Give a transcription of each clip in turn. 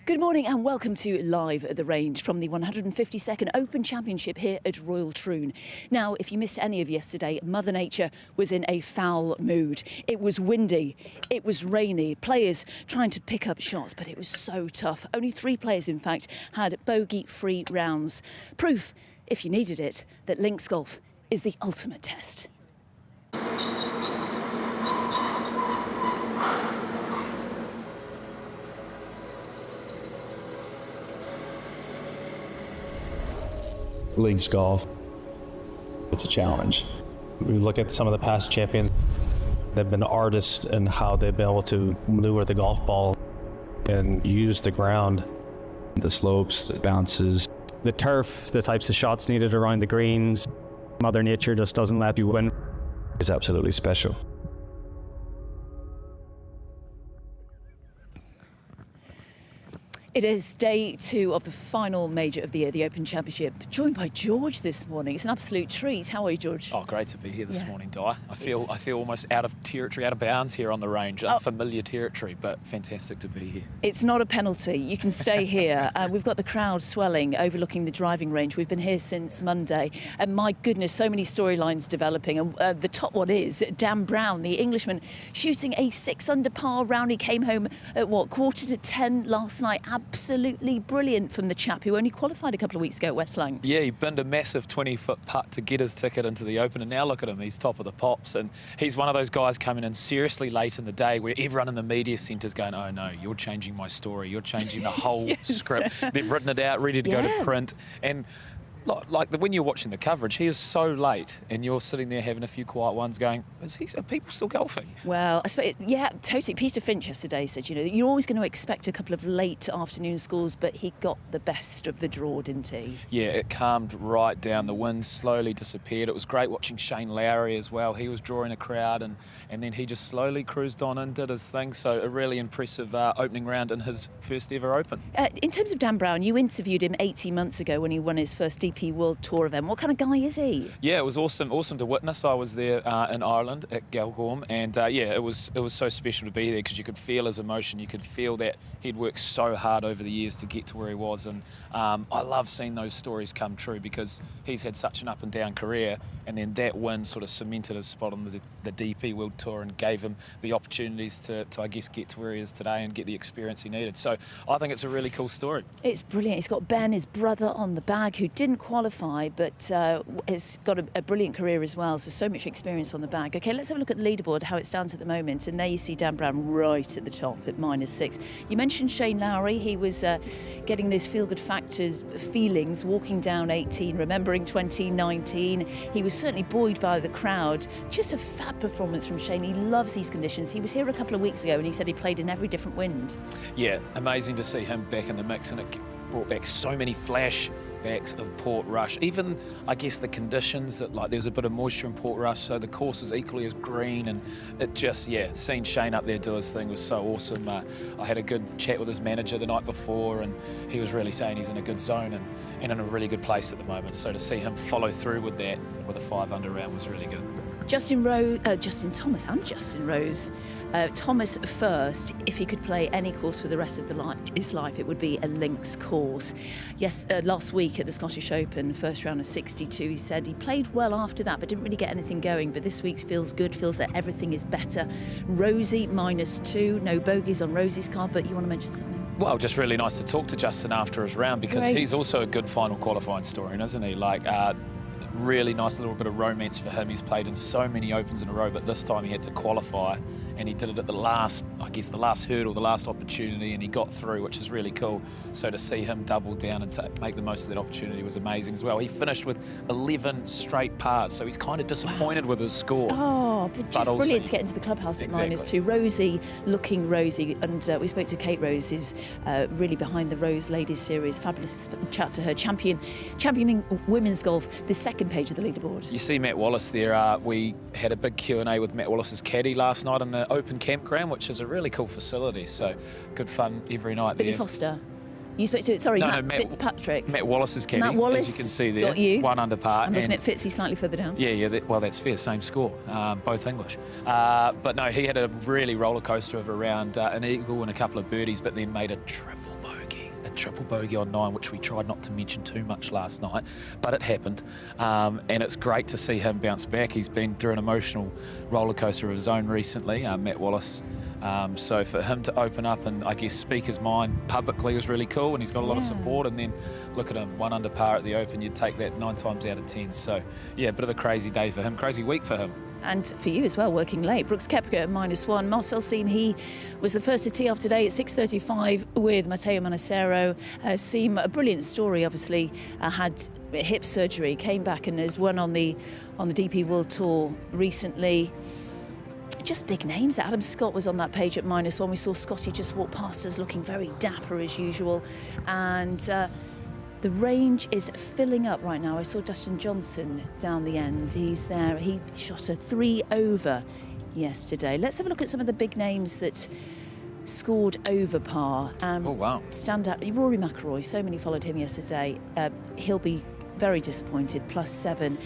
Good morning and welcome to Live at the Range from the 152nd Open Championship here at Royal Troon. Now, if you missed any of yesterday, Mother Nature was in a foul mood. It was windy, it was rainy, players trying to pick up shots, but it was so tough. Only 3 players, in fact, had bogey-free rounds. Proof, if you needed it, that links golf is the ultimate test. Links golf, it's a challenge. We look at some of the past champions. They've been artists in how they've been able to maneuver the golf ball and use the ground. The slopes, the bounces. The turf, the types of shots needed around the greens. Mother Nature just doesn't let you win. It's absolutely special. It is day 2 of the final major of the year, the Open Championship. Joined by George this morning. It's an absolute treat. How are you, George? Oh, great to be here this morning, Di. I feel almost out of territory, out of bounds here on the range. Unfamiliar territory, but fantastic to be here. It's not a penalty. You can stay here. We've got the crowd swelling, overlooking the driving range. We've been here since Monday. And my goodness, so many storylines developing. And the top one is Dan Brown, the Englishman, shooting a 6 under par round. He came home at, quarter to 10 last night. Absolutely brilliant from the chap who only qualified a couple of weeks ago at West Lancs. Yeah, he binned a massive 20-foot putt to get his ticket into the Open, and now look at him, he's top of the pops, and he's one of those guys coming in seriously late in the day where everyone in the media centre's going, oh no, you're changing my story, you're changing the whole script. They've written it out, ready to go to print, and when you're watching the coverage, he is so late, and you're sitting there having a few quiet ones going, are people still golfing? Well, I suppose, yeah, totally. Peter Finch yesterday said, you know, you're always going to expect a couple of late afternoon scores, but he got the best of the draw, didn't he? Yeah, it calmed right down. The wind slowly disappeared. It was great watching Shane Lowry as well. He was drawing a crowd, and then he just slowly cruised on and did his thing. So a really impressive opening round in his first ever Open. In terms of Dan Brown, you interviewed him 18 months ago when he won his first DP World Tour event. What kind of guy is he? Yeah, it was awesome to witness. I was there in Ireland at Galgorm, and it was so special to be there because you could feel his emotion. You could feel that he'd worked so hard over the years to get to where he was, and I love seeing those stories come true because he's had such an up and down career, and then that win sort of cemented his spot on the DP World Tour and gave him the opportunities to I guess get to where he is today and get the experience he needed. So I think it's a really cool story. It's brilliant. He's got Ben, his brother, on the bag who didn't qualify but has got a brilliant career as well, so much experience on the bag. OK, let's have a look at the leaderboard, how it stands at the moment, and there you see Dan Brown right at the top at -6. You mentioned Shane Lowry. He was getting those feel-good factors feelings walking down 18, remembering 2019. He was certainly buoyed by the crowd. Just a fab performance from Shane. He loves these conditions. He was here a couple of weeks ago and he said he played in every different wind. Yeah, amazing to see him back in the mix, and it brought back so many flashbacks of Portrush. Even, I guess, the conditions, that there was a bit of moisture in Portrush, so the course was equally as green, and it just, seeing Shane up there do his thing was so awesome. I had a good chat with his manager the night before, and he was really saying he's in a good zone and in a really good place at the moment. So to see him follow through with that, with a 5 under round, was really good. Justin Thomas and Justin Rose. Thomas first, if he could play any course for the rest of his life, it would be a links course. Yes, last week at the Scottish Open, first round of 62, he said he played well after that, but didn't really get anything going. But this week's feels good, feels that everything is better. Rosie, -2, no bogeys on Rosie's card, but you want to mention something? Well, just really nice to talk to Justin after his round because he's also a good final qualifying story, isn't he? Really nice little bit of romance for him. He's played in so many Opens in a row, but this time he had to qualify, and he did it at the last hurdle, the last opportunity, and he got through, which is really cool. So to see him double down and make the most of that opportunity was amazing as well. He finished with 11 straight pars, so he's kind of disappointed with his score. Oh, but just brilliant to get into the clubhouse at -2. Rosie, looking Rosie, and we spoke to Kate Rose, who's really behind the Rose Ladies Series. Fabulous chat to her, championing women's golf, the second page of the leaderboard. You see Matt Wallace there. We had a big Q&A with Matt Wallace's caddy last night in the Open Campground, which is a really cool facility, so good fun every night. Billy Foster. You spoke to, sorry, Matt Fitzpatrick. Matt Wallace's caddy, Matt Wallace, as you can see there. Got you. 1 under par. I'm looking at Fitzy slightly further down. Yeah, well, that's fair, same score, both English. But no, he had a really roller coaster of a round, an eagle and a couple of birdies, but then made a triple bogey. triple bogey on 9, which we tried not to mention too much last night, but it happened. And it's great to see him bounce back. He's been through an emotional roller coaster of his own recently, Matt Wallace. So for him to open up and I guess speak his mind publicly was really cool, and he's got a lot of support. And then look at him, 1 under par at the Open. You'd take that 9 times out of 10. So yeah, a bit of a crazy day for him, crazy week for him. And for you as well, working late. Brooks Koepka at -1. Marcel Siem, he was the first to tee off today at 6:35 with Matteo Manacero. Siem, a brilliant story, obviously, had hip surgery, came back and has won on the DP World Tour recently. Just big names. Adam Scott was on that page at -1. We saw Scotty just walk past us looking very dapper as usual. And the range is filling up right now. I saw Dustin Johnson down the end. He's there. He shot a 3 over yesterday. Let's have a look at some of the big names that scored over par. Oh, wow. Stand out. Rory McIlroy, so many followed him yesterday. He'll be very disappointed, +7.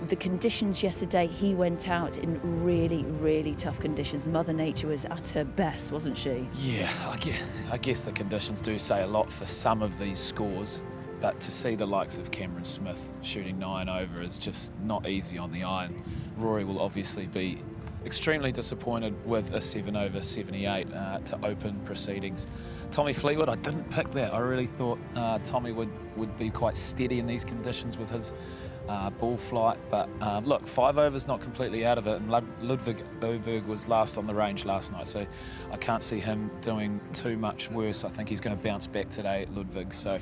The conditions yesterday, he went out in really, really tough conditions. Mother Nature was at her best, wasn't she? Yeah, I guess the conditions do say a lot for some of these scores, but to see the likes of Cameron Smith shooting 9 over is just not easy on the eye. And Rory will obviously be extremely disappointed with a 7 over 78 to open proceedings. Tommy Fleetwood, I didn't pick that. I really thought Tommy would be quite steady in these conditions with his ball flight, but look, 5 overs, not completely out of it, and Ludwig Åberg was last on the range last night, so I can't see him doing too much worse. I think he's going to bounce back today at Ludwig, so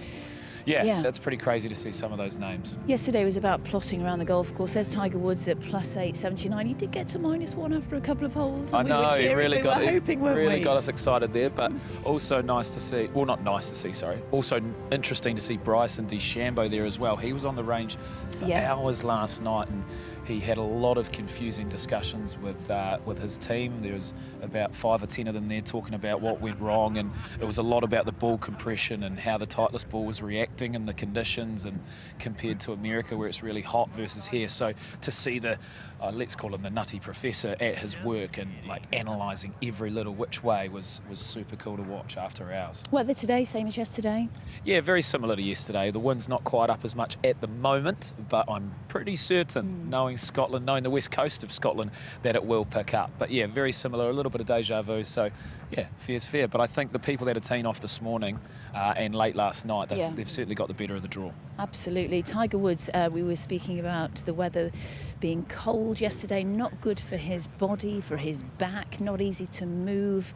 yeah, that's pretty crazy to see some of those names. Yesterday was about plotting around the golf course. There's Tiger Woods at +879. He did get to -1 after a couple of holes. I know, he really got us excited there, but also nice to see, well, not nice to see, sorry, also interesting to see Bryson DeChambeau there as well. He was on the range for hours last night, and he had a lot of confusing discussions with his team. There was about 5 or 10 of them there talking about what went wrong, and it was a lot about the ball compression and how the Titleist ball was reacting in the conditions, and compared to America where it's really hot versus here. So to see the let's call him the nutty professor at his work and like analysing every little which way was super cool to watch after hours. Weather today, same as yesterday? Yeah, very similar to yesterday. The wind's not quite up as much at the moment, but I'm pretty certain, knowing Scotland, knowing the west coast of Scotland, that it will pick up. But yeah, very similar, a little bit of deja vu. So yeah, fair's fair. But I think the people that are teeing off this morning and late last night, they've certainly got the better of the draw. Absolutely. Tiger Woods, we were speaking about the weather being cold yesterday, not good for his body, for his back, not easy to move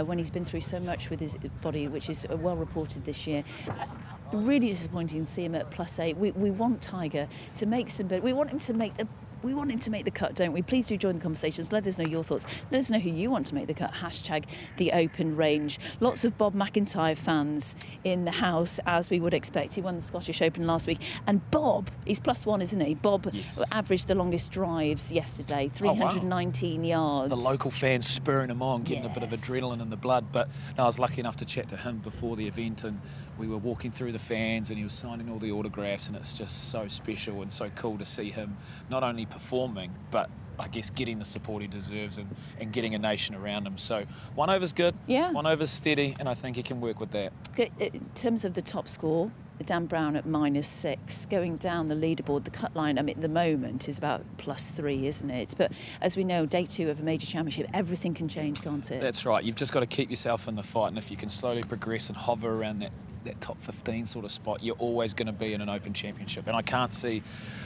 when he's been through so much with his body, which is well reported this year. Really disappointing to see him at +8. We want Tiger to make some, but we want him to make the cut, don't we? Please do join the conversations. Let us know your thoughts. Let us know who you want to make the cut. #the Open Range. Lots of Bob McIntyre fans in the house, as we would expect. He won the Scottish Open last week. And Bob, he's +1, isn't he? Bob averaged the longest drives yesterday, 319 yards. The local fans spurring him on, getting a bit of adrenaline in the blood. But no, I was lucky enough to chat to him before the event, and we were walking through the fans and he was signing all the autographs, and it's just so special and so cool to see him not only performing, but I guess getting the support he deserves and getting a nation around him. So 1 over's good, 1 over's steady, and I think he can work with that. In terms of the top score, Dan Brown at -6, going down the leaderboard, the cut line, I mean, at the moment is about +3, isn't it? But as we know, day 2 of a major championship, everything can change, can't it? That's right. You've just got to keep yourself in the fight, and if you can slowly progress and hover around that top 15 sort of spot, you're always going to be in an Open Championship. And I can't see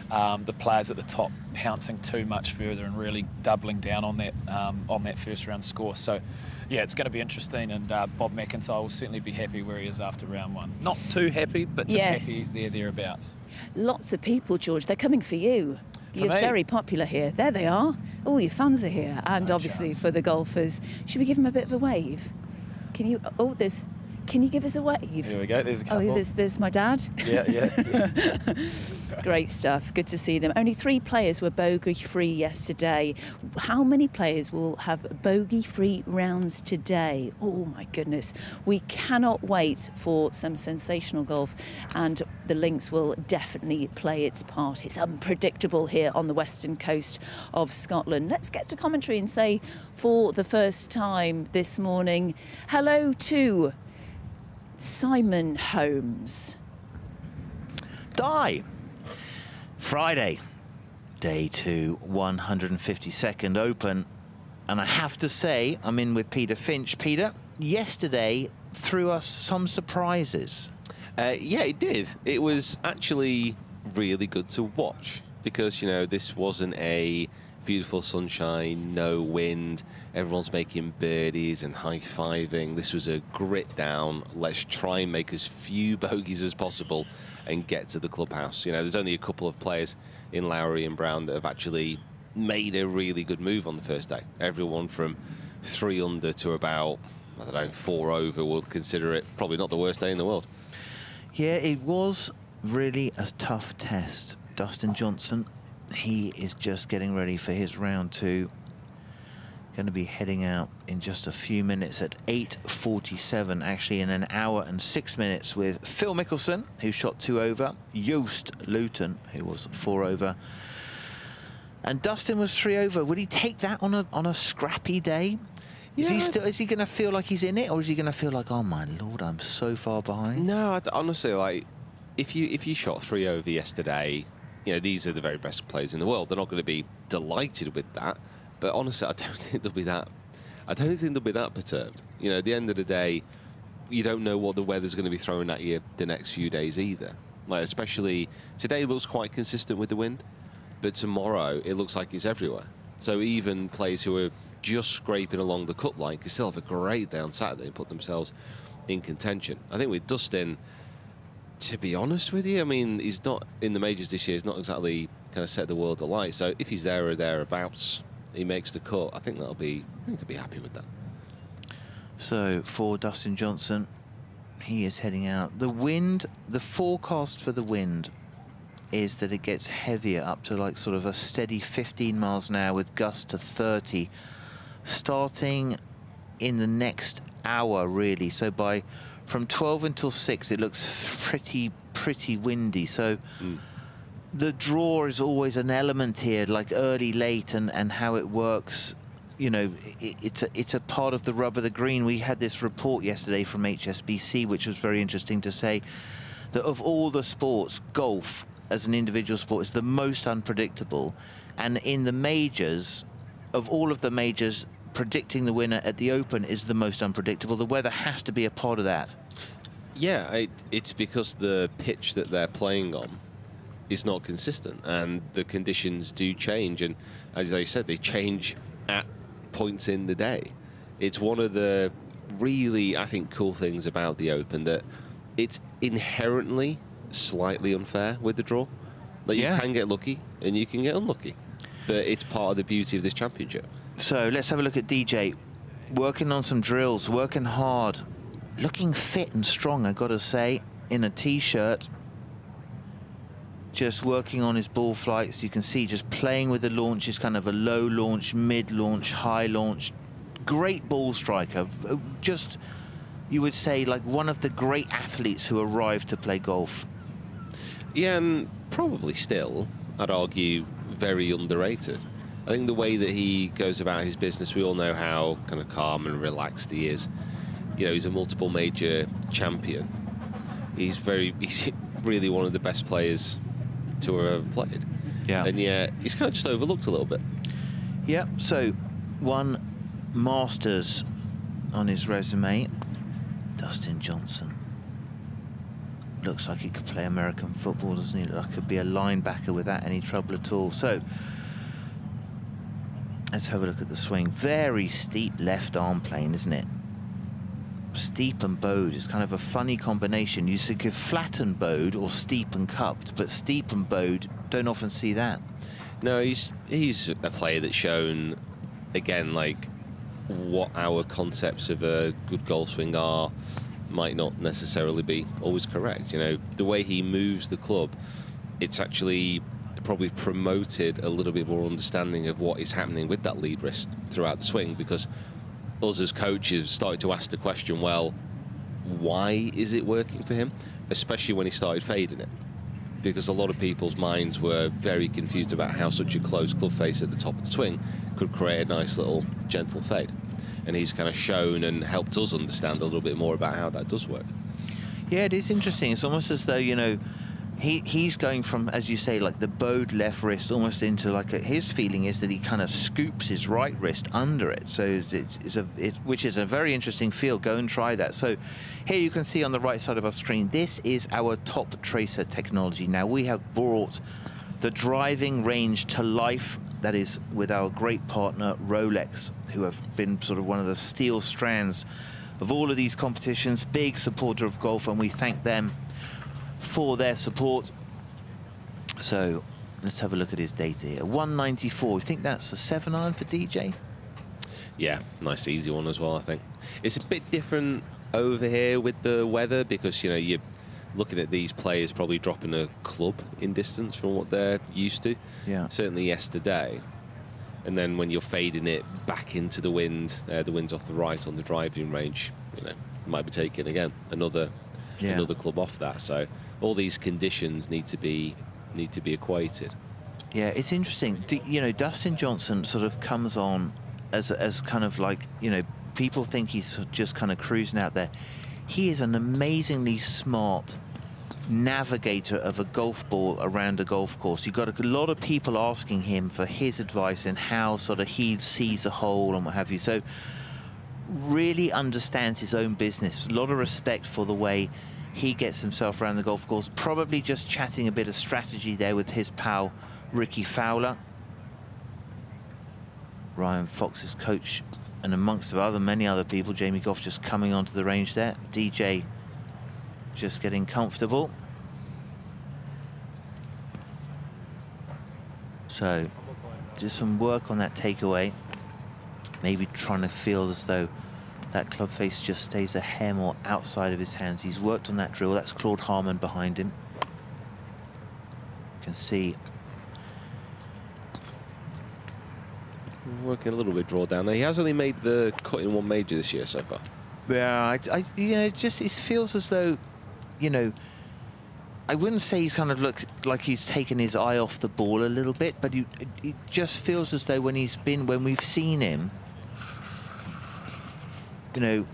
the players at the top pouncing too much further and really doubling down on that first round score. So yeah, it's going to be interesting, and Bob McIntyre will certainly be happy where he is after round 1. Not too happy, but just happy he's thereabouts. Lots of people, George, they're coming for you. You're very popular here. There they are. All your fans are here, and obviously for the golfers. Should we give them a bit of a wave? Can you? Can you give us a wave? Here we go. There's a couple. Oh, there's my dad. Yeah. Great stuff. Good to see them. Only 3 players were bogey-free yesterday. How many players will have bogey-free rounds today? Oh, my goodness. We cannot wait for some sensational golf, and the links will definitely play its part. It's unpredictable here on the western coast of Scotland. Let's get to commentary and say, for the first time this morning, hello to Simon Holmes. Friday, day 2, 152nd Open. And I have to say, I'm in with Peter Finch. Peter, yesterday threw us some surprises. Yeah, it did. It was actually really good to watch because, you know, this wasn't a beautiful sunshine, no wind, everyone's making birdies and high-fiving. This was a grit down, let's try and make as few bogeys as possible and get to the clubhouse. You know, there's only a couple of players in Lowry and Brown that have actually made a really good move on the first day. Everyone from 3 under to about, I don't know, 4 over will consider it probably not the worst day in the world. Yeah, it was really a tough test. Dustin Johnson, he is just getting ready for his round 2. Going to be heading out in just a few minutes at 8:47, actually in an hour and 6 minutes, with Phil Mickelson, who shot 2 over, Joost Luton, who was 4 over, and Dustin was 3 over. Would he take that on a scrappy day? Yeah. Is he going to feel like he's in it, or is he going to feel like, oh my lord, I'm so far behind? No, honestly, like if you shot 3 over yesterday, you know, these are the very best players in the world. They're not going to be delighted with that, but honestly, I don't think they'll be that perturbed. You know, at the end of the day, you don't know what the weather's going to be throwing at you the next few days either. Like, especially today looks quite consistent with the wind, but tomorrow it looks like it's everywhere. So even players who are just scraping along the cut line can still have a great day on Saturday and put themselves in contention. I think with Dustin, to be honest with you, I mean, he's not in the majors this year. He's not exactly kind of set the world alight. So if he's there or thereabouts, he makes the cut. I think he'll be happy with that. So for Dustin Johnson, he is heading out. The wind, the forecast for the wind is that it gets heavier up to like sort of a steady 15 miles an hour with gusts to 30, starting in the next hour, really. So from 12 until 6, it looks pretty windy. So the draw is always an element here, like early, late, and how it works. You know, it's a part of the rub of the green. We had this report yesterday from HSBC, which was very interesting to say that of all the sports, golf as an individual sport is the most unpredictable. And in the majors, of all of the majors, predicting the winner at the Open is the most unpredictable. The weather has to be a part of that. Yeah, it's because the pitch that they're playing on is not consistent, and the conditions do change. And as I said, they change at points in the day. It's one of the really, I think, cool things about the Open, that it's inherently slightly unfair with the draw. Like, you can get lucky and you can get unlucky, but it's part of the beauty of this championship. So let's have a look at DJ, working on some drills, working hard, looking fit and strong, I've got to say, in a t-shirt, just working on his ball flights. You can see just playing with the launches, kind of a low launch, mid launch, high launch. Great ball striker, just, you would say, like one of the great athletes who arrived to play golf. Yeah, and probably still, I'd argue, very underrated. I think the way that he goes about his business, we all know how kind of calm and relaxed he is. You know, he's a multiple major champion. He's really one of the best players to have ever played. Yeah. And yeah, he's kind of just overlooked a little bit. Yeah, so one Masters on his resume. Dustin Johnson. Looks like he could play American football, doesn't he? Look like he could be a linebacker without any trouble at all. So let's have a look at the swing. Very steep left arm plane, isn't it? Steep and bowed. It's kind of a funny combination. You could flat and bowed or steep and cupped, but steep and bowed, don't often see that. No, he's a player that's shown, again, like what our concepts of a good golf swing are might not necessarily be always correct. You know, the way he moves the club, it's actually probably promoted a little bit more understanding of what is happening with that lead wrist throughout the swing, because us as coaches started to ask the question, well, why is it working for him? Especially when he started fading it. Because a lot of people's minds were very confused about how such a close club face at the top of the swing could create a nice little gentle fade. And he's kind of shown and helped us understand a little bit more about how that does work. Yeah, it is interesting. It's almost as though, you know, he's going from, as you say, like the bowed left wrist almost into like his feeling is that he kind of scoops his right wrist under it. So which is a very interesting feel. Go and try that. So here you can see on the right side of our screen, this is our TopTracer technology. Now we have brought the driving range to life. That is with our great partner Rolex, who have been sort of one of the steel strands of all of these competitions, big supporter of golf, and we thank them for their support. So let's have a look at his data here. 194. I think that's a 7-iron for DJ. Yeah, nice easy one as well, I think. It's a bit different over here with the weather because, you know, you're looking at these players probably dropping a club in distance from what they're used to. Yeah. Certainly yesterday. And then when you're fading it back into the wind's off the right on the driving range, you know, might be taking again another club off that. So all these conditions need to be equated. Yeah, it's interesting. You know, Dustin Johnson sort of comes on as kind of like, you know, people think he's just kind of cruising out there. He is an amazingly smart navigator of a golf ball around a golf course. You've got a lot of people asking him for his advice and how sort of he sees a hole and what have you. So really understands his own business. A lot of respect for the way he gets himself around the golf course. Probably just chatting a bit of strategy there with his pal Ricky Fowler, Ryan Fox's coach, and amongst many other people. Jamie Goff just coming onto the range there. DJ just getting comfortable. So just some work on that takeaway. Maybe trying to feel as though that club face just stays a hair more outside of his hands. He's worked on that drill. That's Claude Harmon behind him. You can see. Working a little bit draw down there. He has only made the cut in one major this year so far. Yeah, you know, it feels as though, you know, I wouldn't say he's kind of looked like he's taken his eye off the ball a little bit, but it just feels as though when we've seen him, you know,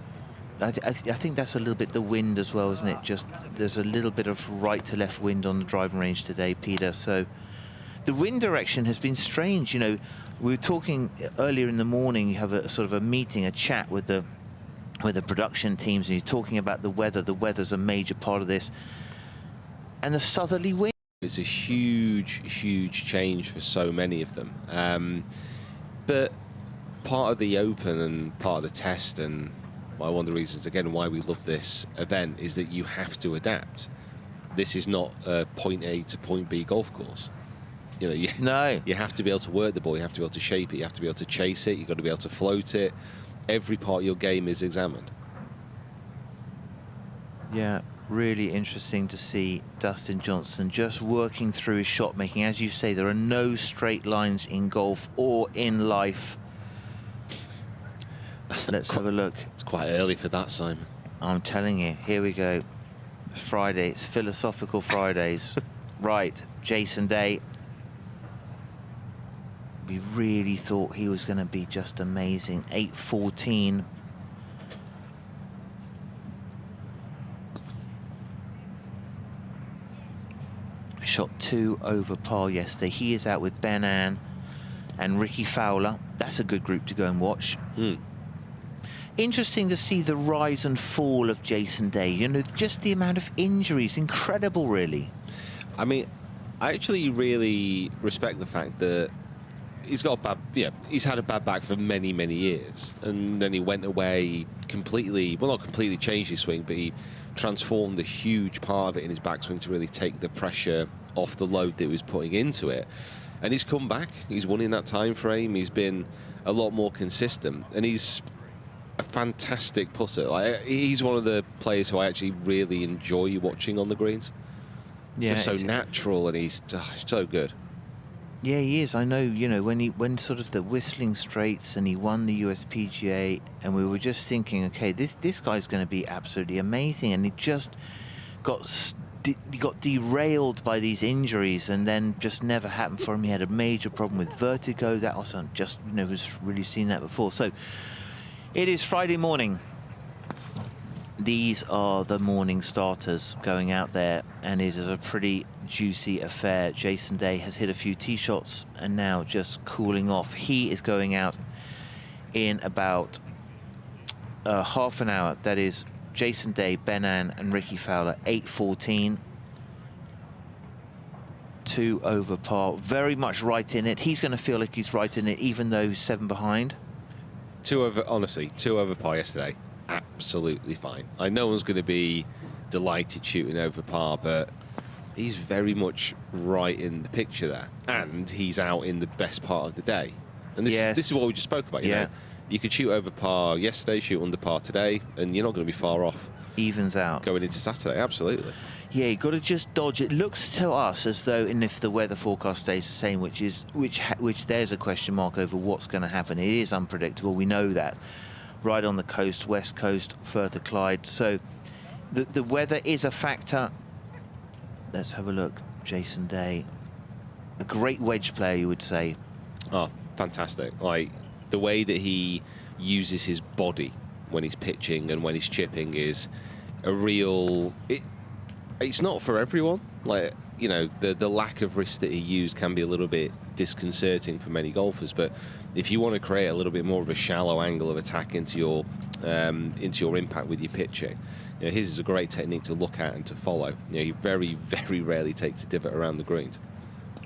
I think that's a little bit the wind as well, isn't it? Just there's a little bit of right to left wind on the driving range today, Peter. So the wind direction has been strange. You know, we were talking earlier in the morning. You have a sort of a meeting, a chat with the production teams, and you're talking about the weather. The weather's a major part of this, and the southerly wind. It's a huge, huge change for so many of them. But part of the Open and part of the test, and one of the reasons again why we love this event, is that you have to adapt. This is not a point A to point B golf course. You know, you have to be able to work the ball, you have to be able to shape it, you have to be able to chase it, you've got to be able to float it. Every part of your game is examined. Yeah, really interesting to see Dustin Johnson just working through his shot making. As you say, there are no straight lines in golf or in life. Let's have a look. It's quite early for that, Simon. I'm telling you, here we go. Friday, it's Philosophical Fridays. Right, Jason Day. We really thought he was going to be just amazing. 8-14. Shot 2 over par yesterday. He is out with Ben Ann and Ricky Fowler. That's a good group to go and watch. Interesting to see the rise and fall of Jason Day. You know, just the amount of injuries, incredible, really. I mean, I actually really respect the fact that he's got a bad, he's had a bad back for many, many years, and then he went away completely. Well, not completely changed his swing, but he transformed a huge part of it in his backswing to really take the pressure off the load that he was putting into it. And he's come back. He's won in that time frame. He's been a lot more consistent, and he's a fantastic putter. He's one of the players who I actually really enjoy watching on the greens. Yeah, just so natural, and he's so good. Yeah, he is. I know, you know, when sort of the Whistling Straits and he won the USPGA, and we were just thinking, okay, this guy's going to be absolutely amazing, and he just got derailed by these injuries, and then just never happened for him. He had a major problem with vertigo. That wasn't just, never really seen that before. So it is Friday morning. these are the morning starters going out there, and it is a pretty juicy affair. Jason Day has hit a few tee shots and now just cooling off. He is going out in about half an hour. That is Jason Day, Ben An and Ricky Fowler, 8-14. 2 over par, very much right in it. He's going to feel like he's right in it, even though he's 7 behind. 2 over, honestly, 2 over par yesterday. Absolutely fine. I know one's going to be delighted shooting over par, but he's very much right in the picture there. And he's out in the best part of the day. And this, Yes. this is what we just spoke about, you know? You could shoot over par yesterday, shoot under par today, and you're not going to be far off. Evens out. Going into Saturday, absolutely. Yeah, you've got to just dodge. It looks to us as though, and if the weather forecast stays the same, which there's a question mark over what's going to happen. It is unpredictable. We know that. Right on the coast, west coast, further Clyde. So the weather is a factor. Let's have a look. Jason Day, a great wedge player, you would say. Oh, fantastic. Like, the way that he uses his body when he's pitching and when he's chipping is a real... It's not for everyone. Like, you know, the lack of risk that he used can be a little bit disconcerting for many golfers, but if you want to create a little bit more of a shallow angle of attack into your impact with your pitching, you know, his is a great technique to look at and to follow. You know, he very, very rarely takes a divot around the greens.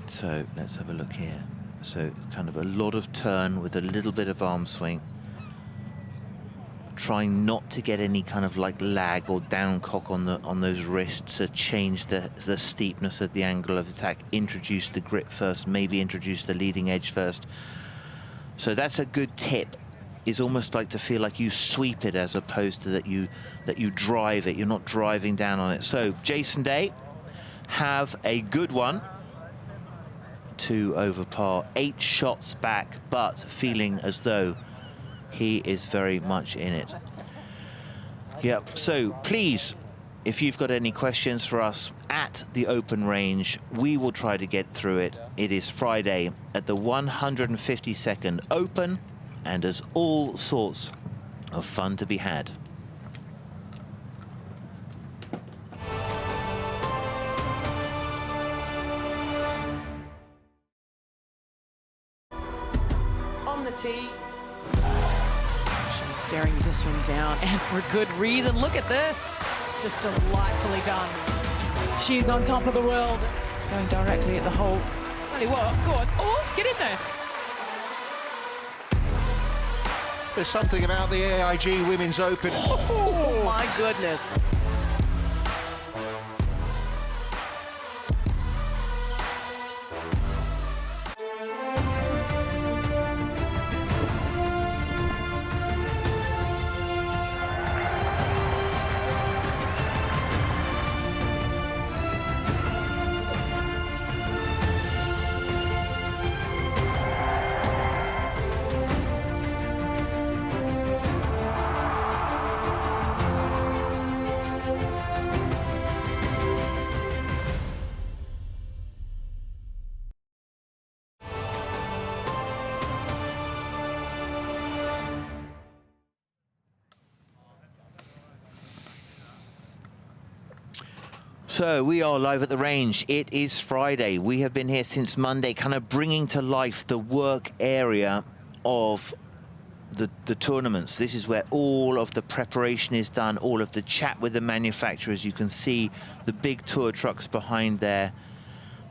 So let's have a look here. So kind of a lot of turn with a little bit of arm swing. Trying not to get any kind of like lag or down cock on those wrists to change the steepness of the angle of attack. Introduce the grip first, maybe introduce the leading edge first. So that's a good tip. Is almost like to feel like you sweep it as opposed to that you drive it. You're not driving down on it. So Jason Day, have a good one. 2 over par, 8 shots back, but feeling as though he is very much in it. Yep, so please, if you've got any questions for us at the open range, we will try to get through it. It is Friday at the 152nd Open, and there's all sorts of fun to be had. On the tee. She's staring this one down, and for good reason. Look at this. Just delightfully done. She's on top of the world. Going directly at the hole. Tell you what, go on. Oh, get in there. There's something about the AIG Women's Open. Oh, my goodness. So we are live at the range. It is Friday. We have been here since Monday, kind of bringing to life the work area of the tournaments. This is where all of the preparation is done, all of the chat with the manufacturers. You can see the big tour trucks behind there,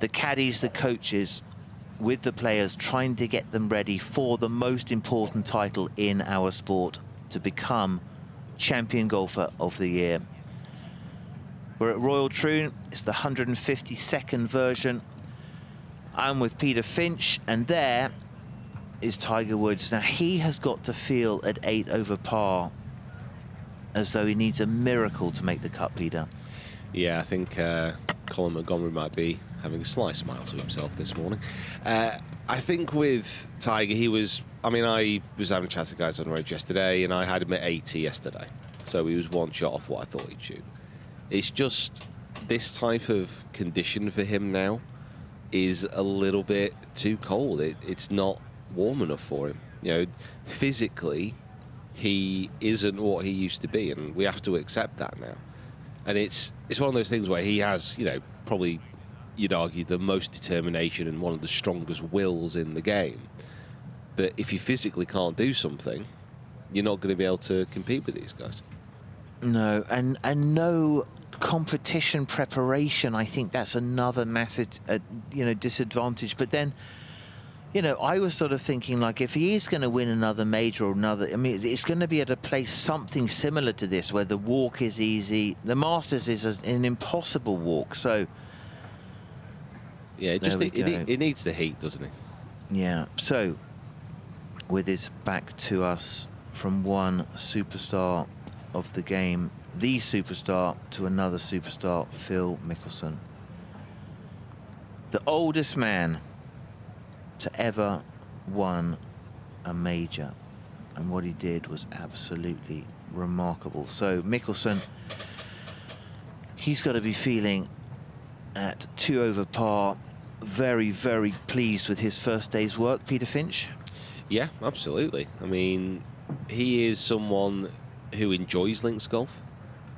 the caddies, the coaches, with the players, trying to get them ready for the most important title in our sport, to become champion golfer of the year. We're at Royal Troon. It's the 152nd version. I'm with Peter Finch, and there is Tiger Woods. Now, he has got to feel at 8 over par as though he needs a miracle to make the cut, Peter. Yeah, I think Colin Montgomery might be having a slight smile to himself this morning. I think with Tiger, he was... I mean, I was having a chat to guys on the road yesterday, and I had him at 80 yesterday. So he was one shot off what I thought he'd shoot. It's just this type of condition for him now is a little bit too cold. It's not warm enough for him. You know, physically, he isn't what he used to be, and we have to accept that now. And it's one of those things where he has, you know, probably, you'd argue, the most determination and one of the strongest wills in the game. But if you physically can't do something, you're not going to be able to compete with these guys. No, and no competition preparation. I think that's another massive, you know, disadvantage. But then, you know, I was sort of thinking, like, if he is going to win another major or another, I mean, it's going to be at a place something similar to this, where the walk is easy. The Masters is an impossible walk, so... Yeah, it needs the heat, doesn't it? Yeah, so, with his back to us, from one superstar of the game, the superstar, to another superstar, Phil Mickelson. The oldest man to ever won a major, and what he did was absolutely remarkable. So Mickelson, he's got to be feeling at 2 over par, very, very pleased with his first day's work. Peter Finch? Yeah, absolutely. I mean, he is someone who enjoys links golf.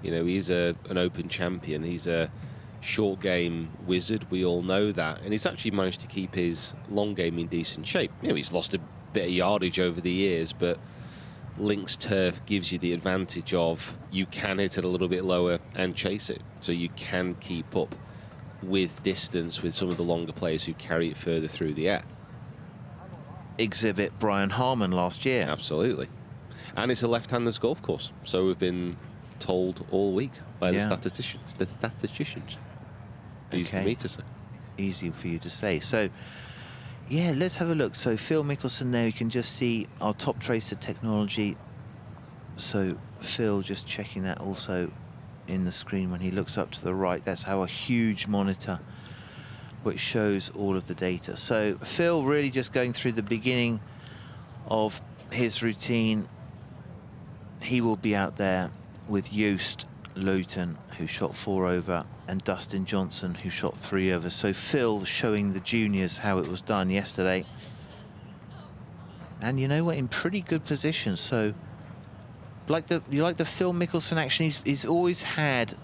You know, he's an Open champion. He's a short game wizard. We all know that. And he's actually managed to keep his long game in decent shape. You know, he's lost a bit of yardage over the years, but links turf gives you the advantage of you can hit it a little bit lower and chase it. So you can keep up with distance with some of the longer players who carry it further through the air. Exhibit Brian Harmon last year. Absolutely. And it's a left-handers golf course, so we've been told all week by the statisticians. Easy for me to say. Easy for you to say. So, yeah, let's have a look. So Phil Mickelson there, you can just see our TopTracer technology. So Phil just checking that also in the screen when he looks up to the right. That's our huge monitor which shows all of the data. So Phil really just going through the beginning of his routine. He will be out there with Joost Luiten, who shot 4 over, and Dustin Johnson, who shot 3 over. So Phil showing the juniors how it was done yesterday. And you know what, in pretty good position. So you like the Phil Mickelson action. He's always had,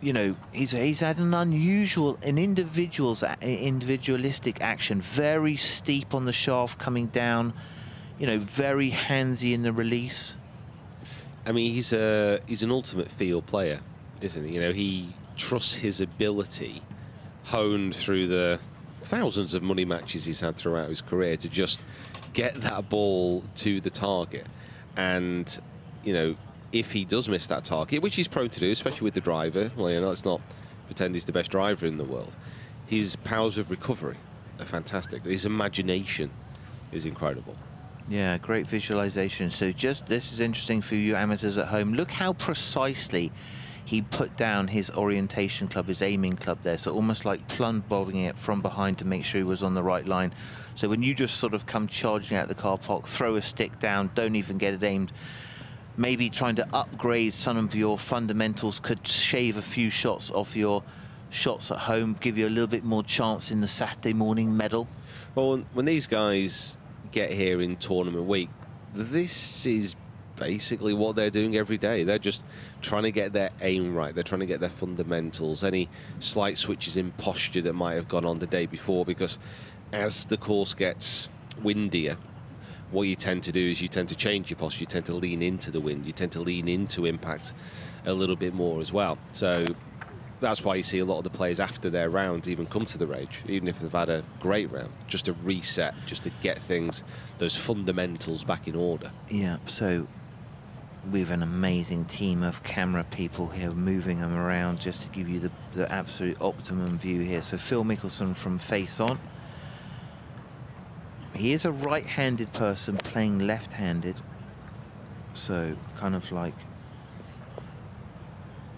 you know, he's had an individualistic action, very steep on the shaft coming down, you know, very handsy in the release. I mean, he's an ultimate field player, isn't he? You know, he trusts his ability, honed through the thousands of money matches he's had throughout his career, to just get that ball to the target. And, you know, if he does miss that target, which he's prone to do, especially with the driver, well, you know, let's not pretend he's the best driver in the world. His powers of recovery are fantastic. His imagination is incredible. Yeah, great visualization. So just, this is interesting for you amateurs at home. Look how precisely he put down his orientation club, his aiming club there. So almost like plumb bobbing it from behind to make sure he was on the right line. So when you just sort of come charging out the car park, throw a stick down, don't even get it aimed, maybe trying to upgrade some of your fundamentals could shave a few shots off your shots at home, give you a little bit more chance in the Saturday morning medal. Well, when these guys get here in tournament week, this is basically what they're doing every day. They're just trying to get their aim right. They're trying to get their fundamentals, any slight switches in posture that might have gone on the day before, because as the course gets windier, what you tend to do is you tend to change your posture. You tend to lean into the wind. You tend to lean into impact a little bit more as well. So that's why you see a lot of the players after their rounds even come to the range, even if they've had a great round, just to reset, just to get things, those fundamentals back in order. Yeah, so we have an amazing team of camera people here moving them around just to give you the absolute optimum view here. So Phil Mickelson from face on. He is a right-handed person playing left-handed, so kind of like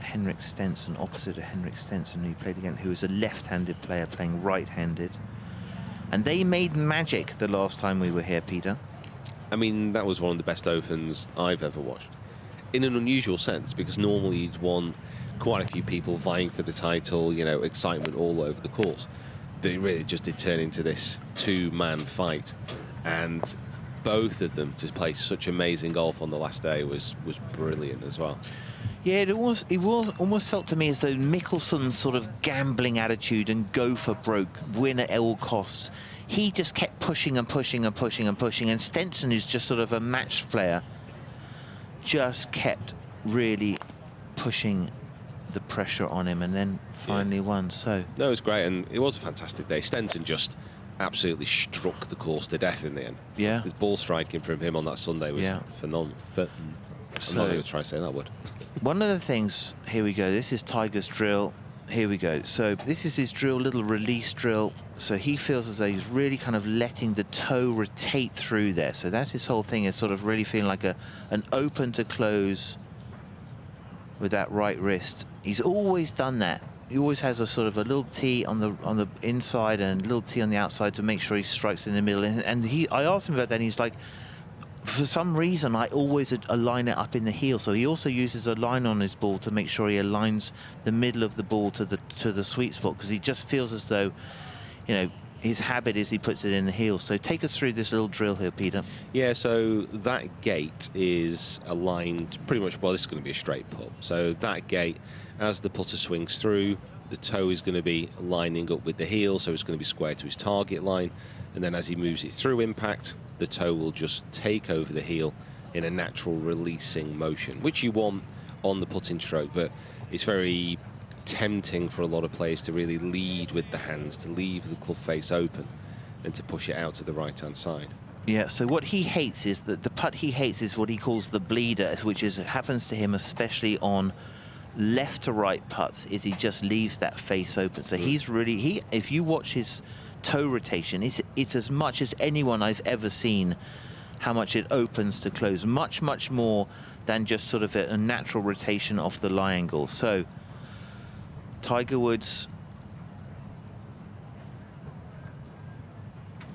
Henrik Stenson, opposite of Henrik Stenson, who he played against, who was a left-handed player playing right-handed. And they made magic the last time we were here, Peter. I mean, that was one of the best Opens I've ever watched, in an unusual sense, because normally you'd want quite a few people vying for the title, you know, excitement all over the course. But it really just did turn into this two-man fight. And both of them to play such amazing golf on the last day was brilliant as well. Yeah, it almost felt to me as though Mickelson's sort of gambling attitude and go for broke, win at all costs, he just kept pushing and pushing and pushing and pushing, and Stenson, who's just sort of a match player, just kept really pushing the pressure on him, and then finally won. So no, it was great, and it was a fantastic day. Stenson just absolutely struck the course to death in the end. Yeah, his ball striking from him on that Sunday was phenomenal. I'm not going to try saying that word. One of the things, here we go, this is Tiger's drill. Here we go. So this is his drill, little release drill. So he feels as though he's really kind of letting the toe rotate through there. So that's his whole thing, is sort of really feeling like an open to close with that right wrist. He's always done that. He always has a sort of a little tee on the inside and a little tee on the outside to make sure he strikes in the middle. And I asked him about that, and he's like, for some reason, I always align it up in the heel. So he also uses a line on his ball to make sure he aligns the middle of the ball to the sweet spot, because he just feels as though, you know, his habit is he puts it in the heel. So take us through this little drill here, Peter. Yeah, so that gate is aligned pretty much, well, this is going to be a straight putt. So that gate, as the putter swings through, the toe is going to be lining up with the heel, so it's going to be square to his target line. And then as he moves it through impact, the toe will just take over the heel in a natural releasing motion, which you want on the putting stroke, but it's very tempting for a lot of players to really lead with the hands, to leave the club face open and to push it out to the right-hand side. Yeah, so what he hates is that the putt he hates is what he calls the bleeder, which is happens to him especially on left to right putts, is he just leaves that face open. So he's really, if you watch his toe rotation, it's as much as anyone I've ever seen how much it opens to close, much more than just sort of a natural rotation off the lie angle. So Tiger Woods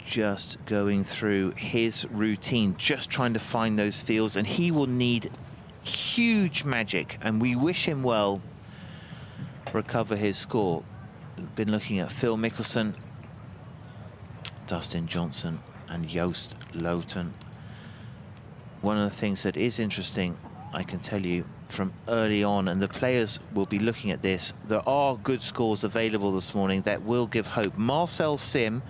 just going through his routine, just trying to find those feels, and he will need huge magic, and we wish him well, recover his score. We've been looking at Phil Mickelson, Dustin Johnson and Joost Luiten. One of the things that is interesting, I can tell you from early on, and the players will be looking at this, there are good scores available this morning that will give hope. Marcel Sim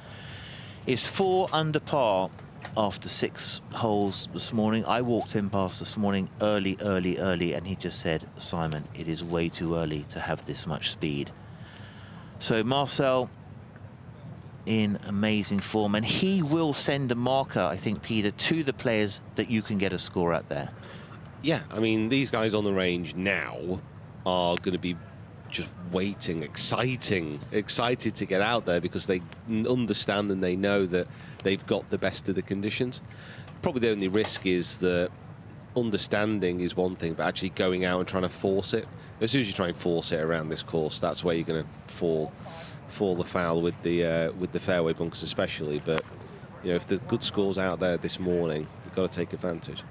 is 4 under par after 6 holes this morning. I walked him past this morning early, and he just said, Simon, it is way too early to have this much speed. So Marcel in amazing form, and he will send a marker, I think, Peter, to the players that you can get a score out there. Yeah, I mean, these guys on the range now are going to be just waiting, excited to get out there, because they understand and they know that they've got the best of the conditions. Probably the only risk is that understanding is one thing, but actually going out and trying to force it. As soon as you try and force it around this course, that's where you're going to fall the foul with the fairway bunkers especially. But you know, if there's good scores out there this morning, you've got to take advantage.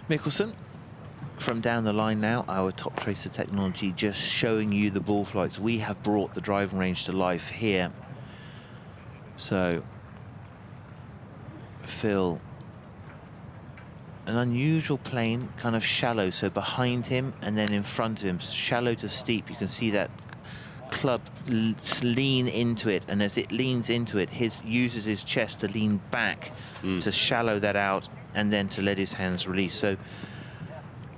Mickelson from down the line now, our TopTracer technology just showing you the ball flights. We have brought the driving range to life here. So Phil, an unusual plane, kind of shallow, so behind him and then in front of him, shallow to steep. You can see that club lean into it, and as it leans into it, uses his chest to lean back to shallow that out and then to let his hands release. So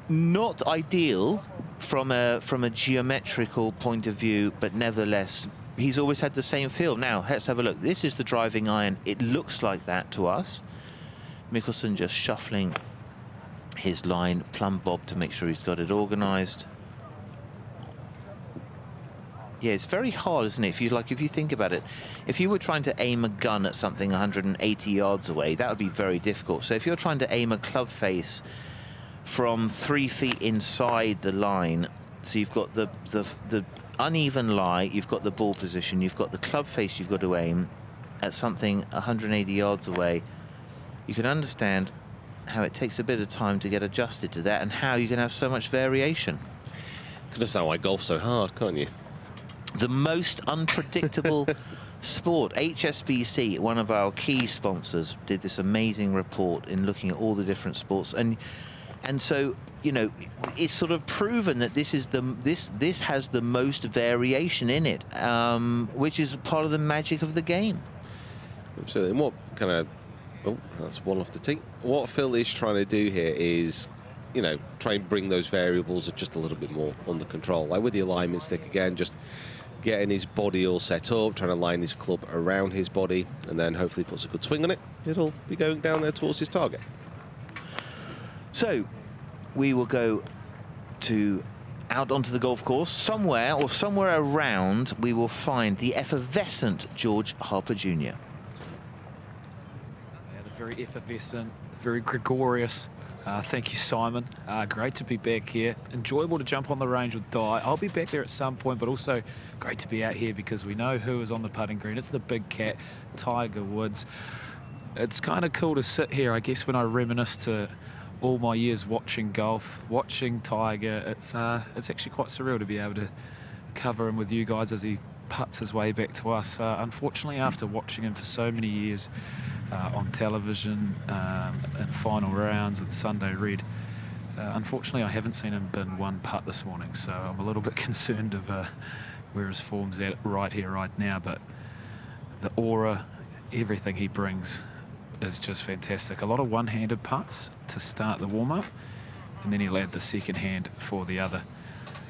not ideal from a geometrical point of view, but nevertheless he's always had the same feel. Now let's have a look. This is the driving iron. It looks like that to us. Mickelson just shuffling his line plumb bob to make sure he's got it organized. Yeah, it's very hard, isn't it? If you think about it, if you were trying to aim a gun at something 180 yards away, that would be very difficult. So if you're trying to aim a club face from 3 feet inside the line, so you've got the uneven lie, you've got the ball position, you've got the club face you've got to aim at something 180 yards away, you can understand how it takes a bit of time to get adjusted to that, and how you can have so much variation. You can understand why golf's so hard, can't you? The most unpredictable sport. HSBC, one of our key sponsors, did this amazing report in looking at all the different sports, and so, you know, it's sort of proven that this has the most variation in it, which is part of the magic of the game. Absolutely. And what kind of, oh, that's one off the tee. What Phil is trying to do here is, you know, try and bring those variables just a little bit more under control. Like with the alignment stick again, just getting his body all set up, trying to line his club around his body, and then hopefully puts a good swing on it. It'll be going down there towards his target. So we will go out onto the golf course. Somewhere around, we will find the effervescent George Harper Jr. Yeah, the very effervescent, very gregarious. Thank you, Simon. Great to be back here. Enjoyable to jump on the range with Di. I'll be back there at some point, but also great to be out here because we know who is on the putting green. It's the big cat, Tiger Woods. It's kind of cool to sit here, I guess, when I reminisce to all my years watching golf, watching Tiger. It's actually quite surreal to be able to cover him with you guys as he putts his way back to us. Unfortunately, after watching him for so many years on television and final rounds and Sunday Red, unfortunately I haven't seen him bin one putt this morning, so I'm a little bit concerned of where his form's at right here, right now. But the aura, everything he brings is just fantastic. A lot of one-handed putts to start the warm-up, and then he'll add the second hand for the other.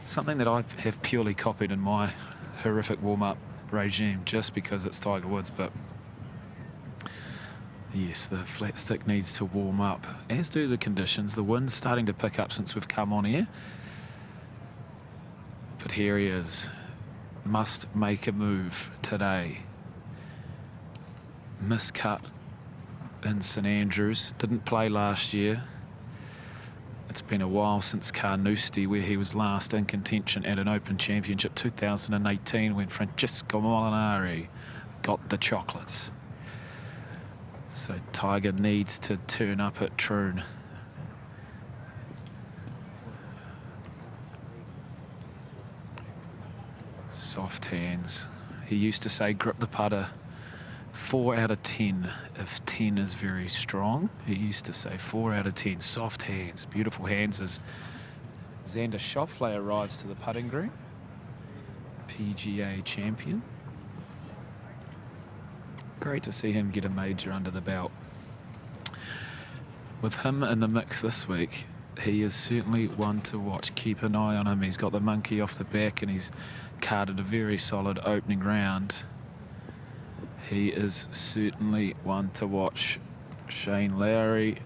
Something that I have purely copied in my horrific warm-up regime just because it's Tiger Woods. But yes, the flat stick needs to warm up, as do the conditions. The wind's starting to pick up since we've come on air. But here he is. Must make a move today. Miscut in St Andrews. Didn't play last year. It's been a while since Carnoustie, where he was last in contention at an Open Championship 2018 when Francesco Molinari got the chocolates. So Tiger needs to turn up at Troon. Soft hands. He used to say grip the putter 4 out of 10 if 10 is very strong. He used to say 4 out of 10. Soft hands, beautiful hands as Xander Schauffele arrives to the putting green. PGA champion. Great to see him get a major under the belt. With him in the mix this week, he is certainly one to watch. Keep an eye on him. He's got the monkey off the back and he's carded a very solid opening round. He is certainly one to watch. Shane Lowry,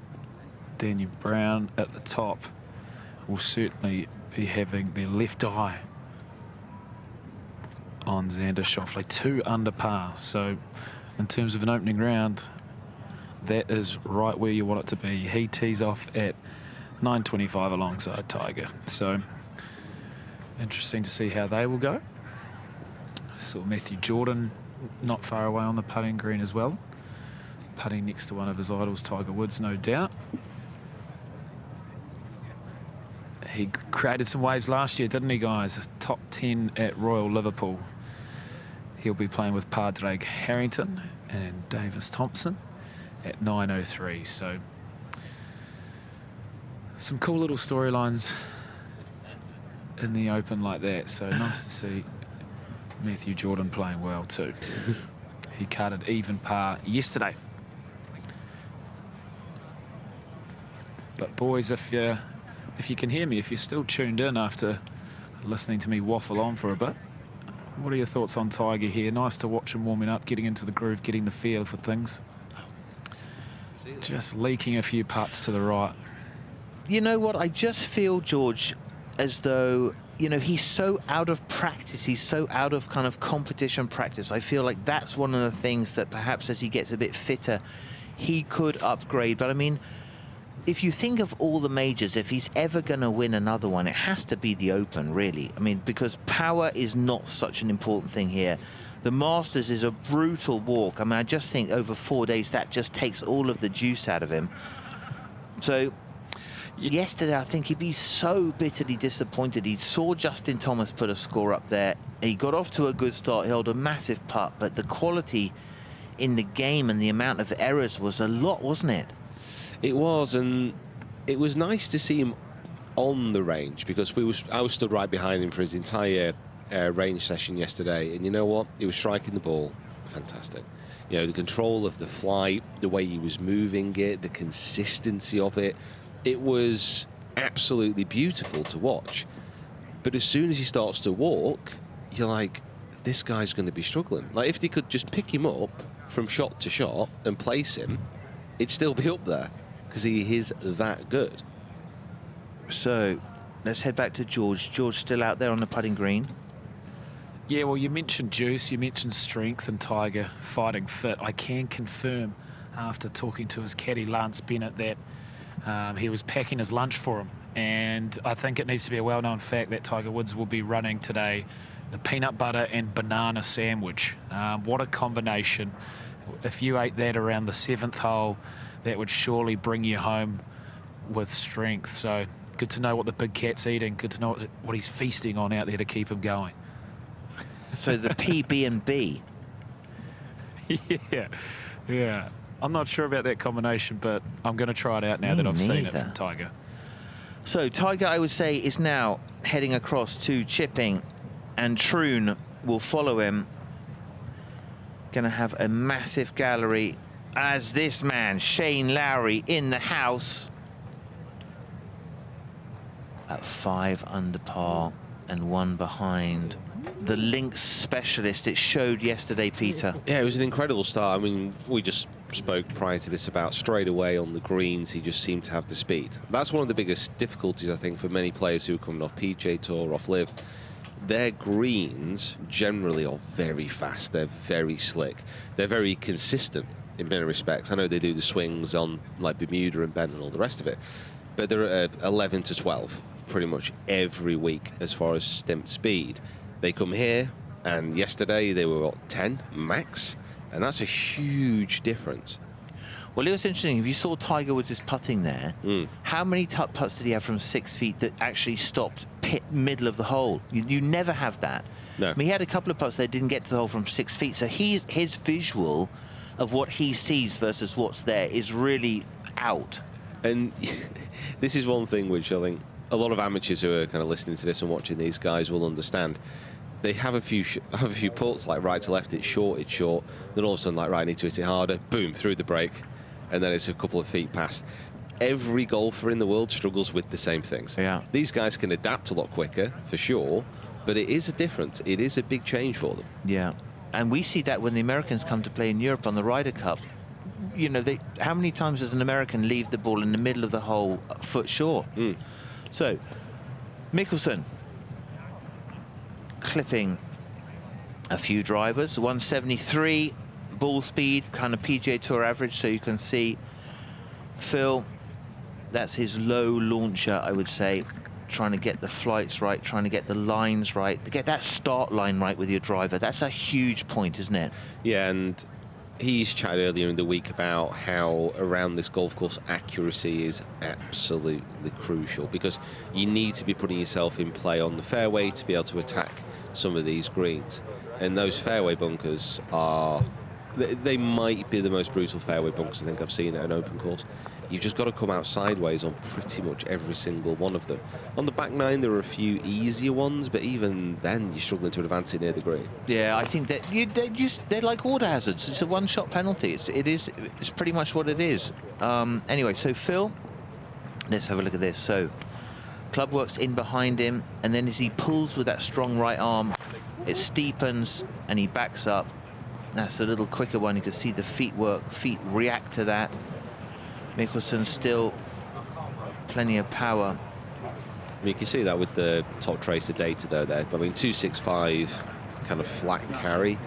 Daniel Brown at the top will certainly be having their left eye on Xander Schauffele. 2 under par. So in terms of an opening round, that is right where you want it to be. He tees off at 9.25 alongside Tiger. So interesting to see how they will go. Saw Matthew Jordan not far away on the putting green as well. Putting next to one of his idols, Tiger Woods, no doubt. He created some waves last year, didn't he, guys? Top 10 at Royal Liverpool. He'll be playing with Padraig Harrington and Davis Thompson at 9.03. So some cool little storylines in the Open like that. So nice to see Matthew Jordan playing well too. He carded even par yesterday. But boys, if you can hear me, if you're still tuned in after listening to me waffle on for a bit, what are your thoughts on Tiger here? Nice to watch him warming up, getting into the groove, getting the feel for things. Just leaking a few putts to the right. You know what? I just feel, George, as though, you know, he's so out of practice. He's so out of kind of competition practice. I feel like that's one of the things that perhaps as he gets a bit fitter, he could upgrade. But I mean, if you think of all the majors, if he's ever going to win another one, it has to be the Open, really. I mean, because power is not such an important thing here. The Masters is a brutal walk. I mean, I just think over 4 days, that just takes all of the juice out of him. So, Yesterday, I think he'd be so bitterly disappointed. He saw Justin Thomas put a score up there. He got off to a good start. He held a massive putt, but the quality in the game and the amount of errors was a lot, wasn't it? It was, and it was nice to see him on the range, because I was stood right behind him for his entire range session yesterday, and you know what? He was striking the ball fantastic. You know, the control of the flight, the way he was moving it, the consistency of it, it was absolutely beautiful to watch. But as soon as he starts to walk, you're like, this guy's going to be struggling. Like, if they could just pick him up from shot to shot and place him, it'd still be up there, because he is that good. So let's head back to George. George still out there on the putting green. Yeah, well, you mentioned juice, you mentioned strength, and Tiger fighting fit. I can confirm, after talking to his caddy, Lance Bennett, that he was packing his lunch for him. And I think it needs to be a well-known fact that Tiger Woods will be running today the peanut butter and banana sandwich. What a combination. If you ate that around the 7th hole, that would surely bring you home with strength. So good to know what the big cat's eating. Good to know what he's feasting on out there to keep him going. So the PB&B. Yeah. I'm not sure about that combination, but I'm going to try it out now that I've seen it from Tiger. So Tiger, I would say, is now heading across to chipping, and Troon will follow him. Going to have a massive gallery as this man, Shane Lowry, in the house at 5 under par and 1 behind. The links specialist it showed yesterday, Peter. Yeah, it was an incredible start. I mean, we just spoke prior to this about straight away on the greens, he just seemed to have the speed. That's one of the biggest difficulties, I think, for many players who are coming off PGA Tour, off Live. Their greens generally are very fast. They're very slick. They're very consistent in many respects. I know they do the swings on like Bermuda and Bend and all the rest of it, but they're at 11 to 12 pretty much every week as far as stimp speed. They come here, and yesterday they were at 10 max, and that's a huge difference. Well, it was interesting. If you saw Tiger Woods' putting there, how many putts did he have from 6 feet that actually stopped middle of the hole? You never have that. No. I mean, he had a couple of putts that didn't get to the hole from 6 feet, so his visual of what he sees versus what's there is really out. And this is one thing which I think a lot of amateurs who are kind of listening to this and watching these guys will understand. They have a few putts, like right to left, it's short, then all of a sudden, like, right, I need to hit it harder, boom, through the break, and then it's a couple of feet past. Every golfer in the world struggles with the same things. Yeah. These guys can adapt a lot quicker, for sure, but it is a difference. It is a big change for them. Yeah, and we see that when the Americans come to play in Europe on the Ryder Cup. You know, how many times does an American leave the ball in the middle of the hole a foot short? So, Mickelson clipping a few drivers, 173 ball speed, kind of PGA Tour average, so you can see Phil, that's his low launcher, I would say, trying to get the flights right, trying to get the lines right, to get that start line right with your driver. That's a huge point, isn't it? Yeah, and he's chatted earlier in the week about how around this golf course accuracy is absolutely crucial, because you need to be putting yourself in play on the fairway to be able to attack some of these greens. And those fairway bunkers are, they might be the most brutal fairway bunkers I think I've seen at an open course. You've just got to come out sideways on pretty much every single one of them. On the back nine, there are a few easier ones, but even then, you're struggling to advance it near the green. Yeah, I think that they're like water hazards. It's a one-shot penalty. It's pretty much what it is. Anyway, so Phil, let's have a look at this. So, club works in behind him, and then as he pulls with that strong right arm, it steepens, and he backs up. That's a little quicker one. You can see the feet react to that. Mickelson still plenty of power. I mean, you can see that with the TopTracer data there. I mean, 265 kind of flat carry.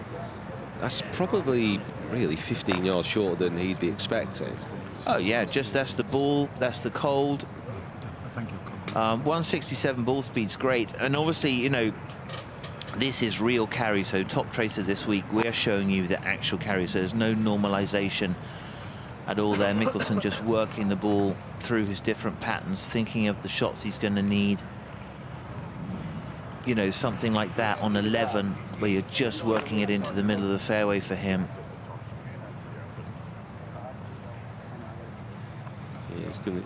That's probably really 15 yards shorter than he'd be expecting. Oh yeah, just that's the ball, that's the cold. 167 ball speed's great, and obviously, you know, this is real carry. So TopTracer this week, we're showing you the actual carry. So there's no normalization at all there. Mickelson just working the ball through his different patterns, thinking of the shots he's going to need. You know, something like that on 11, where you're just working it into the middle of the fairway for him.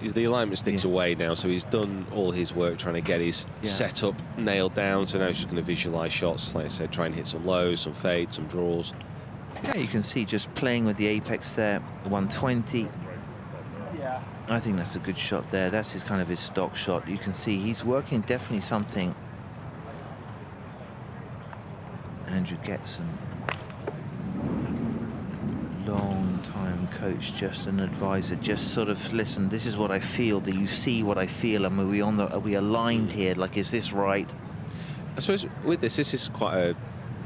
The alignment sticks away now, so he's done all his work trying to get his setup nailed down. So now he's just going to visualise shots, like I said, try and hit some lows, some fades, some draws. Yeah, you can see just playing with the apex there, 120. Yeah. I think that's a good shot there. That's his kind of his stock shot. You can see he's working definitely something. Andrew Getson, long-time coach, just an advisor, just sort of listen. This is what I feel. Do you see what I feel? And are we aligned here? Like, is this right? I suppose with this is quite a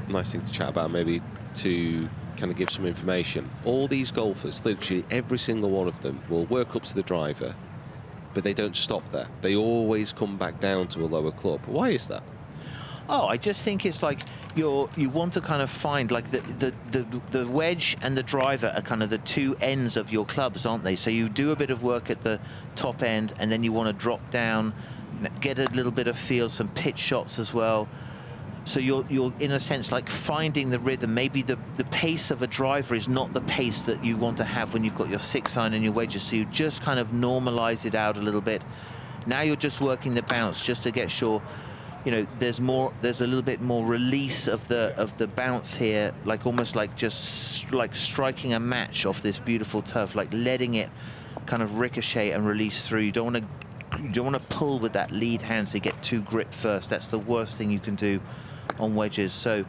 nice thing to chat about, maybe to kind of give some information. All these golfers, literally every single one of them, will work up to the driver, but they don't stop there. They always come back down to a lower club. Why is that? Oh, I just think it's like you want to kind of find, like, the wedge and the driver are kind of the two ends of your clubs, aren't they? So you do a bit of work at the top end, and then you want to drop down, get a little bit of feel, some pitch shots as well. So you're in a sense like finding the rhythm. Maybe the pace of a driver is not the pace that you want to have when you've got your 6-iron and your wedges. So you just kind of normalize it out a little bit. Now you're just working the bounce just to get sure, you know, there's a little bit more release of the bounce here, like almost like just like striking a match off this beautiful turf, like letting it kind of ricochet and release through. You don't want to pull with that lead hand, so you get too grip first. That's the worst thing you can do on wedges. So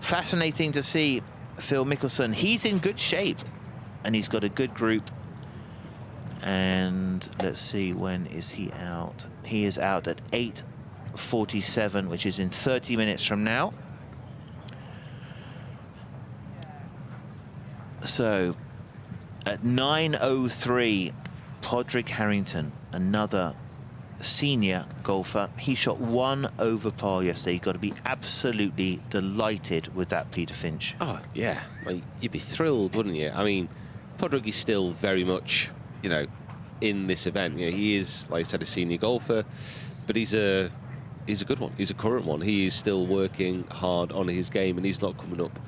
fascinating to see Phil Mickelson. He's in good shape and he's got a good group. And let's see, when is he out? He is out at 8:47, which is in 30 minutes from now. So at 9:03, Padraig Harrington, another senior golfer, he shot 1 over par yesterday. You've got to be absolutely delighted with that, Peter Finch. Oh, yeah. Well, you'd be thrilled, wouldn't you? I mean, Padraig is still very much, you know, in this event. You know, he is, like I said, a senior golfer, but he's a good one. He's a current one. He is still working hard on his game, and he's not coming up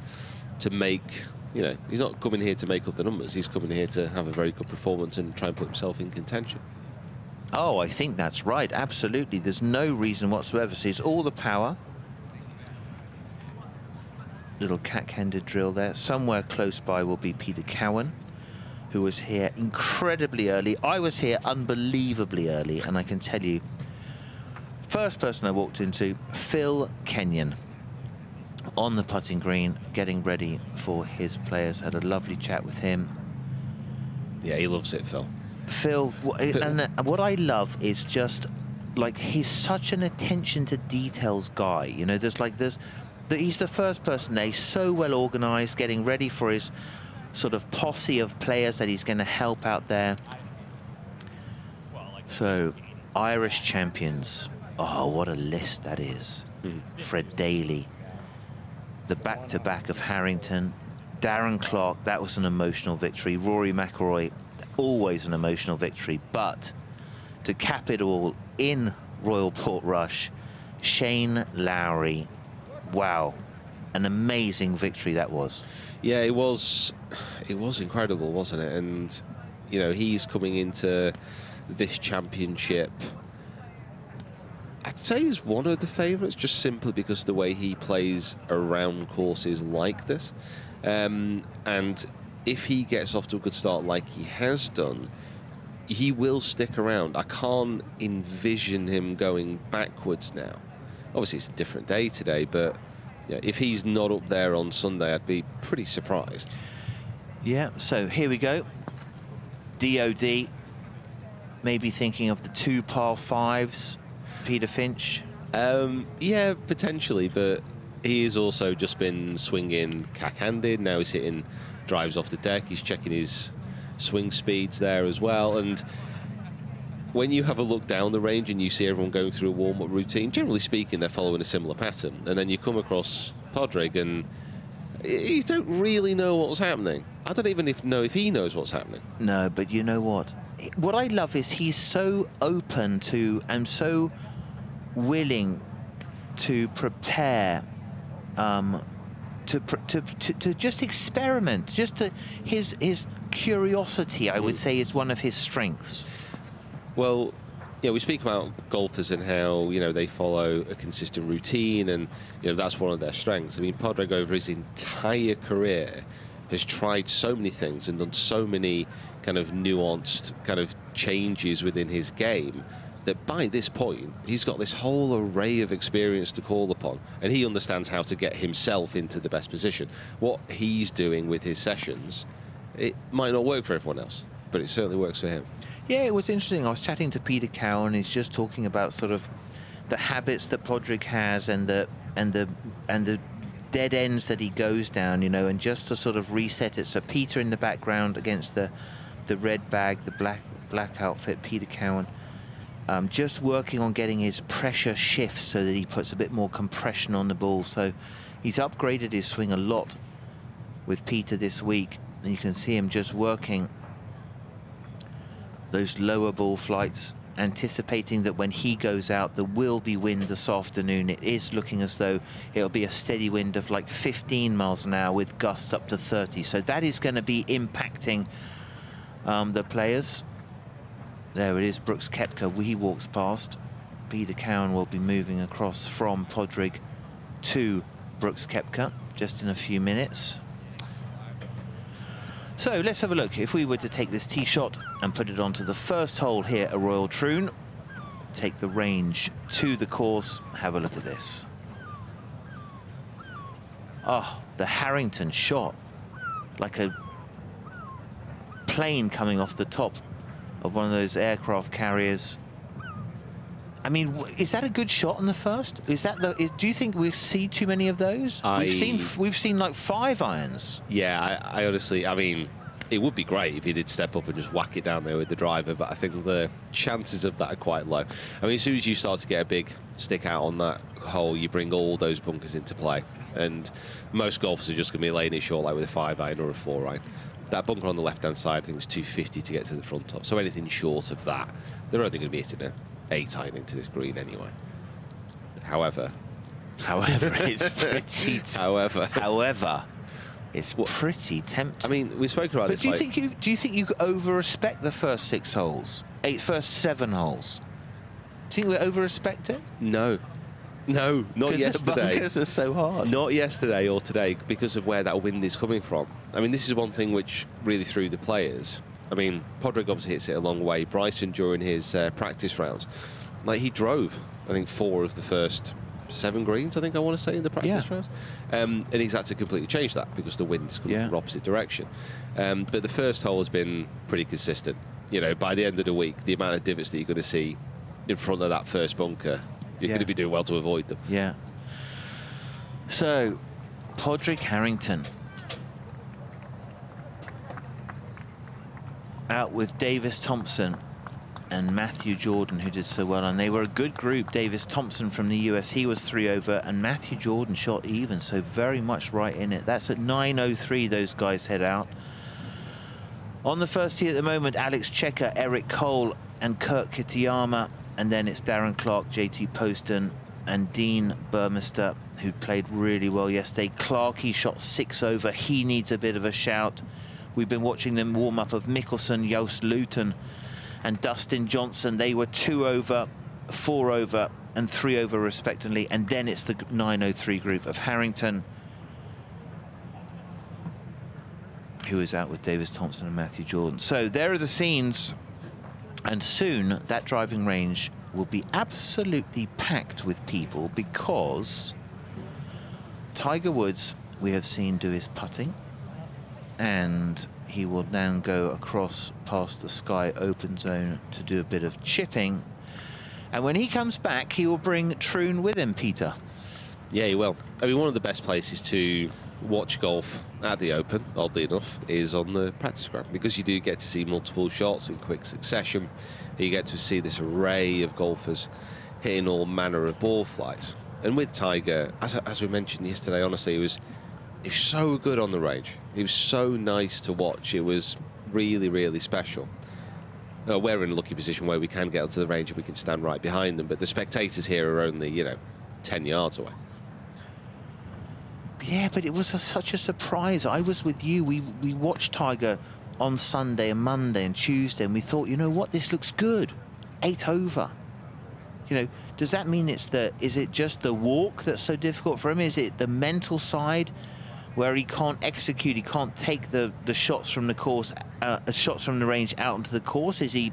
to make, you know, he's not coming here to make up the numbers. He's coming here to have a very good performance and try and put himself in contention. Oh, I think that's right. Absolutely. There's no reason whatsoever. So it's all the power. Little cack-handed drill there. Somewhere close by will be Peter Cowan, who was here incredibly early. I was here unbelievably early, and I can tell you, first person I walked into, Phil Kenyon, on the putting green, getting ready for his players. Had a lovely chat with him. Yeah, he loves it, Phil. Phil, and what I love is just, like, he's such an attention to details guy. You know, he's the first person there. He's so well organized, getting ready for his sort of posse of players that he's going to help out there. So, Irish champions. Oh, what a list that is. Fred Daly, the back-to-back of Harrington, Darren Clarke, that was an emotional victory. Rory McIlroy, always an emotional victory. But to cap it all in Royal Portrush, Shane Lowry, wow, an amazing victory that was. Yeah, it was incredible, wasn't it? And, you know, he's coming into this championship, I'd say he's one of the favourites, just simply because of the way he plays around courses like this. And if he gets off to a good start like he has done, he will stick around. I can't envision him going backwards now. Obviously, it's a different day today, but yeah, if he's not up there on Sunday, I'd be pretty surprised. Yeah, so here we go. DOD, maybe thinking of the 2 par 5s, Peter Finch. Yeah, potentially, but he's also just been swinging cack-handed. Now he's hitting drives off the deck. He's checking his swing speeds there as well. And when you have a look down the range and you see everyone going through a warm-up routine, generally speaking, they're following a similar pattern. And then you come across Padraig, and You don't really know what's happening. I don't even know if he knows what's happening. No, but you know what? What I love is he's so open to and so willing to prepare, to just experiment. His curiosity, I would say, is one of his strengths. Well, yeah, we speak about golfers and how, you know, they follow a consistent routine, and, you know, that's one of their strengths. I mean, Padraig over his entire career has tried so many things and done so many kind of nuanced kind of changes within his game that by this point, he's got this whole array of experience to call upon, and he understands how to get himself into the best position. What he's doing with his sessions, it might not work for everyone else, but it certainly works for him. Yeah, it was interesting. I was chatting to Peter Cowan. He's just talking about sort of the habits that Padraig has and the dead ends that he goes down, you know, and just to sort of reset it. So Peter in the background against the red bag, the black outfit, Peter Cowan, just working on getting his pressure shifts so that he puts a bit more compression on the ball. So he's upgraded his swing a lot with Peter this week, and you can see him just working those lower ball flights, anticipating that when he goes out, there will be wind this afternoon. It is looking as though it'll be a steady wind of like 15 miles an hour with gusts up to 30. So that is going to be impacting the players. There it is, Brooks Koepka. He walks past. Peter Cowan will be moving across from Padraig to Brooks Koepka just in a few minutes. So let's have a look. If we were to take this tee shot and put it onto the first hole here at Royal Troon, take the range to the course, have a look at this. Oh, the Harrington shot, like a plane coming off the top of one of those aircraft carriers. I mean, is that a good shot on the first? Is that do you think we see too many of those? We've seen like 5 irons. Yeah, I honestly, I mean, it would be great if he did step up and just whack it down there with the driver, but I think the chances of that are quite low. I mean, as soon as you start to get a big stick out on that hole, you bring all those bunkers into play, and most golfers are just going to be laying it short, like with a 5 iron or a 4 iron. That bunker on the left-hand side, I think, is 250 to get to the front top. So anything short of that, they're only going to be hitting an 8 iron into this green anyway. However, it's pretty. However, it's pretty tempting. I mean, we spoke about this. Do you think you over-respect the first 6 holes, first 7 holes? Do you think we over-respect it? No, not yesterday. The bunkers are so hard. Not yesterday or today, because of where that wind is coming from. I mean, this is one thing which really threw the players. I mean, Padraig obviously hits it a long way. Bryson, during his practice rounds, like, he drove, I think, 4 of the first 7 greens, I think I want to say, in the practice rounds. And he's had to completely change that because the wind is coming from the opposite direction. But the first hole has been pretty consistent. You know, by the end of the week, the amount of divots that you're going to see in front of that first bunker, you're going to be doing well to avoid them. Yeah. So, Padraig Harrington out with Davis Thompson and Matthew Jordan, who did so well, and they were a good group. Davis Thompson from the US, he was 3 over, and Matthew Jordan shot even, so very much right in it. That's at 9:03 those guys head out. On the first tee at the moment, Alex Checker, Eric Cole and Kurt Kitayama, and then it's Darren Clark, JT Poston and Dean Burmester, who played really well yesterday. Clark, he shot 6 over, he needs a bit of a shout. We've been watching them warm up of Mickelson, Joost Luiten and Dustin Johnson. They were 2 over, 4 over and 3 over respectively, and then it's the 9:03 group of Harrington, who is out with Davis Thompson and Matthew Jordan. So there are the scenes, and soon that driving range will be absolutely packed with people, because Tiger Woods, we have seen do his putting, and he will now go across past the Sky Open Zone to do a bit of chipping. And when he comes back, he will bring Troon with him, Peter. Yeah, he will. I mean, one of the best places to watch golf at the Open, oddly enough, is on the practice ground, because you do get to see multiple shots in quick succession. You get to see this array of golfers hitting all manner of ball flights. And with Tiger, as we mentioned yesterday, honestly, it was he was so good on the range. He was so nice to watch. It was really, really special. We're in a lucky position where we can get onto the range and we can stand right behind them, but the spectators here are only, you know, 10 yards away. Yeah, but it was such a surprise. I was with you. We watched Tiger on Sunday and Monday and Tuesday, and we thought, you know what, this looks good. 8 over. You know, does that mean is it just the walk that's so difficult for him? Is it the mental side where he can't execute, he can't take the shots from the course, shots from the range out onto the course? Is he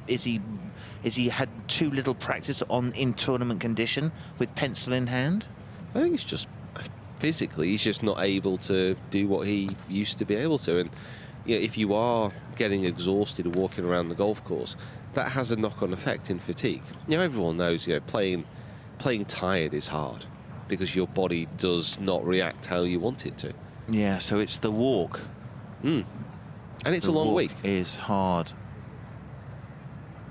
had too little practice in tournament condition with pencil in hand? I think it's just physically he's just not able to do what he used to be able to. And you know, if you are getting exhausted walking around the golf course, that has a knock-on effect in fatigue. You know, everyone knows, you know, playing tired is hard because your body does not react how you want it to. Yeah, so it's the walk. And it's a long week. Is hard.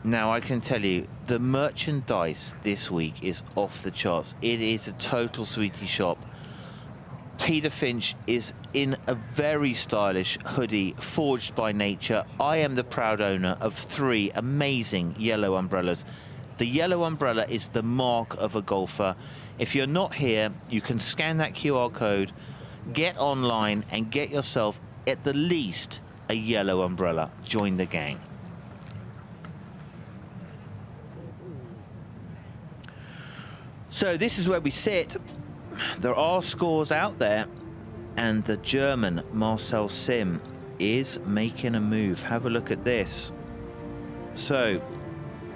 Now, I can tell you, the merchandise this week is off the charts. It is a total sweetie shop. Peter Finch is in a very stylish hoodie forged by nature. I am the proud owner of 3 amazing yellow umbrellas. The yellow umbrella is the mark of a golfer. If you're not here, you can scan that QR code, get online and get yourself at the least a yellow umbrella. Join the gang. So this is where we sit. There are scores out there, and the German Marcel Sim is making a move. Have a look at this. So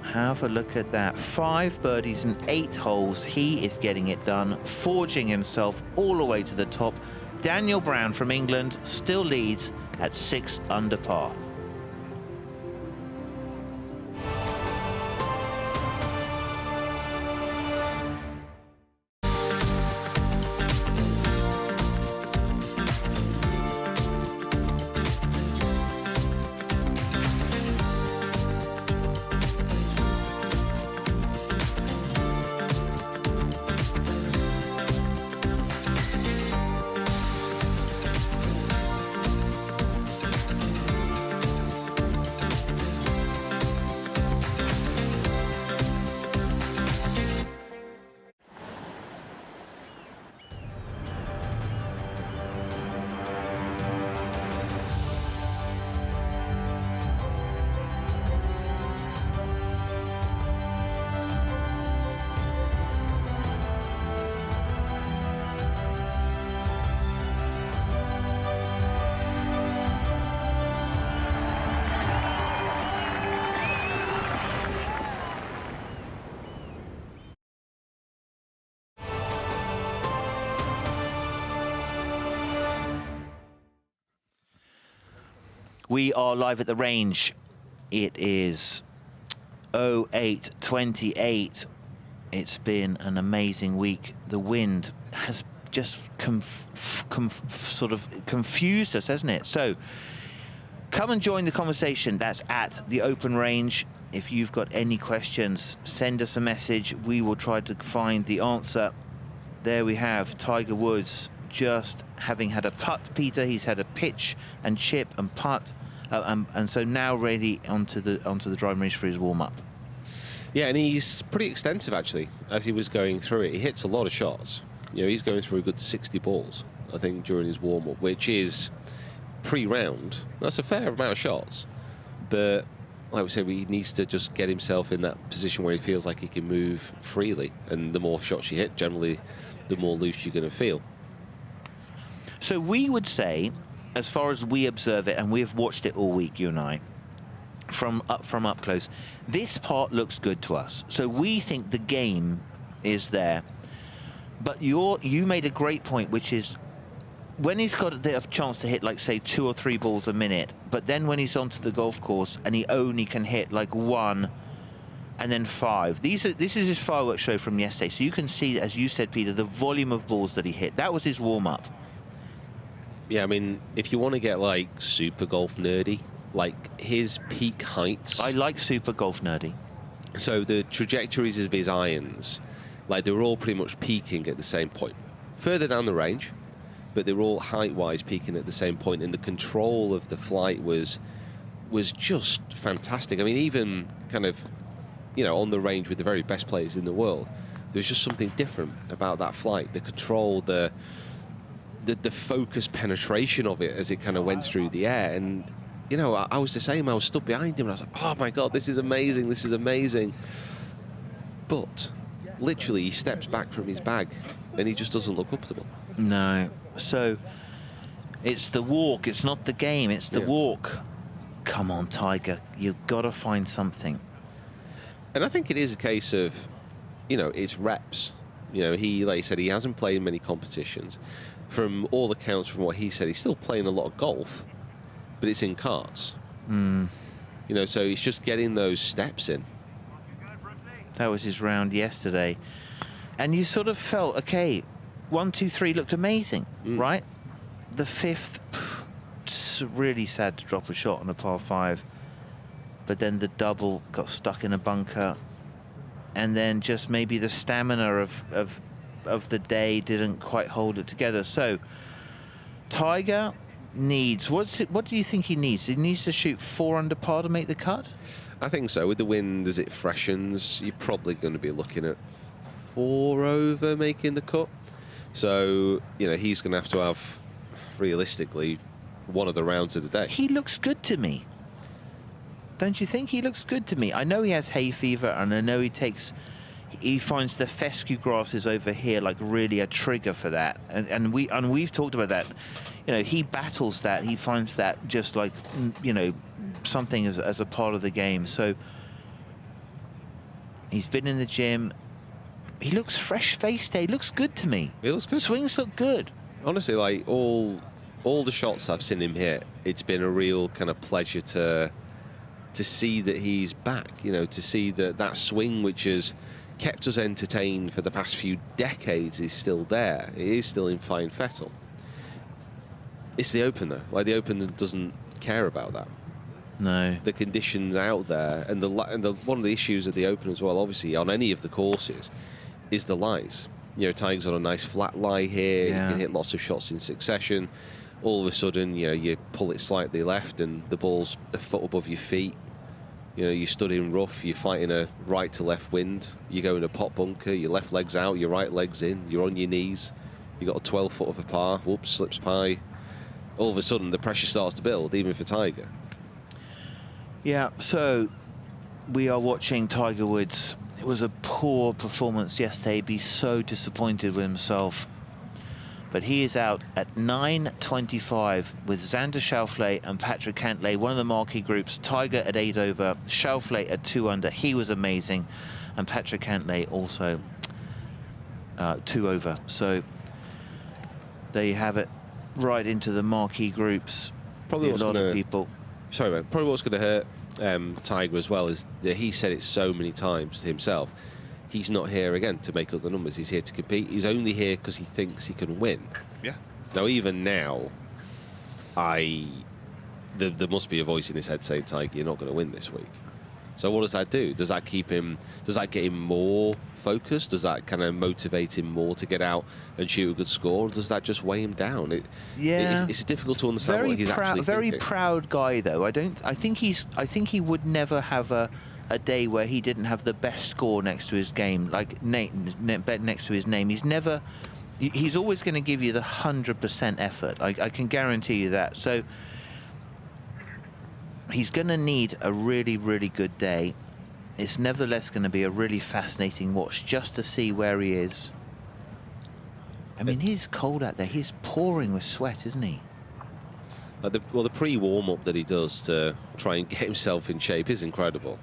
have a look at that. 5 birdies and 8 holes. He is getting it done, forging himself all the way to the top. Daniel Brown from England still leads at 6 under par. We are live at the range. It is 08:28. It's been an amazing week. The wind has just sort of confused us, hasn't it? So come and join the conversation. That's at the open range. If you've got any questions, send us a message. We will try to find the answer. There we have Tiger Woods just having had a putt, Peter. He's had a pitch and chip and putt. And so now ready onto the driving range for his warm-up. Yeah, and he's pretty extensive, actually, as he was going through it. He hits a lot of shots. You know, he's going through a good 60 balls, I think, during his warm-up, which is pre-round. That's a fair amount of shots. But, like we said, he needs to just get himself in that position where he feels like he can move freely. And the more shots you hit, generally, the more loose you're going to feel. So we would say, as far as we observe it, and we've watched it all week, you and I, from up close, this part looks good to us. So we think the game is there. But you made a great point, which is when he's got a chance to hit, like, say, 2 or 3 balls a minute, but then when he's onto the golf course and he only can hit like 1 and then 5. This is his fireworks show from yesterday. So you can see, as you said, Peter, the volume of balls that he hit. That was his warm-up. Yeah, I mean, if you want to get, like, super golf nerdy, like, his peak heights... I like super golf nerdy. So the trajectories of his irons, like, they were all pretty much peaking at the same point. Further down the range, but they were all height-wise peaking at the same point, and the control of the flight was just fantastic. I mean, even kind of, you know, on the range with the very best players in the world, there was just something different about that flight. The control, the focus penetration of it as it kind of went through the air. And, you know, I was the same. I was stood behind him and I was like, oh my God, this is amazing. This is amazing. But literally he steps back from his bag and he just doesn't look comfortable. No. So it's the walk. It's not the game. It's the walk. Come on, Tiger. You've got to find something. And I think it is a case of, you know, it's reps. You know, he, like you said, he hasn't played many competitions. From all accounts, from what he said, he's still playing a lot of golf, but it's in carts. You know, so he's just getting those steps in. That was his round yesterday. And you sort of felt, okay, 1, 2, 3 looked amazing, right? The fifth, it's really sad to drop a shot on a par 5. But then the double got stuck in a bunker. And then just maybe the stamina of the day didn't quite hold it together. So Tiger needs, what do you think he needs? He needs to shoot 4 under par to make the cut? I think so. With the wind as it freshens, you're probably going to be looking at 4 over making the cut. So, you know, he's going to have, realistically, one of the rounds of the day. He looks good to me. Don't you think? He looks good to me. I know he has hay fever, and I know he finds the fescue grasses over here like really a trigger for that. And we've talked about that. You know, he battles that. He finds that just like, you know, something as a part of the game. So he's been in the gym. He looks fresh-faced. He looks good to me. He looks good. Swings look good. Honestly, like all the shots I've seen him hit, it's been a real kind of pleasure to see that he's back. You know, to see that swing which has kept us entertained for the past few decades is still there. It is still in fine fettle. It's the Open though. Like the Open doesn't care about that. No. The conditions out there, and one of the issues of the Open as well, obviously on any of the courses, is the lies. You know, Tiger's on a nice flat lie here. You can hit lots of shots in succession. All of a sudden, you know, you pull it slightly left and the ball's a foot above your feet. You know, you stood in rough, you're fighting a right to left wind, you go in a pot bunker, your left leg's out, your right leg's in, you're on your knees, you got a 12 foot of a par, whoops, slips by. All of a sudden the pressure starts to build, even for Tiger. Yeah, so we are watching Tiger Woods. It was a poor performance yesterday. He'd be so disappointed with himself. But he is out at 9.25 with Xander Schauffele and Patrick Cantlay, one of the marquee groups. Tiger at 8 over, Schauffele at 2 under. He was amazing. And Patrick Cantlay also 2 over. So there you have it, right into the marquee groups. Probably a lot of people. Sorry, man. Probably what's going to hurt Tiger as well is that he said it so many times himself. He's not here again to make up the numbers. He's here to compete. He's only here because he thinks he can win. Yeah. Now, even now, there must be a voice in his head saying, Tiger, you're not going to win this week. So what does that do? Does that keep him? Does that get him more focused? Does that kind of motivate him more to get out and shoot a good score? Or does that just weigh him down? It's difficult to understand what he's actually thinking. Very proud guy, though. I think he would never have a day where he didn't have the best score next to his game, like next to his name. He's always going to give you the 100% effort. I can guarantee you that. So he's going to need a really, really good day. It's nevertheless going to be a really fascinating watch just to see where he is. I mean, he's cold out there. He's pouring with sweat, isn't he? The pre-warm-up that he does to try and get himself in shape is incredible.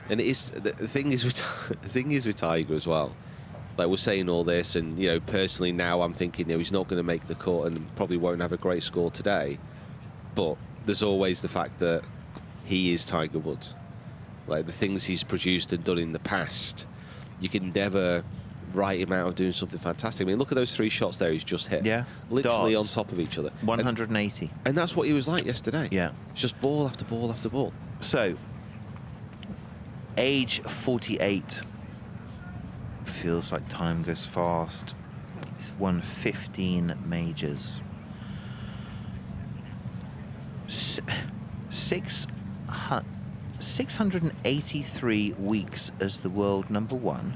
And it is the thing is with Tiger as well. Like, we're saying all this, and you know, personally now I'm thinking, you know, he's not going to make the cut and probably won't have a great score today. But there's always the fact that he is Tiger Woods. Like, the things he's produced and done in the past, you can never write him out of doing something fantastic. I mean, look at those 3 shots there he's just hit. Yeah. Literally Darts. on top of each other. 180. And that's what he was like yesterday. Yeah. It's just ball after ball after ball. So, age 48. Feels like time goes fast. He's won 15 majors. 683 weeks as the world #1.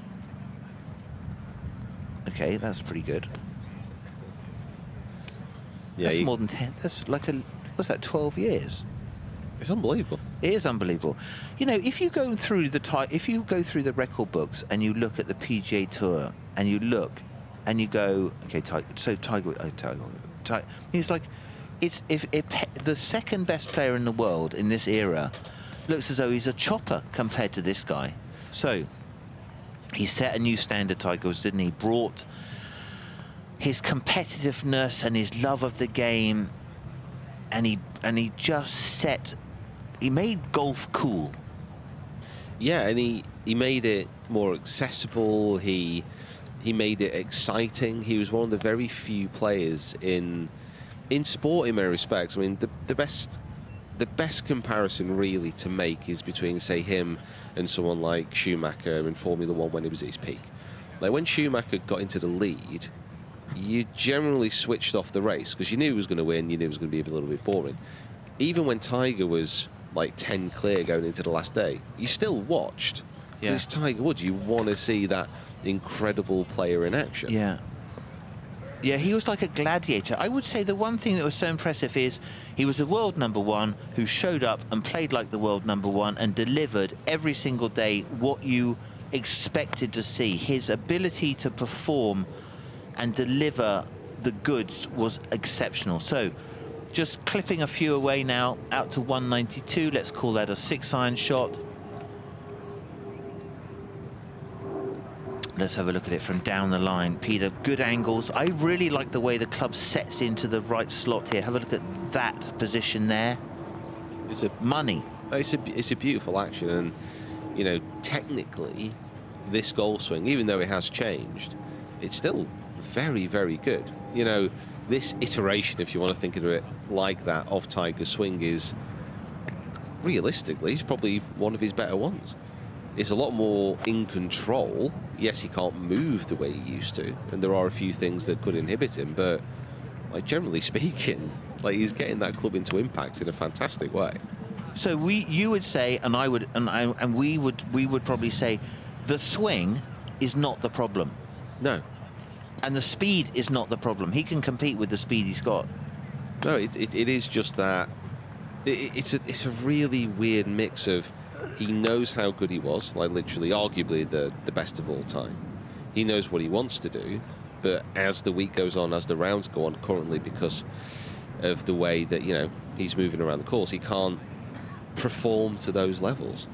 Okay, that's pretty good. Yeah, that's more than 10. That's like what's that, 12 years? It's unbelievable. It is unbelievable. You know, if you go through the record books and you look at the PGA Tour and you look and you go, okay, Tiger, he's like, if the second best player in the world in this era looks as though he's a chopper compared to this guy. So he set a new standard, Tiger Woods, didn't he? Brought his competitiveness and his love of the game, and he made golf cool. Yeah, and he made it more accessible. He made it exciting. He was one of the very few players in sport in many respects. I mean, the best comparison really to make is between, say, him and someone like Schumacher in Formula 1 when he was at his peak. Like when Schumacher got into the lead, you generally switched off the race because you knew he was going to win, you knew it was going to be a little bit boring. Even when Tiger was like 10 clear going into the last day, you still watched. Yeah. It's Tiger Woods. You want to see that incredible player in action. Yeah. Yeah, he was like a gladiator. I would say the one thing that was so impressive is he was the world #1 who showed up and played like the world #1 and delivered every single day what you expected to see. His ability to perform and deliver the goods was exceptional. So just clipping a few away now, out to 192. Let's call that a 6-iron shot. Let's have a look at it from down the line. Peter, good angles. I really like the way the club sets into the right slot here. Have a look at that position there. It's a money. It's a beautiful action, and you know, technically, this golf swing, even though it has changed, it's still very, very good. You know, this iteration, if you want to think of it like that, of Tiger's swing is realistically, it's probably one of his better ones. It's a lot more in control. Yes, he can't move the way he used to, and there are a few things that could inhibit him, but like generally speaking, like he's getting that club into impact in a fantastic way. So you would say, and I would, and we would probably say, the swing is not the problem. No. And the speed is not the problem. He can compete with the speed he's got. No, it is just that. It's a really weird mix of. He knows how good he was, like literally, arguably the best of all time. He knows what he wants to do, but as the week goes on, as the rounds go on, currently because of the way that, you know, he's moving around the course, he can't perform to those levels.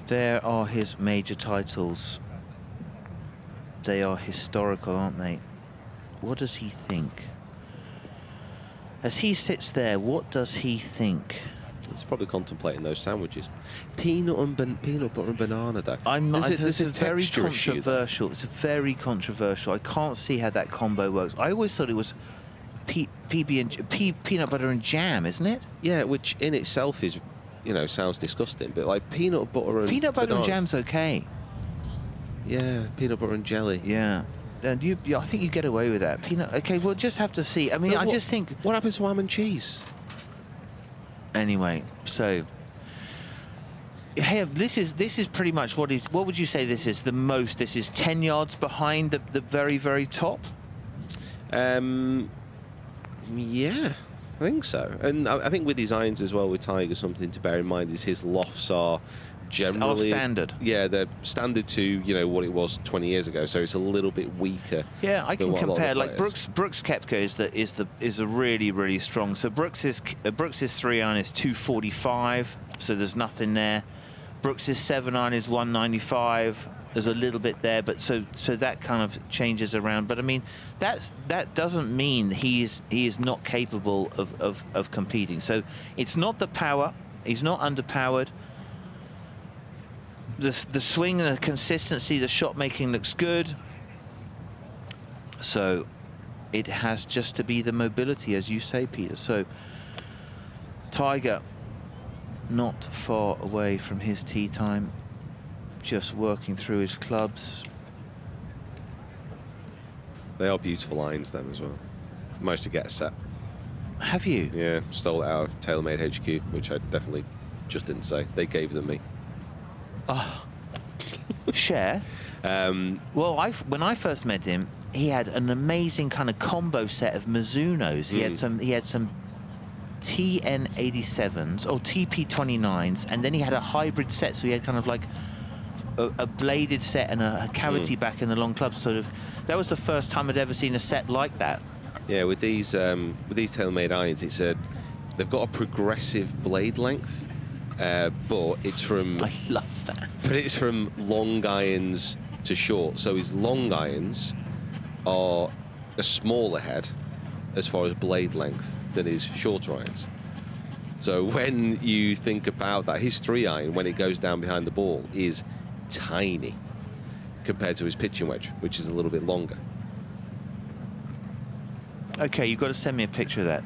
There are his major titles. They are historical, aren't they? What does he think? As he sits there, what does he think? He's probably contemplating those sandwiches. Peanut butter and banana, though. There's a very controversial. It's very controversial. I can't see how that combo works. I always thought it was peanut butter and jam, isn't it? Yeah, which in itself is, you know, sounds disgusting. But like peanut butter and jam's okay. Yeah, peanut butter and jelly. Yeah. And I think you get away with that. Okay, we'll just have to see. I mean, I just think. What happens to ham and cheese? Anyway, so hey, this is pretty much what would you say this is? The most? This is 10 yards behind the very, very top. Yeah, I think so. And I think with his irons as well, with Tiger, something to bear in mind is his lofts are generally standard. Yeah, they're standard to, you know, what it was 20 years ago, so it's a little bit weaker. Yeah, I can compare. Like Brooks Koepka is a really, really strong. So Brooks's 3-iron is 245, so there's nothing there. Brooks's 7-iron is 195. There's a little bit there, but so that kind of changes around. But I mean, that doesn't mean he is not capable of competing. So it's not the power. He's not underpowered. The swing, the consistency, the shot making looks good. So it has just to be the mobility, as you say, Peter. So Tiger not far away from his tee time, just working through his clubs. They are beautiful irons, them as well. Managed to get a set. Have you? Yeah, stole it out of TaylorMade HQ, which I definitely just didn't say. They gave them me. Oh. Share? Well, when I first met him, he had an amazing kind of combo set of Mizunos. He had some TN87s or TP29s, and then he had a hybrid set, so he had kind of like a bladed set and a cavity back in the long club. Sort of, that was the first time I'd ever seen a set like that. Yeah, with these TaylorMade irons, they've got a progressive blade length, but it's from. I love that. But it's from long irons to short. So his long irons are a smaller head as far as blade length than his shorter irons. So when you think about that, his 3-iron, when it goes down behind the ball, is tiny compared to his pitching wedge, which is a little bit longer. Okay, you've got to send me a picture of that.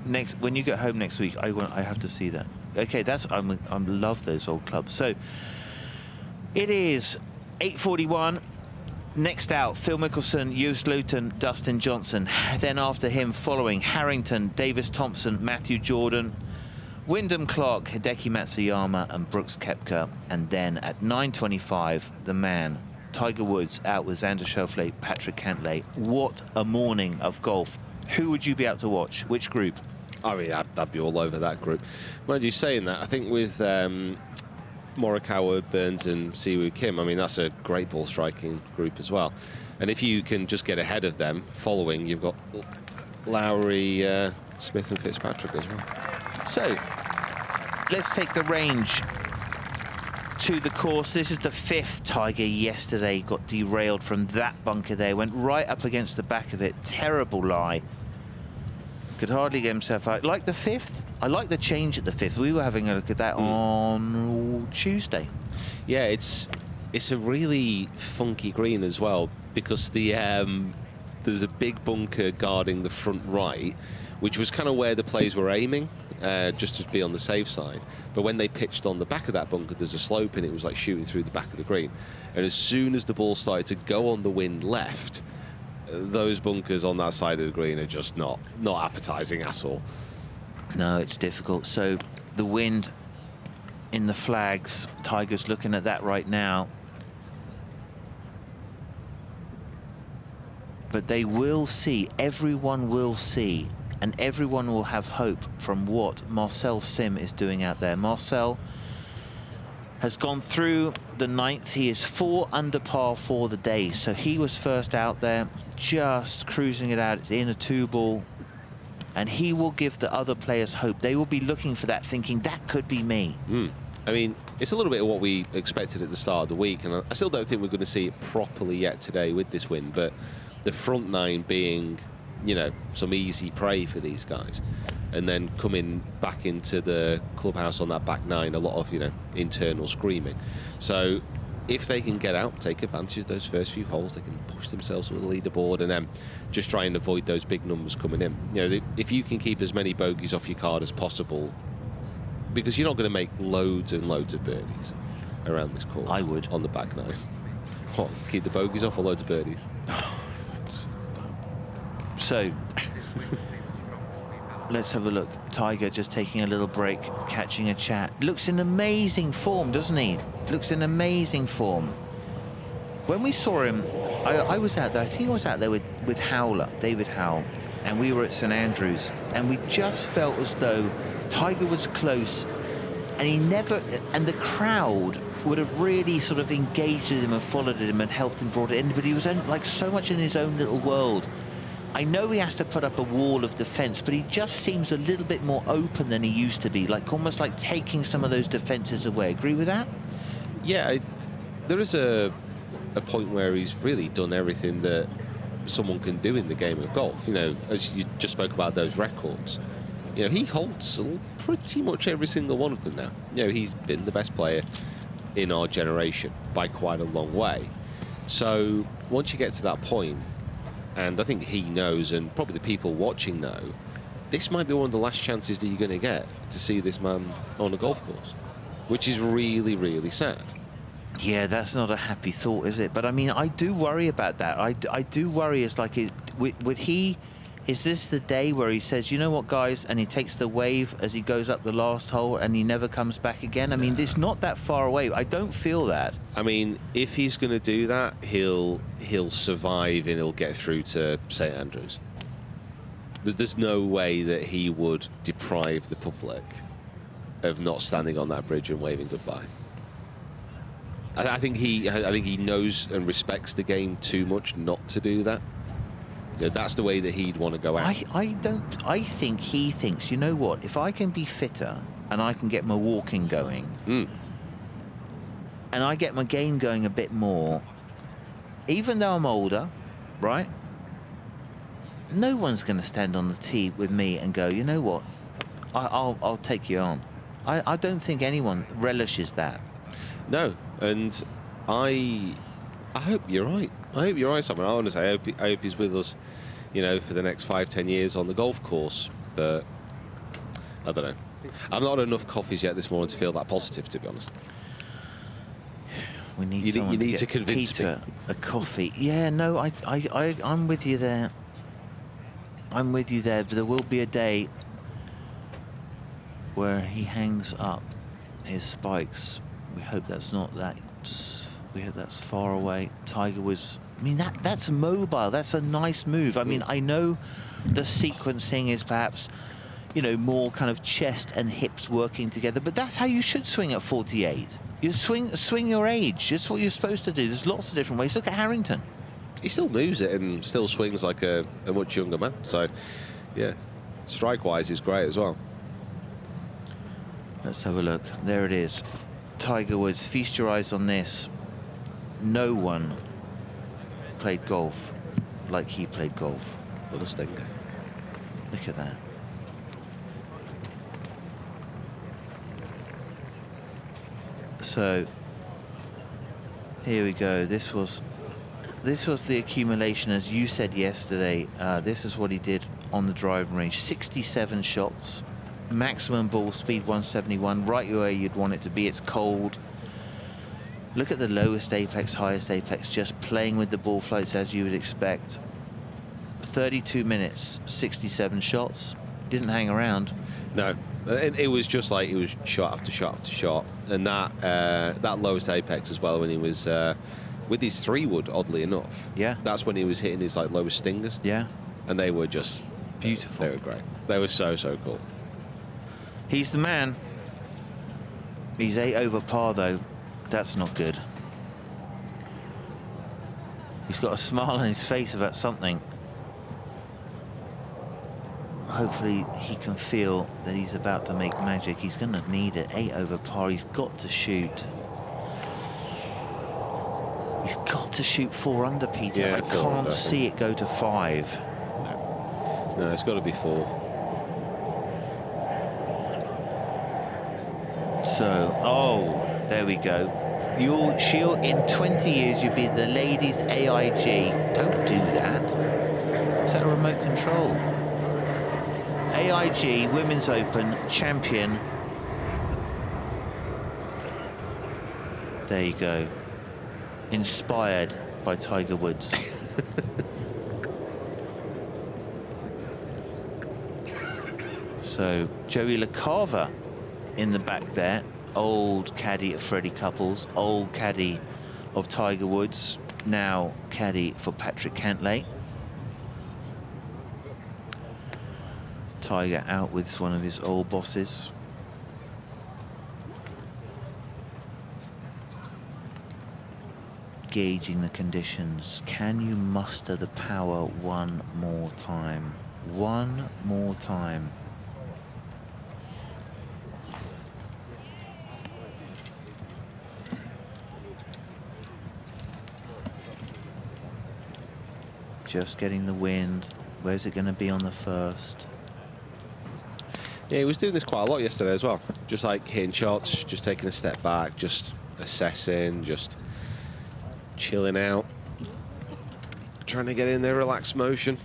Next, when you get home next week, I have to see that. Okay, I love those old clubs. So it is 8:41. Next out, Phil Mickelson, Joost Luiten, Dustin Johnson. Then after him, following Harrington, Davis Thompson, Matthew Jordan, Wyndham Clark, Hideki Matsuyama, and Brooks Koepka. And then at 9:25, the man, Tiger Woods, out with Xander Schauffele, Patrick Cantlay. What a morning of golf. Who would you be able to watch? Which group? I mean, I'd be all over that group. Mind you saying that, I think with Morikawa, Burns and Siwoo Kim, I mean, that's a great ball striking group as well. And if you can just get ahead of them following, you've got Lowry, Smith and Fitzpatrick as well. So let's take the range to the course. This is the 5th Tiger. Yesterday got derailed from that bunker there, went right up against the back of it. Terrible lie. Could hardly get himself out. Like the 5th? I like the change at the 5th. We were having a look at that on Tuesday. Yeah, it's a really funky green as well, because there's a big bunker guarding the front right, which was kind of where the players were aiming, just to be on the safe side. But when they pitched on the back of that bunker, there's a slope and it was like shooting through the back of the green. And as soon as the ball started to go on the wind left, those bunkers on that side of the green are just not appetizing at all. No, it's difficult. So the wind in the flags, Tiger's looking at that right now. But they will see, everyone will see, and everyone will have hope from what Marcel Sim is doing out there. Marcel has gone through the 9th. He is 4 under par for the day. So he was first out there, just cruising it out. It's in a 2-ball. And he will give the other players hope. They will be looking for that, thinking, that could be me. I mean, it's a little bit of what we expected at the start of the week. And I still don't think we're going to see it properly yet today with this win. But the front 9 being, you know, some easy prey for these guys. And then coming back into the clubhouse on that back 9, a lot of, you know, internal screaming. So if they can get out, take advantage of those first few holes, they can push themselves with the leaderboard and then just try and avoid those big numbers coming in. You know, if you can keep as many bogeys off your card as possible, because you're not going to make loads and loads of birdies around this course. I would. On the back 9. What, keep the bogeys off or loads of birdies? So let's have a look. Tiger just taking a little break, catching a chat. Looks in amazing form, doesn't he? Looks in amazing form. When we saw him, I was out there, I think I was out there with Howler, David Howell, and we were at St Andrews, and we just felt as though Tiger was close, and and the crowd would have really sort of engaged with him and followed him and helped him, brought it in, but he was like so much in his own little world. I know he has to put up a wall of defence, but he just seems a little bit more open than he used to be, like almost like taking some of those defences away. Agree with that? Yeah, there is a point where he's really done everything that someone can do in the game of golf. You know, as you just spoke about those records, you know, he holds pretty much every single one of them now. You know, he's been the best player in our generation by quite a long way. So once you get to that point, and I think he knows, and probably the people watching know, this might be one of the last chances that you're going to get to see this man on a golf course, which is really, really sad. Yeah, that's not a happy thought, is it? But I mean, I do worry about that. I do worry. It's like, would he? Is this the day where he says, you know what, guys, and he takes the wave as he goes up the last hole and he never comes back again? I mean, it's not that far away. I don't feel that. I mean, if he's going to do that, he'll survive and he'll get through to St Andrews. There's no way that he would deprive the public of not standing on that bridge and waving goodbye. I think he knows and respects the game too much not to do that. You know, that's the way that he'd want to go out. I think he thinks, you know what, if I can be fitter and I can get my walking going and I get my game going a bit more, even though I'm older, right? No one's going to stand on the tee with me and go, you know what, I'll take you on. I don't think anyone relishes that. No, and I hope you're right. I hope you're right, Simon. I want to say I hope he's with us, you know, for the next 5-10 years on the golf course. But I don't know. I've not had enough coffees yet this morning to feel that positive, to be honest. We need you need to convince Peter me. a coffee. Yeah, no, I'm with you there. I'm with you there. But there will be a day where he hangs up his spikes. We hope that's not that. We hope that's far away. Tiger was. I mean, that's mobile. That's a nice move. I mean, I know the sequencing is perhaps, you know, more kind of chest and hips working together, but that's how you should swing at 48. You swing your age. That's what you're supposed to do. There's lots of different ways. Look at Harrington. He still moves it and still swings like a much younger man. So, yeah, strike-wise, he's great as well. Let's have a look. There it is. Tiger Woods. Feast your eyes on this. No one played golf like he played golf. What a stinker. Look at that. So here we go. This was the accumulation, as you said yesterday. This is what he did on the driving range. 67 shots, maximum ball speed 171, right where you'd want it to be. It's cold. Look at the lowest apex, highest apex, just playing with the ball flights as you would expect. 32 minutes, 67 shots. Didn't hang around. No, it was just like he was shot after shot after shot, and that lowest apex as well when he was with his 3-wood, oddly enough. Yeah. That's when he was hitting his like lowest stingers. Yeah. And they were just beautiful. They were great. They were so cool. He's the man. He's 8 over par though. That's not good. He's got a smile on his face about something. Hopefully he can feel that he's about to make magic. He's going to need it. 8 over par. He's got to shoot. He's got to shoot 4 under, Peter. Yeah, I can't see it go to 5. No, it's got to be 4. So, oh, there we go. She'll, in 20 years, you'll be the ladies' AIG. Don't do that. Is that a remote control? AIG Women's Open champion. There you go. Inspired by Tiger Woods. So Joey LaCava in the back there. Old caddy of Freddie Couples, old caddy of Tiger Woods, now caddy for Patrick Cantlay. Tiger out with one of his old bosses. Gauging the conditions. Can you muster the power one more time? One more time. Just getting the wind. Where's it going to be on the first? Yeah, he was doing this quite a lot yesterday as well. Just like hitting shots, just taking a step back, just assessing, just chilling out, trying to get in their relaxed motion.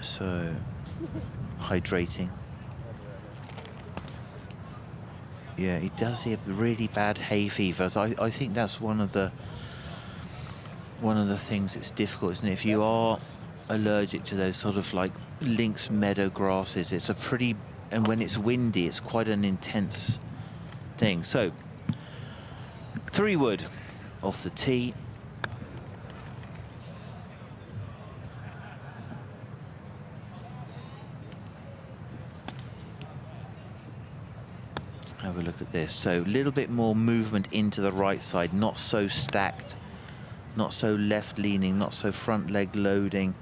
So, hydrating. Yeah, he does have really bad hay fever. So I think that's one of the things that's difficult, isn't it? If you are allergic to those sort of like links meadow grasses, it's a pretty, and when it's windy, it's quite an intense thing. So 3-wood off the tee. Have a look at this. So a little bit more movement into the right side, not so stacked, not so left leaning, not so front leg loading.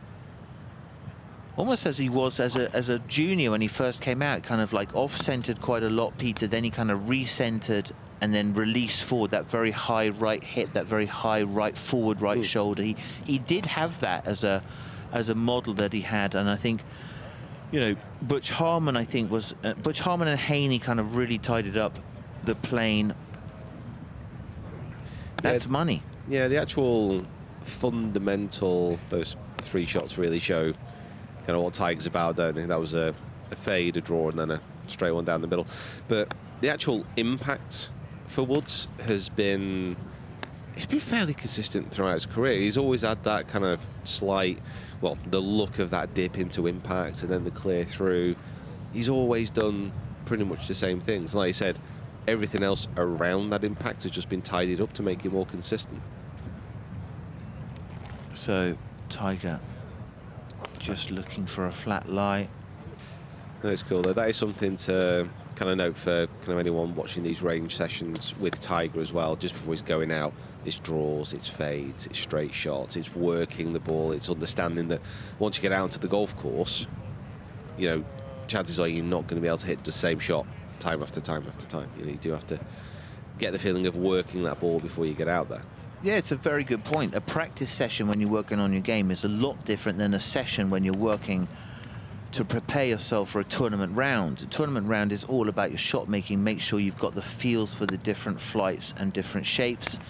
Almost as he was as a junior when he first came out, kind of like off-centered quite a lot, Peter, then he kind of re-centered and then released forward, that very high right hip, that very high right forward right shoulder. He did have that as a model that he had, and I think, you know, Butch Harmon, I think, was Butch Harmon and Haney kind of really tidied up the plane. That's money. Yeah, the actual fundamental, those 3 shots really show kind of what Tiger's about, don't they? That was a fade, a draw, and then a straight one down the middle. But the actual impact for Woods has been, it's been fairly consistent throughout his career. He's always had that kind of slight, well, the look of that dip into impact and then the clear through. He's always done pretty much the same things. Like I said, everything else around that impact has just been tidied up to make it more consistent. So Tiger just looking for a flat lie. That's cool though. That is something to kind of note for kind of anyone watching these range sessions with Tiger as well, just before he's going out. It's draws, it's fades, it's straight shots, it's working the ball, it's understanding that once you get out onto the golf course, you know, chances are you're not going to be able to hit the same shot time after time after time. You know, you do have to get the feeling of working that ball before you get out there. Yeah, it's a very good point. A practice session when you're working on your game is a lot different than a session when you're working to prepare yourself for a tournament round. A tournament round is all about your shot making. Make sure you've got the feels for the different flights and different shapes,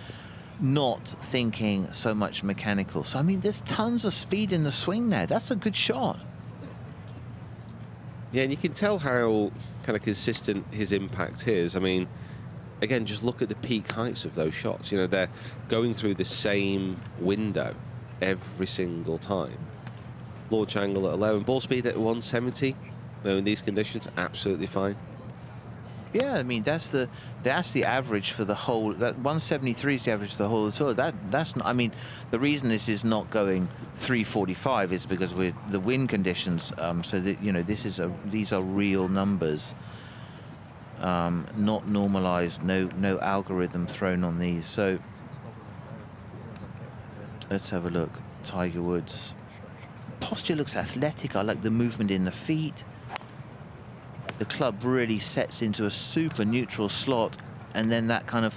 not thinking so much mechanical. So, I mean, there's tons of speed in the swing now. That's a good shot. Yeah, and you can tell how kind of consistent his impact is. I mean, again, just look at the peak heights of those shots. You know, they're going through the same window every single time. Launch angle at 11, ball speed at 170. You know, in these conditions, absolutely fine. Yeah, I mean, that's the average for the whole. That 173 is the average for the whole of the tour. That's not. I mean, the reason this is not going 345 is because we're the wind conditions. So that, you know, these are real numbers, not normalized. No algorithm thrown on these. So let's have a look. Tiger Woods. Posture looks athletic. I like the movement in the feet. The club really sets into a super neutral slot, and then that kind of,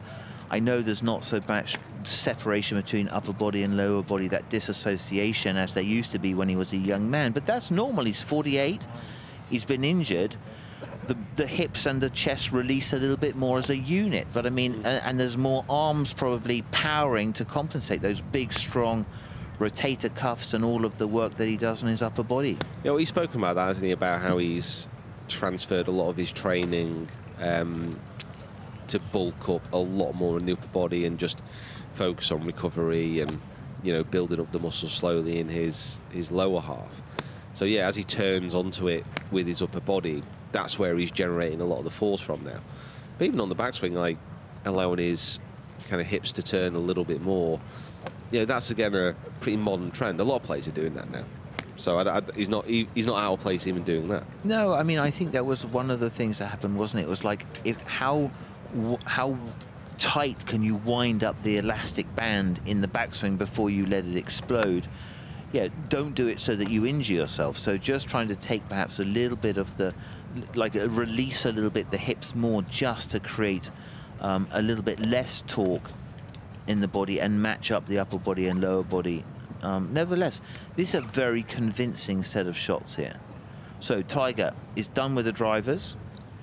I know there's not so much separation between upper body and lower body, that disassociation as there used to be when he was a young man, but that's normal. He's 48, he's been injured. The hips and the chest release a little bit more as a unit, but I mean, and there's more arms probably powering to compensate those big, strong rotator cuffs and all of the work that he does on his upper body. Yeah, well, he's spoken about that, hasn't he, about how he's transferred a lot of his training to bulk up a lot more in the upper body and just focus on recovery and, you know, building up the muscle slowly in his lower half. So yeah, as he turns onto it with his upper body, that's where he's generating a lot of the force from now. But even on the backswing, like allowing his kind of hips to turn a little bit more, you know, that's again a pretty modern trend. A lot of players are doing that now. So he's not out of place even doing that. No, I mean, I think that was one of the things that happened, wasn't it? It was like, how tight can you wind up the elastic band in the backswing before you let it explode? Yeah, don't do it so that you injure yourself. So just trying to take perhaps a little bit of the, like release a little bit the hips more, just to create a little bit less torque in the body and match up the upper body and lower body. Nevertheless, this is a very convincing set of shots here. So Tiger is done with the drivers.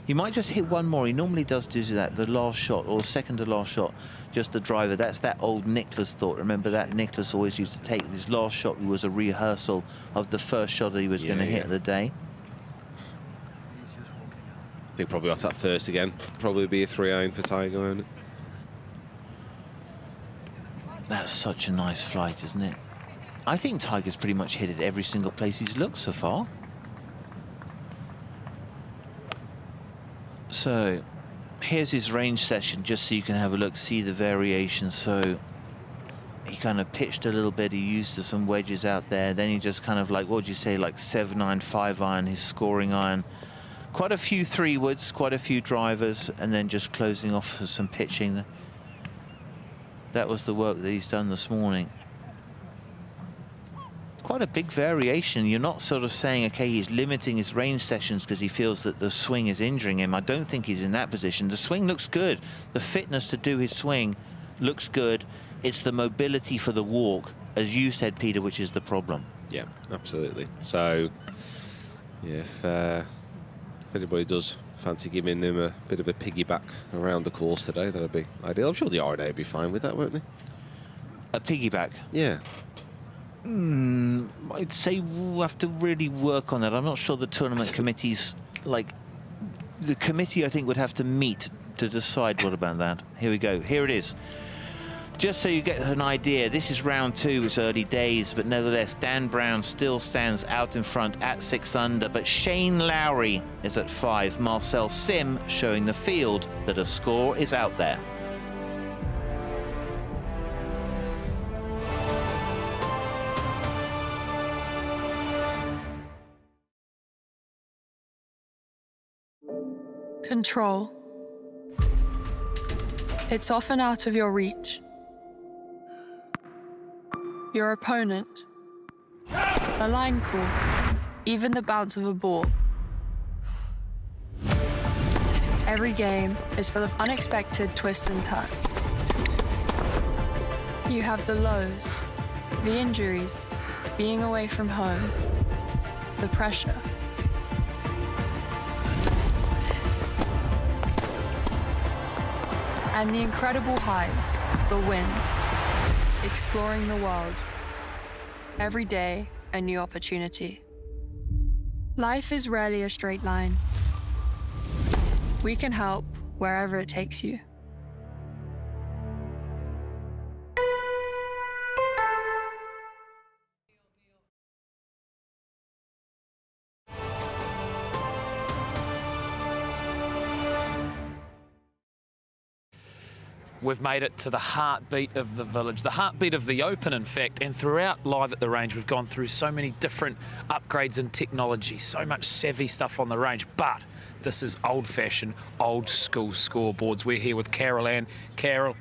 He might just hit one more. He normally does do that, the last shot or second to last shot, just the driver. That's that old Nicklaus thought. Remember that Nicklaus always used to take this last shot was a rehearsal of the first shot that he was going to hit of the day. I think probably off that first again, probably be a 3-iron for Tiger, won't it? That's such a nice flight, isn't it? I think Tiger's pretty much hit it every single place he's looked so far. So here's his range session, just so you can have a look, see the variations. So he kind of pitched a little bit, he used some wedges out there, then he just kind of like, what would you say, like 7-iron, 5-iron, his scoring iron. Quite a few 3-woods, quite a few drivers, and then just closing off with some pitching. That was the work that he's done this morning. Quite a big variation. You're not sort of saying, okay, he's limiting his range sessions because he feels that the swing is injuring him. I don't think he's in that position. The swing looks good. The fitness to do his swing looks good. It's the mobility for the walk, as you said, Peter, which is the problem. Yeah, absolutely. So, yeah, if anybody does fancy giving him a bit of a piggyback around the course today, that'd be ideal. I'm sure the R&A would be fine with that, won't they? A piggyback? Yeah. I'd say we'll have to really work on that. I'm not sure the tournament committee's, like, the committee I think would have to meet to decide what about that. Here we go, here it is. Just so you get an idea, this is round 2, it's early days, but nevertheless, Dan Brown still stands out in front at 6 under, but Shane Lowry is at 5. Marcel Sim showing the field that a score is out there. Control. It's often out of your reach. Your opponent. A line call. Even the bounce of a ball. Every game is full of unexpected twists and turns. You have the lows, the injuries, being away from home, the pressure. And the incredible highs, the wins, exploring the world. Every day, a new opportunity. Life is rarely a straight line. We can help wherever it takes you. We've made it to the heartbeat of the village, the heartbeat of the Open, in fact, and throughout Live at the Range, we've gone through so many different upgrades in technology, so much savvy stuff on the range, but this is old-fashioned, old-school scoreboards. We're here with Carol Ann. Carol,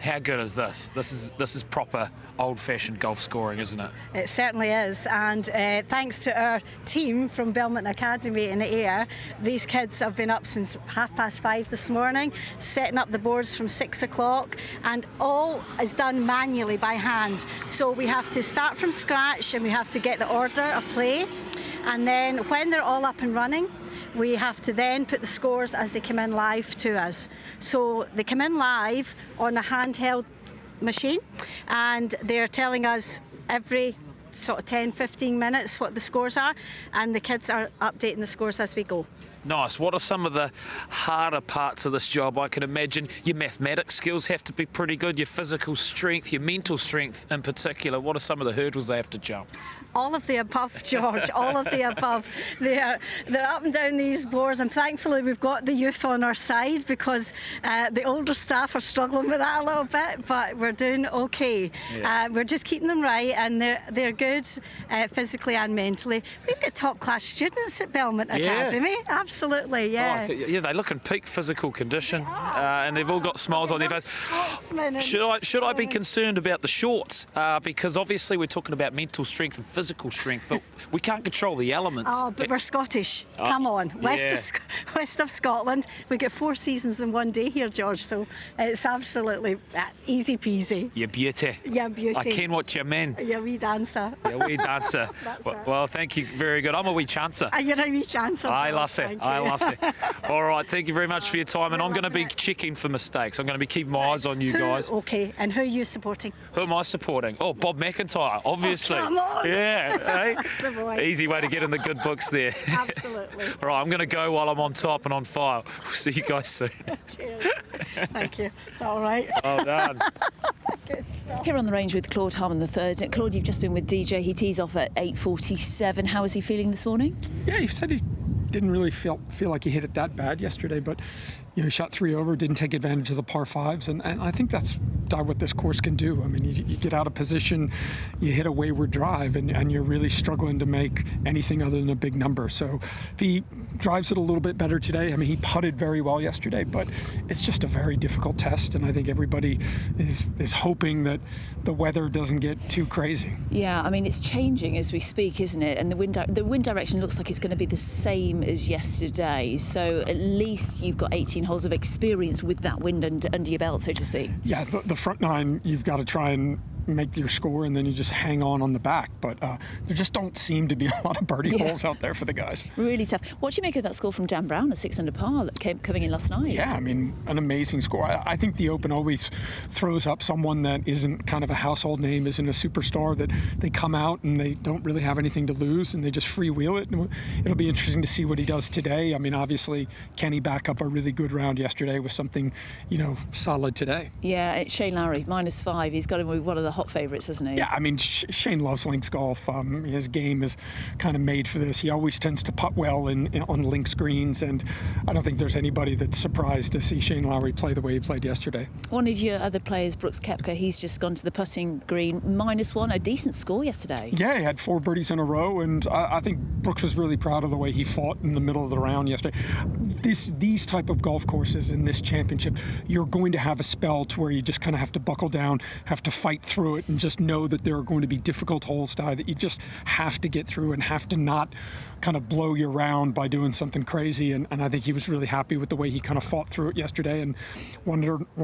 how good is this? This is proper old-fashioned golf scoring, isn't it? It certainly is, and thanks to our team from Belmont Academy in Ayr, these kids have been up since 5:30 this morning, setting up the boards from 6 o'clock, and all is done manually by hand. So we have to start from scratch and we have to get the order of play, and then when they're all up and running, we have to then put the scores as they come in live to us. So they come in live on a handheld machine, and they're telling us every sort of 10-15 minutes what the scores are, and the kids are updating the scores as we go. Nice. What are some of the harder parts of this job? I can imagine your mathematics skills have to be pretty good, your physical strength, your mental strength in particular. What are some of the hurdles they have to jump? All of the above, George, all of the above. They're up and down these boards, and thankfully we've got the youth on our side, because the older staff are struggling with that a little bit, but we're doing okay. Yeah. We're just keeping them right, and they're good physically and mentally. We've got top-class students at Belmont Academy. Absolutely, yeah. Oh, yeah, they look in peak physical condition, and they've all got smiles on their face. Should I be concerned about the shorts? Because obviously we're talking about mental strength and physical strength, but we can't control the elements. Oh, but we're Scottish. Come on, west of Scotland. We get 4 seasons in one day here, George, so it's absolutely easy peasy. You're beauty. Yeah, beauty. I ken what you mean. You're a wee dancer. You're a wee dancer. well, thank you. Very good. I'm a wee chancer. You're a wee chancer. I love it. All right, thank you very much for your time, and I'm going to be checking for mistakes. I'm going to be keeping my eyes on you guys. Okay, and who are you supporting? Who am I supporting? Oh, Bob McIntyre, obviously. Oh, come on. Yeah, That's the boy. easy way to get in the good books there. Absolutely. All right, I'm going to go while I'm on top and on fire. We'll see you guys soon. Cheers. Thank you. It's all right. Well done. Good stuff. Here on the range with Claude Harmon III. Claude, you've just been with DJ. He tees off at 8:47. How is he feeling this morning? Yeah, he said he didn't really feel like he hit it that bad yesterday, but he shot 3 over, didn't take advantage of the par fives, and I think that's what this course can do. I mean, you get out of position, you hit a wayward drive, and you're really struggling to make anything other than a big number. So if he drives it a little bit better today, I mean, he putted very well yesterday, but it's just a very difficult test, and I think everybody is hoping that the weather doesn't get too crazy. Yeah, I mean, it's changing as we speak, isn't it? And the wind direction looks like it's going to be the same as yesterday. So at least you've got 18 holes of experience with that wind under your belt, so to speak. Yeah, the front nine, you've got to try and make your score, and then you just hang on the back. But there just don't seem to be a lot of birdie holes out there for the guys. Really tough. What do you make of that score from Dan Brown, a 6 under par that came coming in last night? Yeah, I mean, an amazing score. I think the Open always throws up someone that isn't kind of a household name, isn't a superstar, that they come out and they don't really have anything to lose and they just freewheel it. And it'll be interesting to see what he does today. I mean, obviously, can he back up a really good round yesterday with something, solid today? Yeah, it's Shane Lowry, -5. He's got to be one of the hot favourites, hasn't he? Yeah, I mean, Shane loves links golf. His game is kind of made for this. He always tends to putt well on links greens, and I don't think there's anybody that's surprised to see Shane Lowry play the way he played yesterday. One of your other players, Brooks Koepka, he's just gone to the putting green, -1, a decent score yesterday. Yeah, he had 4 birdies in a row, and I think Brooks was really proud of the way he fought in the middle of the round yesterday. These type of golf courses in this championship, you're going to have a spell to where you just kind of have to buckle down, have to fight through it, and just know that there are going to be difficult holes that you just have to get through and have to not kind of blow your round by doing something crazy. And I think he was really happy with the way he kind of fought through it yesterday, and one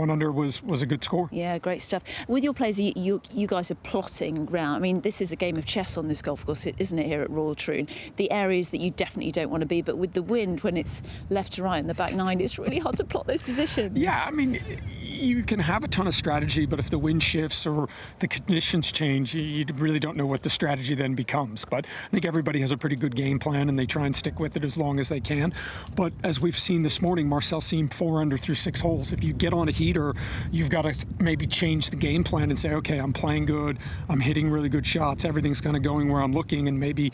under was a good score. Yeah, great stuff. With your players, you guys are plotting ground. I mean, this is a game of chess on this golf course, isn't it, here at Royal Troon? The areas that you definitely don't want to be, but with the wind, when it's left to right in the back nine, it's really hard to plot those positions. Yeah, I mean, you can have a ton of strategy, but if the wind shifts or the conditions change, you really don't know what the strategy then becomes. But I think everybody has a pretty good game plan, and they try and stick with it as long as they can. But as we've seen this morning, Marcel seemed 4 under through 6 holes. If you get on a heater, you've got to maybe change the game plan and say, okay, I'm playing good, I'm hitting really good shots, everything's kind of going where I'm looking, and maybe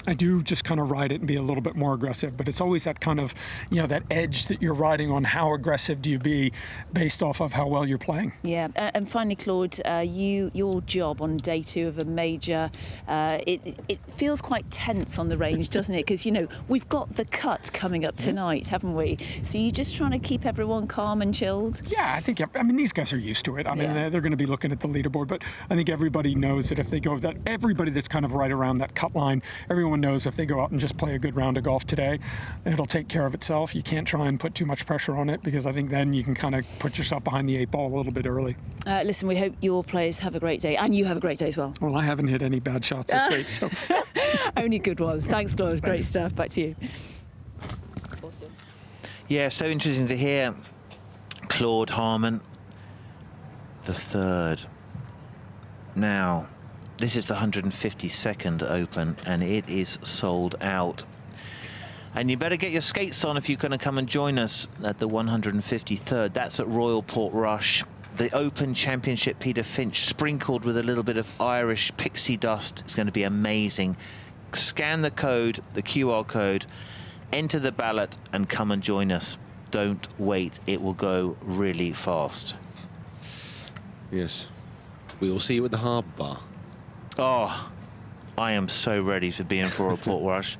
I do just kind of ride it and be a little bit more aggressive. But it's always that kind of, that edge that you're riding on. How aggressive do you be based off of how well you're playing? Yeah, and finally, Claude, your job on day 2 of a major, it feels quite tense on the range, doesn't it? Because, we've got the cut coming up tonight, haven't we? So you're just trying to keep everyone calm and chilled? Yeah, I mean, these guys are used to it. I mean, they're going to be looking at the leaderboard, but I think everybody knows that if they go that, everybody that's kind of right around that cut line, everyone knows if they go out and just play a good round of golf today, it'll take care of itself. You can't try and put too much pressure on it, because I think then you can kind of put yourself behind the 8 ball a little bit early. Listen, we hope your players have a great day, and you have a great day as well. Well, I haven't hit any bad shots this week, so. Only good ones. Thanks, Claude. Great stuff. Back to you. Awesome. Yeah, so interesting to hear Claude Harmon III. Now, this is the 152nd Open, and it is sold out. And you better get your skates on if you're going to come and join us at the 153rd. That's at Royal Portrush. The Open Championship Peter Finch, sprinkled with a little bit of Irish pixie dust. It's going to be amazing. Scan the code, the QR code, enter the ballot, and come and join us. Don't wait. It will go really fast. Yes. We will see you at the Harbour Bar. Oh, I am so ready to be in Royal Portrush.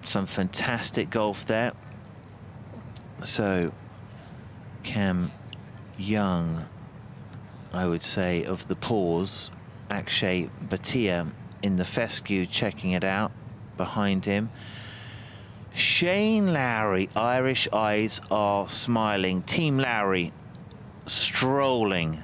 Some fantastic golf there. So, Cam Young, I would say, of the pause. Akshay Bhatia in the fescue checking it out behind him. Shane Lowry, Irish eyes are smiling. Team Lowry strolling.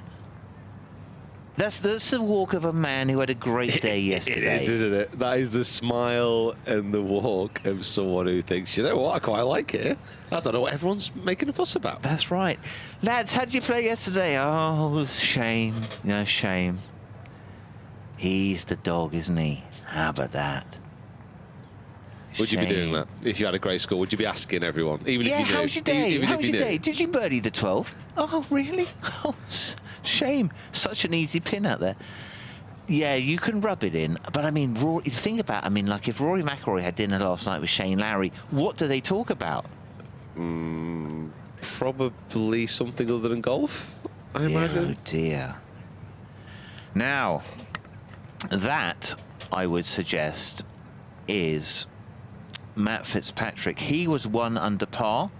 That's the walk of a man who had a great day yesterday. It is, isn't it? That is the smile and the walk of someone who thinks, you know what, I quite like it. I don't know what everyone's making a fuss about. That's right. Lads, how did you play yesterday? Oh, shame. No, shame. He's the dog, isn't he? How about that? Would you be doing that if you had a great score? Would you be asking everyone, even if you knew? How was your day? Even How if was you your knew? day? Did you birdie the 12th? Oh, really? Oh, shame. Such an easy pin out there. Yeah, you can rub it in. But I mean, Rory, think about, I mean, like if Rory McIlroy had dinner last night with Shane Lowry, what do they talk about? Probably something other than golf, I imagine. Oh, dear. Now, that, I would suggest, is Matt Fitzpatrick. He was 1 under par,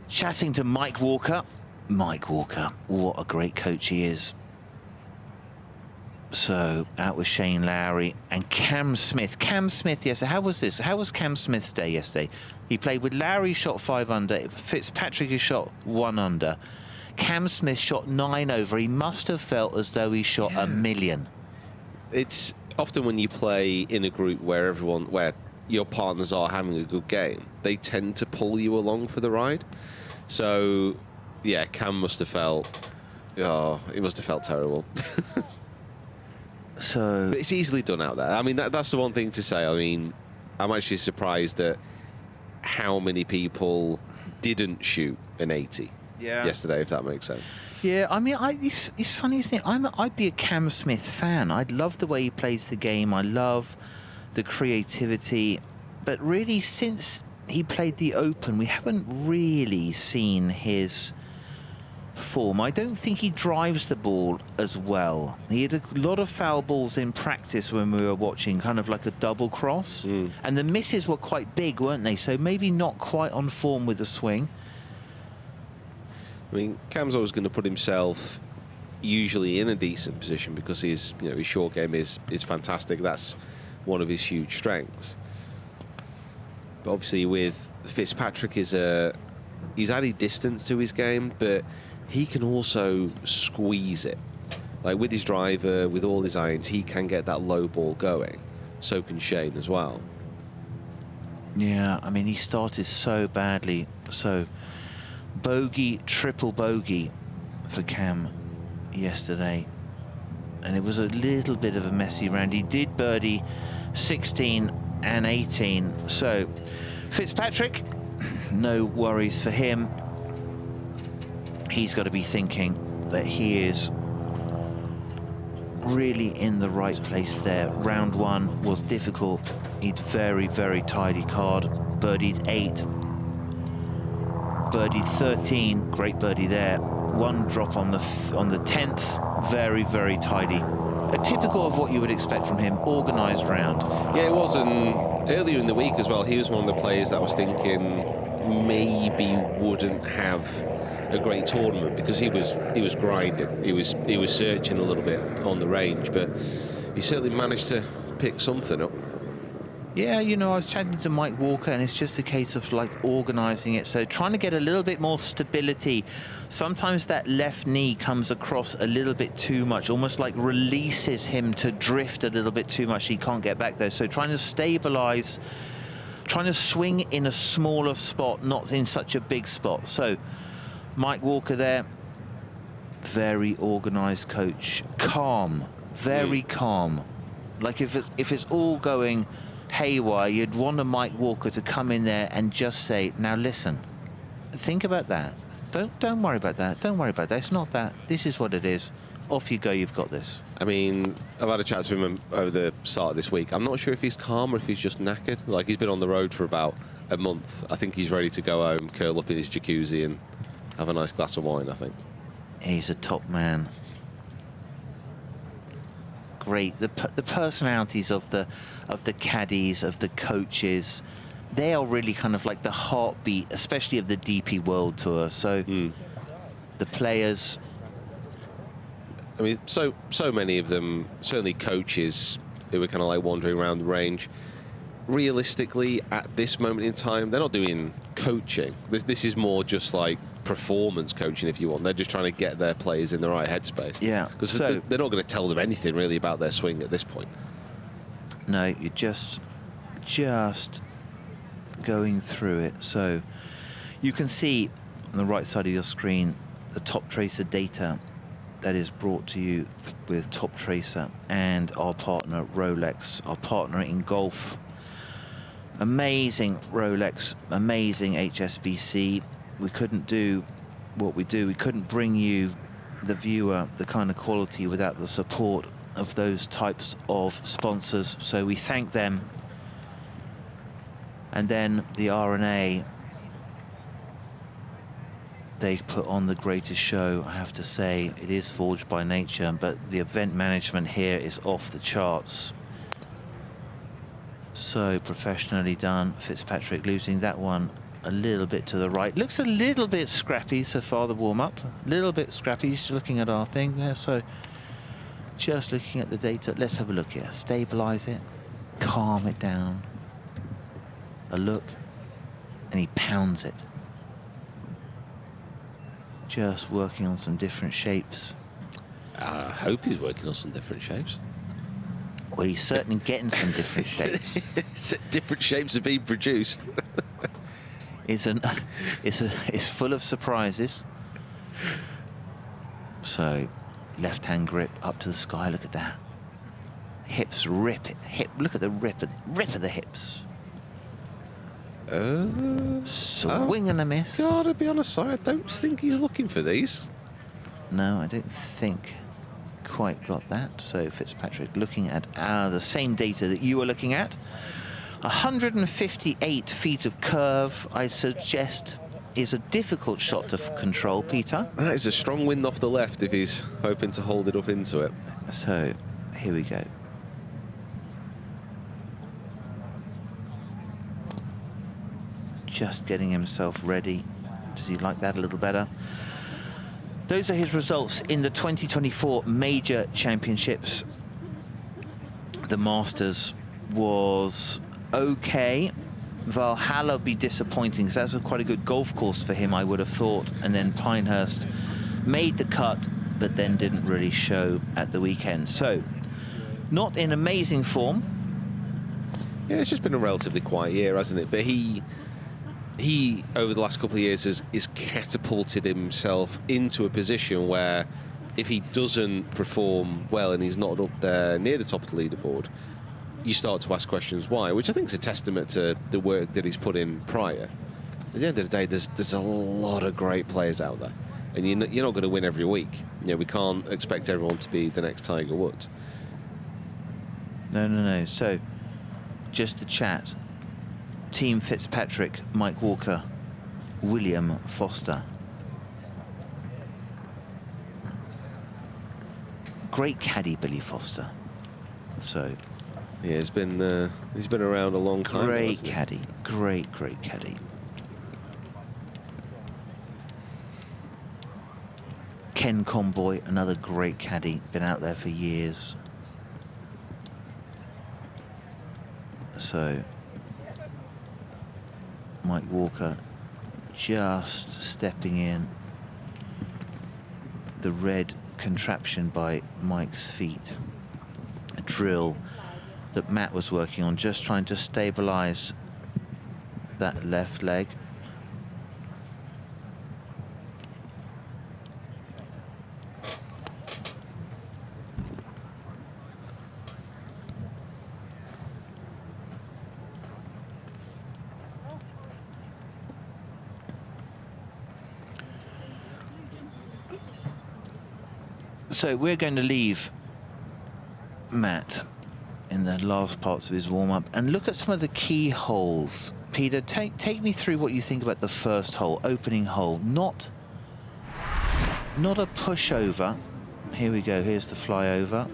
chatting to Mike Walker. Mike Walker, what a great coach he is. So out with Shane Lowry and Cam Smith. Cam Smith yesterday, how was this? How was Cam Smith's day yesterday? He played with Lowry, shot 5 under. Fitzpatrick, who shot 1 under. Cam Smith shot 9 over. He must have felt as though he shot a million. It's often when you play in a group where your partners are having a good game, they tend to pull you along for the ride. So, yeah, Cam must have felt, he must have felt terrible. So, but it's easily done out there. I mean, that's the one thing to say. I mean, I'm actually surprised at how many people didn't shoot an 80 yesterday, if that makes sense. Yeah, I mean, it's funny, isn't it? I'd be a Cam Smith fan. I love the way he plays the game. I love the creativity. But really, since he played the Open, we haven't really seen his form. I don't think he drives the ball as well. He had a lot of foul balls in practice when we were watching, kind of like a double cross. And the misses were quite big, weren't they? So maybe not quite on form with the swing. I mean, Cam's always going to put himself usually in a decent position because his short game is fantastic. That's one of his huge strengths. But obviously with Fitzpatrick, he's added distance to his game, but he can also squeeze it. Like with his driver, with all his irons, he can get that low ball going. So can Shane as well. Yeah, I mean, he started so badly. So bogey, triple bogey for Cam yesterday. And it was a little bit of a messy round. He did birdie 16 and 18. So Fitzpatrick, no worries for him. He's got to be thinking that he is really in the right place there. Round 1 was difficult. He'd very, very tidy card. Birdied 8. Birdied 13. Great birdie there. 1 drop on the 10th. Very, very tidy. A typical of what you would expect from him. Organised round. Yeah, it was. And earlier in the week as well, he was one of the players that was thinking maybe wouldn't have a great tournament because he was grinding. He was searching a little bit on the range, but he certainly managed to pick something up. Yeah, you know, I was chatting to Mike Walker, and it's just a case of like organising it. So trying to get a little bit more stability. Sometimes that left knee comes across a little bit too much, almost like releases him to drift a little bit too much. He can't get back there. So trying to stabilise, trying to swing in a smaller spot, not in such a big spot. So Mike Walker there, very organised coach, calm, very calm. Like if it's all going haywire, you'd want a Mike Walker to come in there and just say, now listen, think about that. Don't worry about that. Don't worry about that. It's not that. This is what it is. Off you go. You've got this. I mean, I've had a chat to him over the start of this week. I'm not sure if he's calm or if he's just knackered. Like, he's been on the road for about a month. I think he's ready to go home, curl up in his jacuzzi and have a nice glass of wine, I think. He's a top man. Great. The personalities of the caddies, of the coaches, they are really kind of like the heartbeat, especially of the DP World Tour. So the players, I mean, so many of them, certainly coaches who were kind of like wandering around the range. Realistically, at this moment in time, they're not doing coaching. This is more just like performance coaching, if you want. They're just trying to get their players in the right headspace. Yeah. Because they're not going to tell them anything really about their swing at this point. No, you're just going through it. So you can see on the right side of your screen the TopTracer data that is brought to you with TopTracer and our partner Rolex, our partner in golf. Amazing Rolex, amazing HSBC. We couldn't do what we do. We couldn't bring you, the viewer, the kind of quality without the support of those types of sponsors. So we thank them. And then the R&A, they put on the greatest show, I have to say. It is forged by nature, but the event management here is off the charts. So professionally done. Fitzpatrick losing that one a little bit to the right. Looks a little bit scrappy so far, the warm-up. A little bit scrappy. Just looking at our thing there. So just looking at the data. Let's have a look here. Stabilize it. Calm it down. A look. And he pounds it. Just working on some different shapes. I hope he's working on some different shapes. Well, he's certainly getting some different shapes. Different shapes are being produced. It's full of surprises. So, left-hand grip up to the sky. Look at that. Hips rip it. Look at the rip of the hips. Swing and a miss. Gotta be honest, I don't think he's looking for these. No, I don't think quite got that. So Fitzpatrick looking at the same data that you were looking at. 158 feet of curve, I suggest, is a difficult shot to control, Peter. That is a strong wind off the left if he's hoping to hold it up into it. So here we go. Just getting himself ready. Does he like that a little better? Those are his results in the 2024 Major Championships. The Masters was okay. Valhalla would be disappointing because that's quite a good golf course for him, I would have thought. And then Pinehurst made the cut, but then didn't really show at the weekend. So, not in amazing form. Yeah, it's just been a relatively quiet year, hasn't it? But he over the last couple of years has catapulted himself into a position where if he doesn't perform well and he's not up there near the top of the leaderboard, you start to ask questions why, which I think is a testament to the work that he's put in prior. At the end of the day, there's a lot of great players out there, and you're not going to win every week. You know, we can't expect everyone to be the next Tiger Woods. No. So, just the chat. Team Fitzpatrick, Mike Walker, William Foster. Great caddy, Billy Foster. So, yeah, he's been around a long time. Great caddy, great caddy. Ken Conboy, another great caddy, been out there for years. So, Mike Walker just stepping in. The red contraption by Mike's feet. A drill that Matt was working on, just trying to stabilize that left leg. So we're going to leave Matt in the last parts of his warm-up and look at some of the key holes. Peter, take me through what you think about the first hole, opening hole. Not a pushover. Here we go, here's the flyover.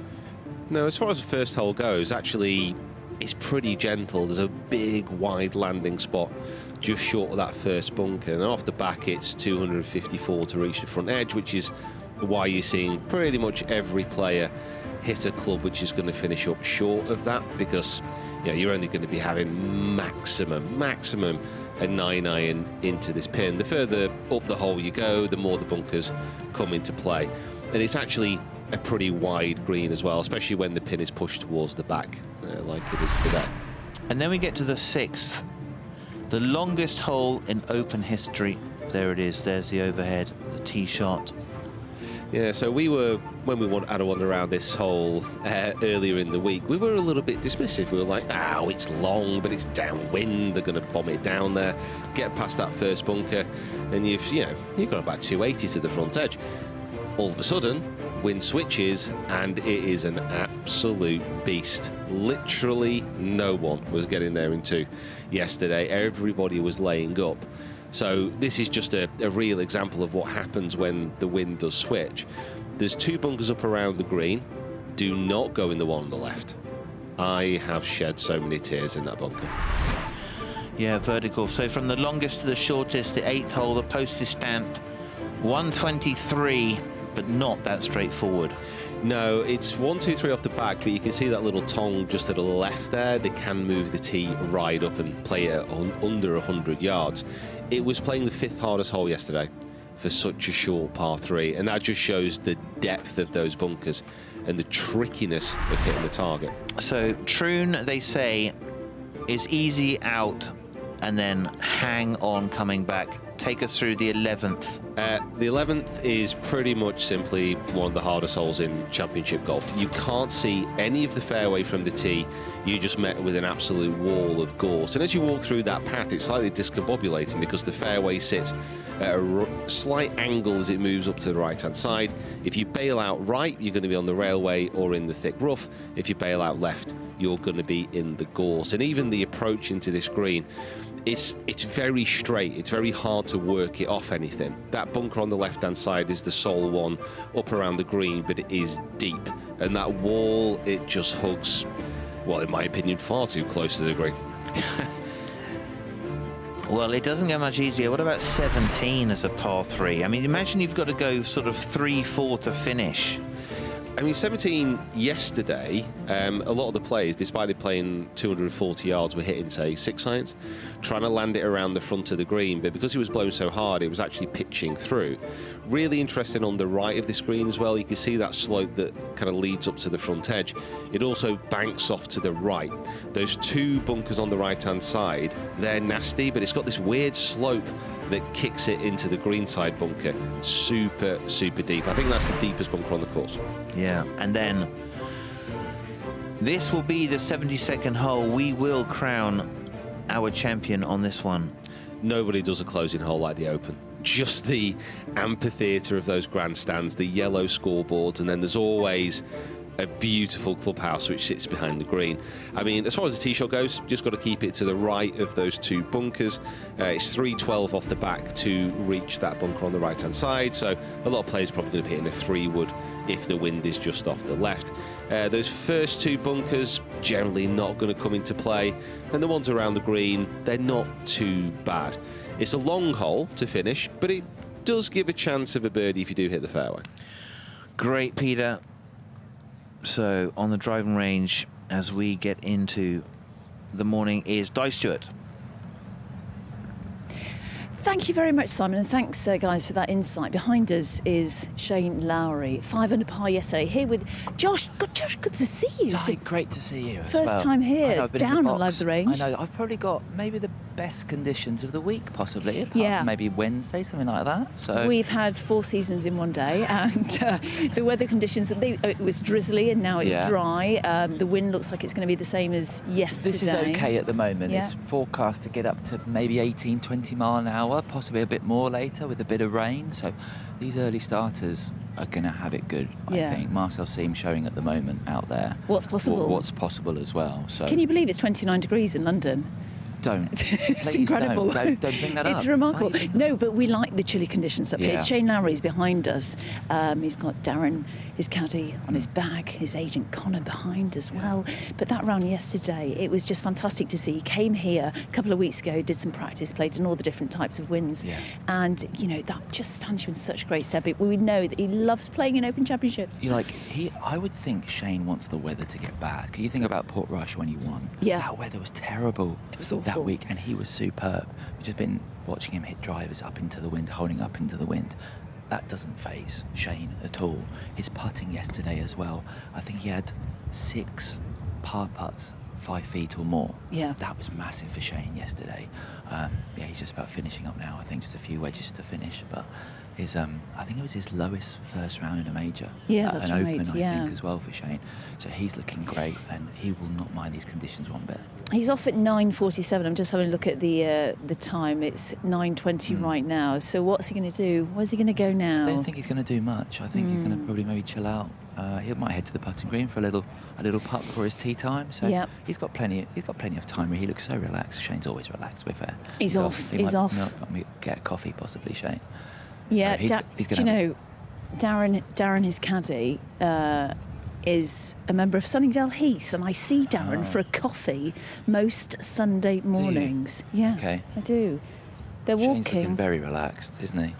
No, as far as the first hole goes, actually, it's pretty gentle. There's a big, wide landing spot just short of that first bunker. And off the back, it's 254 to reach the front edge, which is why you're seeing pretty much every player hit a club which is going to finish up short of that, because you're only going to be having maximum a 9-iron into this pin. The further up the hole you go, the more the bunkers come into play. And it's actually a pretty wide green as well, especially when the pin is pushed towards the back, like it is today. And then we get to the 6th, the longest hole in Open history. There it is, there's the overhead, the tee shot. Yeah, so when we had a wander around this hole earlier in the week, we were a little bit dismissive. We were like, oh, it's long, but it's downwind. They're going to bomb it down there. Get past that first bunker, and you've got about 280 to the front edge. All of a sudden, wind switches, and it is an absolute beast. Literally no one was getting there in two yesterday. Everybody was laying up. So this is just a real example of what happens when the wind does switch. There's 2 bunkers up around the green. Do not go in the one on the left. I have shed so many tears in that bunker. Yeah, vertical. So from the longest to the shortest, the 8th hole, the post is stamped 123, but not that straightforward. No, it's 1, 2, 3 off the back, but you can see that little tongue just to the left there. They can move the tee right up and play it under 100 yards. It was playing the 5th hardest hole yesterday for such a short par 3, and that just shows the depth of those bunkers and the trickiness of hitting the target. So Troon, they say, is easy out and then hang on coming back. Take us through the 11th. The 11th is pretty much simply one of the hardest holes in championship golf. You can't see any of the fairway from the tee. You just met with an absolute wall of gorse. And as you walk through that path, it's slightly discombobulating because the fairway sits at a slight angle as it moves up to the right-hand side. If you bail out right, you're going to be on the railway or in the thick rough. If you bail out left, you're going to be in the gorse. And even the approach into this green, it's very straight. It's very hard to work it off anything. That bunker on the left-hand side is the sole one up around the green, but it is deep. And that wall, it just hugs, well, in my opinion, far too close to the green. Well, it doesn't get much easier. What about 17 as a par 3? I mean, imagine you've got to go sort of 3-4 to finish. I mean, 17 yesterday, a lot of the players, despite it playing 240 yards, were hitting, say, 6 irons, trying to land it around the front of the green. But because it was blowing so hard, it was actually pitching through. Really interesting on the right of this green as well. You can see that slope that kind of leads up to the front edge. It also banks off to the right. Those 2 bunkers on the right-hand side, they're nasty, but it's got this weird slope that kicks it into the greenside bunker. Super, super deep. I think that's the deepest bunker on the course. Yeah, and then this will be the 72nd hole. We will crown our champion on this one. Nobody does a closing hole like the Open. Just the amphitheatre of those grandstands, the yellow scoreboards, and then there's always a beautiful clubhouse which sits behind the green. I mean, as far as the tee shot goes, just got to keep it to the right of those 2 bunkers. It's 312 off the back to reach that bunker on the right-hand side, so a lot of players are probably going to be hitting a 3-wood if the wind is just off the left. Those first 2 bunkers generally not going to come into play, and the ones around the green, they're not too bad. It's a long hole to finish, but it does give a chance of a birdie if you do hit the fairway. Great, Peter. So on the driving range, as we get into the morning, is Di Stewart. Thank you very much, Simon, and thanks, guys, for that insight. Behind us is Shane Lowry, 5 under par yesterday, here with Josh. God, Josh, good to see you. Di, great to see you. First time here, down on Live the Range. I know, I've probably got maybe the best conditions of the week, possibly, apart from maybe Wednesday, something like that. So we've had 4 seasons in one day, and the weather conditions, it was drizzly and now it's dry. The wind looks like it's going to be the same as yesterday. This is okay at the moment. It's forecast to get up to maybe 18, 20 mile an hour, possibly a bit more later with a bit of rain. So these early starters are going to have it good, I think. Marcel Seam showing at the moment out there. What's possible. What's possible as well. So can you believe it's 29 degrees in London? Don't. It's incredible. Don't bring that up. It's remarkable. No, but we like the chilly conditions up here. Shane Lowry's behind us. He's got Darren, his caddy, on his back, his agent Connor behind as well. But that round yesterday, it was just fantastic to see. He came here a couple of weeks ago, did some practice, played in all the different types of winds. And, you know, that just stands you in such great stead. We know that he loves playing in Open Championships. I would think Shane wants the weather to get bad. Can you think about Portrush when he won? Yeah. That weather was terrible. It was awful. That week, and he was superb. We've just been watching him hit drivers up into the wind, holding up into the wind. That doesn't faze Shane at all. His putting yesterday as well. I think he had 6 par putts 5 feet or more. Yeah. That was massive for Shane yesterday. He's just about finishing up now. I think just a few wedges to finish, but is I think it was his lowest first round in a major. Yeah, that's an right. Open, I yeah. think, as well for Shane. So he's looking great, and he will not mind these conditions one bit. He's off at 9:47. I'm just having a look at the time. It's 9:20 right now. So what's he going to do? Where's he going to go now? I don't think he's going to do much. I think he's going to probably maybe chill out. He might head to the putting green for a little putt before his tee time. So he's got plenty of time. He looks so relaxed. Shane's always relaxed. To be fair, He's off. He's off. Get a coffee possibly, Shane. Yeah, so he's do you know, Darren, his caddy, is a member of Sunningdale Heath, and I see Darren for a coffee most Sunday mornings. Yeah, okay. I do. They're Shane's walking. looking very relaxed, isn't he?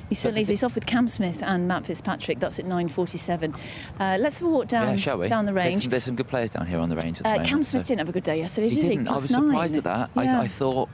He certainly is. He's off with Cam Smith and Matt Fitzpatrick. That's at 9:47. Let's have a walk down the range. There's some good players down here on the range at the moment. Cam Smith didn't have a good day yesterday, He did didn't. I was +9. surprised at that. Yeah. I thought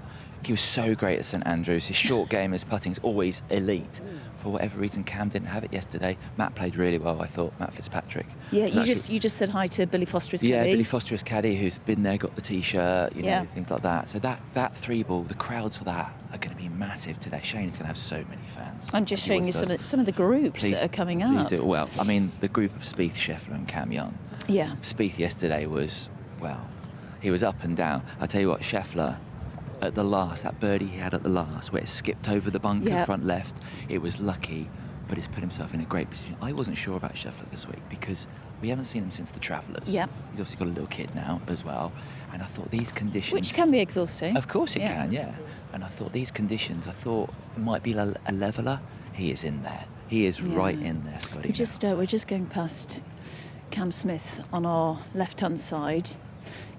he was so great at St Andrews. His short game, his putting's always elite. For whatever reason, Cam didn't have it yesterday. Matt played really well, I thought, Matt Fitzpatrick. Yeah, So you just said hi to Billy Foster, his caddy. Yeah, Billy Foster, his caddy, who's been there, got the T-shirt, you know, Yeah. things like that. So that 3-ball, the crowds for that are going to be massive today. Shane is going to have so many fans. I'm just He showing you always does. some of the groups that are coming up. Please do. Well, I mean, the group of Spieth, Scheffler and Cam Young. Yeah. Spieth yesterday was, well, he was up and down. I tell you what, Scheffler, at the last, that birdie he had at the last, where it skipped over the bunker front left, it was lucky, but he's put himself in a great position. I wasn't sure about Scheffler this week because we haven't seen him since the Travellers. Yeah. He's obviously got a little kid now as well, and I thought these conditions... Which can be exhausting. Of course it can, yeah. And I thought these conditions, might be a leveller. He is in there. He is right in there, Scotty. We're just going past Cam Smith on our left-hand side,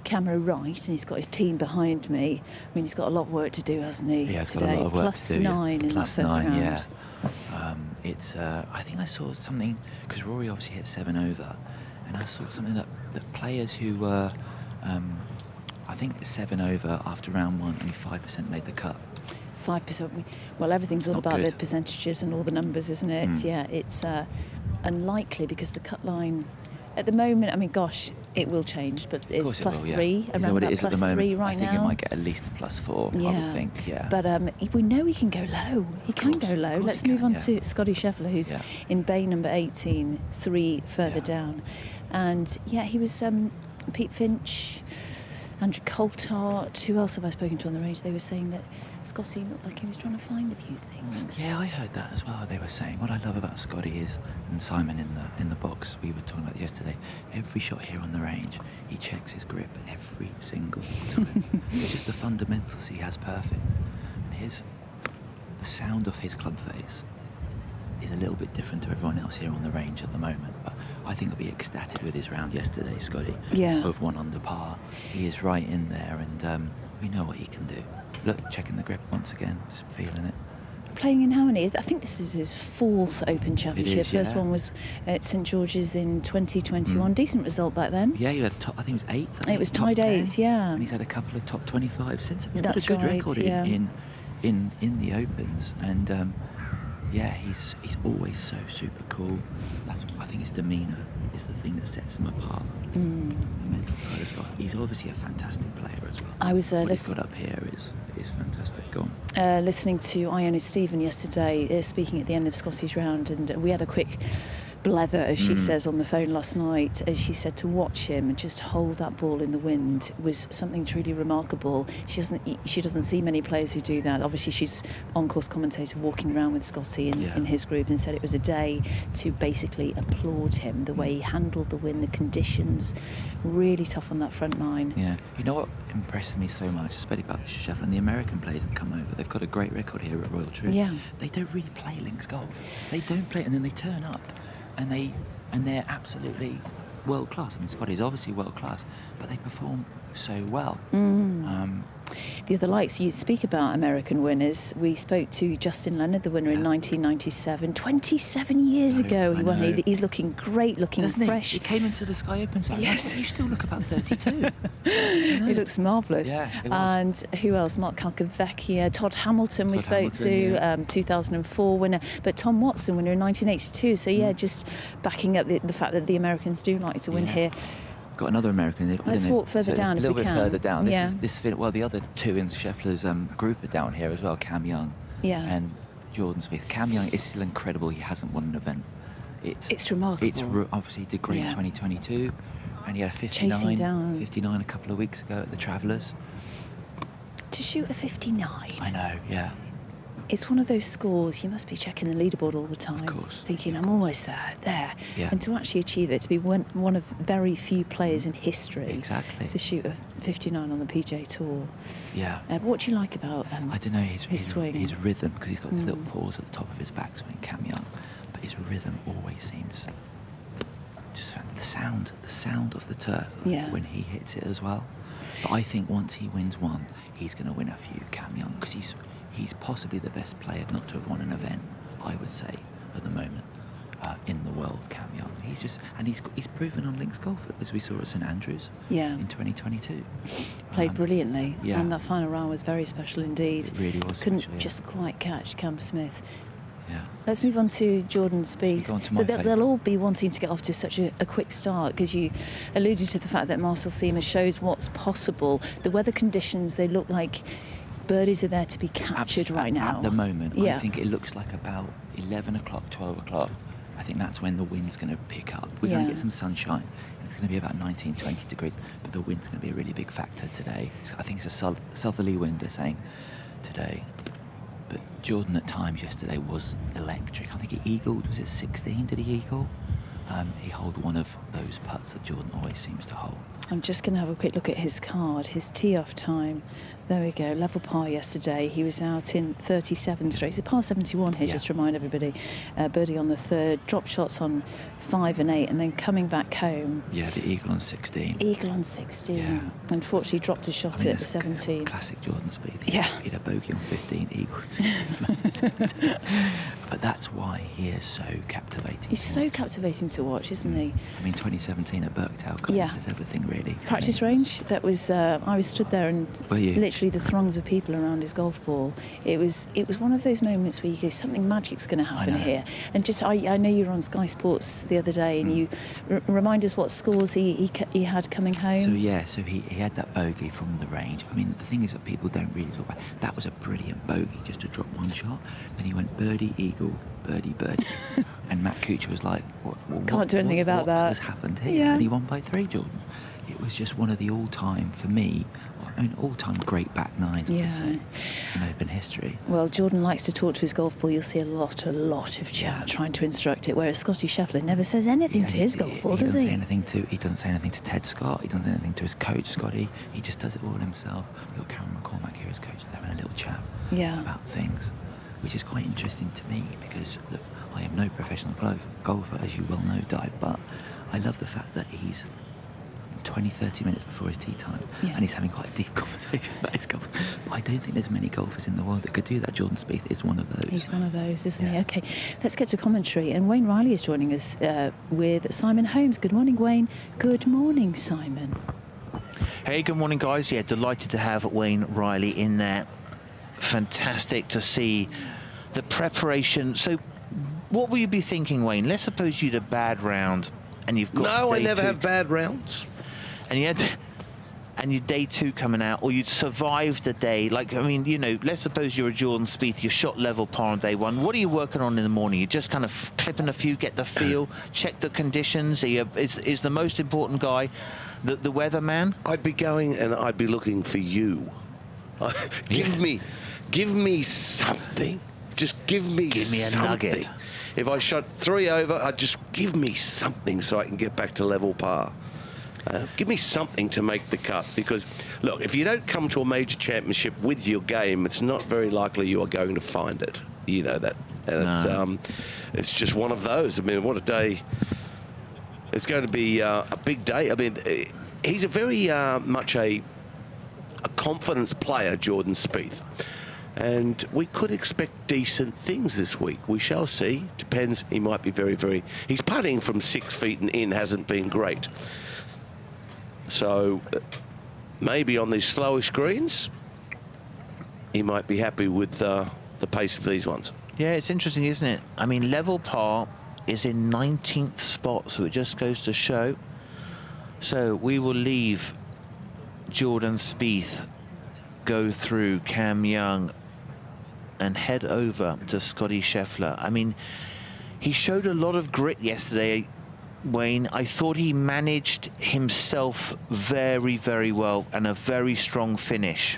camera right, and he's got his team behind me. I mean, he's got a lot of work to do, hasn't he? He has today? got a lot of work to do. +9 in that first round. Yeah. It's. I think I saw something because Rory obviously hit 7 over, and I saw something that players who were, I think 7 over after round 1, only 5% made the cut. 5%. Well, everything's all about good. the percentages and all the numbers, isn't it? Yeah, it's unlikely because the cut line at the moment, I mean, gosh, it will change, but it's +3, Is that around what about it is at the moment? +3 right I think now. it might get at least a +4, I would think, yeah. But we know he can go low. He can go low. Let's move on to Scotty Scheffler, who's in bay number 18, 3 further down. And, he was Pete Finch, Andrew Coulthard. Who else have I spoken to on the range? They were saying that Scotty looked like he was trying to find a few things. Yeah, I heard that as well. They were saying what I love about Scotty is, and Simon in the box, we were talking about this yesterday. Every shot here on the range, he checks his grip every single time. It's just the fundamentals he has perfect. And the sound of his club face is a little bit different to everyone else here on the range at the moment. But I think he'll be ecstatic with his round yesterday, Scotty. Yeah. Of 1 under par. He is right in there, and we know what he can do. Look, checking the grip once again, just feeling it. Playing in how many? I think this is his 4th Open Championship. It is, First one was at St George's in 2021. Decent result back then. Yeah, you had I think it was 8th. It was tied 8th, yeah. And he's had a couple of top 25 since. He's That's got a good right, record yeah. in the Opens, and he's always so super cool. I think his demeanour is the thing that sets him apart. The mental side of Scott. He's obviously a fantastic player as well. I was what he's got up here is fantastic. Go on. Listening to Iona Stephen yesterday, speaking at the end of Scotty's round, and we had a quick blether, as she says, on the phone last night. As she said, to watch him just hold that ball in the wind was something truly remarkable. She doesn't see many players who do that. Obviously, she's on-course commentator walking around with Scotty in his group, and said it was a day to basically applaud him, the way he handled the wind, the conditions, really tough on that front line. Yeah, you know what impresses me so much, especially about Scheffler and the American players that come over. They've got a great record here at Royal Troon. Yeah. They don't really play links golf. They don't play it, and then they turn up. And they're absolutely world class. I mean, Scotty's obviously world class, but they perform so well. The other likes, you speak about American winners. We spoke to Justin Leonard, the winner in 1997. 27 years ago he won. He's looking great, looking fresh. He came into the Sky Open, so yes. You still look about 32. He looks marvellous. Yeah, it was. And who else? Mark Calcavecchia, Todd Hamilton we spoke to, 2004 winner. But Tom Watson, winner in 1982. So just backing up the fact that the Americans do like to win here. Got another American. Let's walk further down if we can. A little bit further down. Yeah. The other 2 in Scheffler's group are down here as well. Cam Young. Yeah. And Jordan Spieth. Cam Young is still incredible. He hasn't won an event. It's remarkable. Obviously, he did great in 2022, and he had a Chasing down. 59 a couple of weeks ago at the Travellers. To shoot a 59. I know, yeah. It's one of those scores, you must be checking the leaderboard all the time. Of course. Thinking, I'm almost there. Yeah. And to actually achieve it, to be one of very few players in history Exactly. to shoot a 59 on the PGA Tour. Yeah. What do you like about I don't know, his swing? His rhythm, because he's got this little pause at the top of his backswing, Cam Young. But his rhythm always seems just fantastic. The sound of the turf when he hits it as well. But I think once he wins one, he's going to win a few, Cam Young, because he's possibly the best player not to have won an event, I would say, at the moment, in the world, Cam Young. He's proven on links golf, as we saw at St Andrews in 2022. Played brilliantly, yeah. and that final round was very special indeed. It really was Couldn't special, just quite catch Cam Smith. Yeah. Let's move on to Jordan Spieth. Go on to my They'll all be wanting to get off to such a quick start, because you alluded to the fact that Marcel Seamer shows what's possible. The weather conditions, they look like birdies are there to be captured right now. At the moment, Yeah. I think it looks like about 11 o'clock, 12 o'clock. I think that's when the wind's going to pick up. We're going to get some sunshine. It's going to be about 19, 20 degrees, but the wind's going to be a really big factor today. I think it's a southerly wind, they're saying, today. But Jordan at times yesterday was electric. I think he eagled, was it 16? Did he eagle? He holed one of those putts that Jordan always seems to hold. I'm just going to have a quick look at his card, his tee-off time. There we go, level par yesterday. He was out in 37 straight. It's a par 71 here, just to remind everybody. Birdie on the third, drop shots on 5 and 8, and then coming back home. Yeah, the eagle on 16. Eagle on 16. Yeah. Unfortunately, dropped a shot at the 17. Classic Jordan Spieth. Yeah. He had a bogey on 15, eagle on 16. But that's why he is so captivating. He's so captivating to watch, isn't he? I mean, 2017 at Birkdale says everything, really. Practice range, that was, I was stood there and literally the throngs of people around his golf ball. It was one of those moments where you go, something magic's going to happen here. And just, I know you were on Sky Sports the other day, and you remind us what scores he had coming home. So he had that bogey from the range. I mean, the thing is that people don't really talk about, that was a brilliant bogey, just to drop one shot. Then he went birdie, eagle, birdie, birdie. And Matt Kuchar was like, Can't do anything about that. What has happened here? And he won by 3, Jordan. It was just one of the all-time, for me, all-time great back nines, I would say, in Open history. Well, Jordan likes to talk to his golf ball. You'll see a lot of chat trying to instruct it, whereas Scotty Scheffler never says anything to his golf ball, does he? He doesn't say anything to Ted Scott. He doesn't say anything to his coach, Scotty. He just does it all himself. We've got Cameron McCormack here, his coach. They're having a little chat about things, which is quite interesting to me, because, look, I am no professional golfer, as you well know, Di, but I love the fact that he's 20-30 minutes before his tee time, and he's having quite a deep conversation about his golf. But I don't think there's many golfers in the world that could do that. Jordan Spieth is one of those. He's one of those, isn't he? Okay, let's get to commentary. And Wayne Riley is joining us with Simon Holmes. Good morning, Wayne. Good morning, Simon. Hey, good morning, guys. Yeah, delighted to have Wayne Riley in there. Fantastic to see the preparation. So what will you be thinking, Wayne? Let's suppose you had a bad round and you've got No, I day never two. have bad rounds. And you had, and your day 2 coming out, or you'd survived the day. Like, I mean, you know, let's suppose you're a Jordan Spieth, you shot level par on day 1. What are you working on in the morning? You're just kind of clipping a few, get the feel, check the conditions. Is the most important guy the weatherman? I'd be going and I'd be looking for you. Give me something. Just give me a something. nugget. If I shot 3 over, I'd just give me something so I can get back to level par. Give me something to make the cut, because, look, if you don't come to a major championship with your game, it's not very likely you are going to find it. You know that. And it's just one of those. I mean, what a day. It's going to be a big day. I mean, he's a very much a confidence player, Jordan Spieth. And we could expect decent things this week. We shall see. Depends. He might be very... His putting from 6 feet and in hasn't been great. So maybe on these slowish greens, he might be happy with the pace of these ones. Yeah, it's interesting, isn't it? I mean, level par is in 19th spot, so it just goes to show. So we will leave Jordan Spieth go through Cam Young and head over to Scottie Scheffler. I mean, he showed a lot of grit yesterday, Wayne. I thought he managed himself very, very well, and a very strong finish.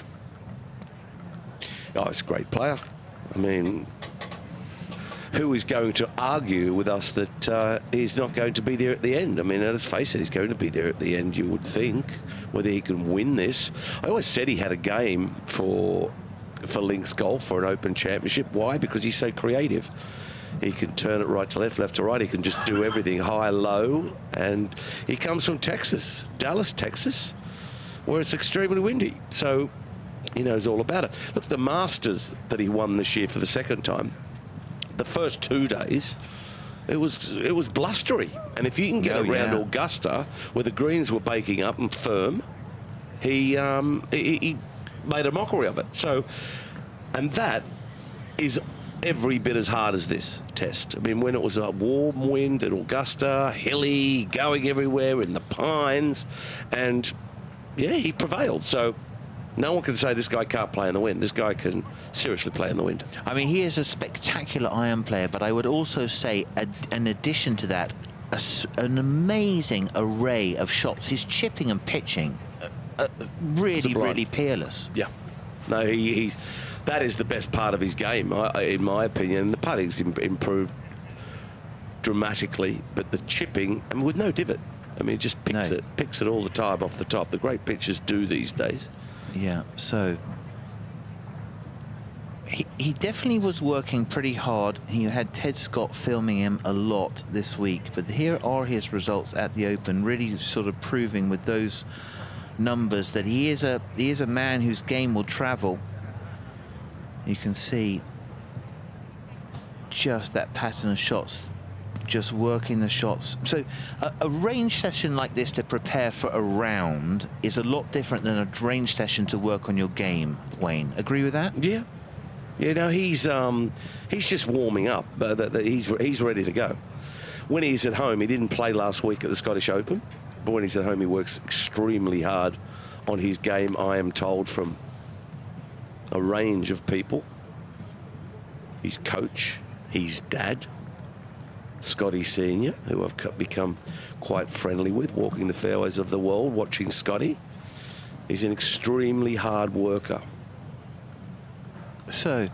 Oh, he's a great player. I mean, who is going to argue with us that he's not going to be there at the end? I mean, let's face it, he's going to be there at the end, you would think, whether he can win this. I always said he had a game for links golf, for an Open Championship. Why? Because he's so creative. He can turn it right to left, left to right. He can just do everything, high, low. And he comes from Texas, Dallas, Texas, where it's extremely windy. So he knows all about it. Look, the Masters that he won this year for the second time, the first 2 days, it was blustery. And if you can get around Augusta, where the greens were baking up and firm, he made a mockery of it. So, and that is every bit as hard as this test. I mean, when it was a warm wind at Augusta, hilly, going everywhere in the pines, and yeah, he prevailed. So no one can say this guy can't play in the wind. This guy can seriously play in the wind. I mean, he is a spectacular iron player, but I would also say, in addition to that, an amazing array of shots. His chipping and pitching, really peerless. Yeah. No, that is the best part of his game, in my opinion. The putting's improved dramatically, but the chipping, and with no divot. I mean, he just picks it all the time off the top. The great pitchers do these days. Yeah, so he definitely was working pretty hard. He had Ted Scott filming him a lot this week, but here are his results at the Open, really sort of proving with those numbers that he is a man whose game will travel. You can see just that pattern of shots, just working the shots. So a range session like this to prepare for a round is a lot different than a range session to work on your game, Wayne. Agree with that? Yeah. Yeah, no, he's just warming up, but he's ready to go. When he's at home, he didn't play last week at the Scottish Open, but when he's at home, he works extremely hard on his game, I am told, from a range of people. His coach, his dad, Scotty Senior, who I've become quite friendly with, walking the fairways of the world, watching Scotty. He's an extremely hard worker. So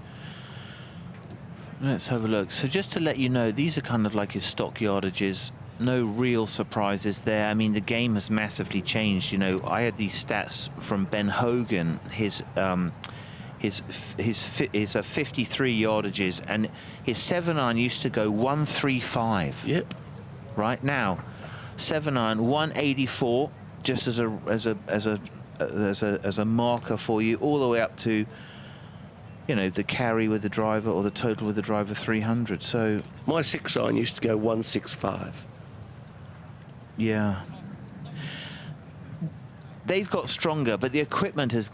let's have a look. So just to let you know, these are kind of like his stock yardages. No real surprises there. I mean, the game has massively changed. You know, I had these stats from Ben Hogan, his 53 yardages, and his 7-iron used to go 135. Yep. Right now, 7-iron 184, just as a marker for you, all the way up to, you know, the carry with the driver or the total with the driver 300. So my 6-iron used to go 165. Yeah. They've got stronger, but the equipment has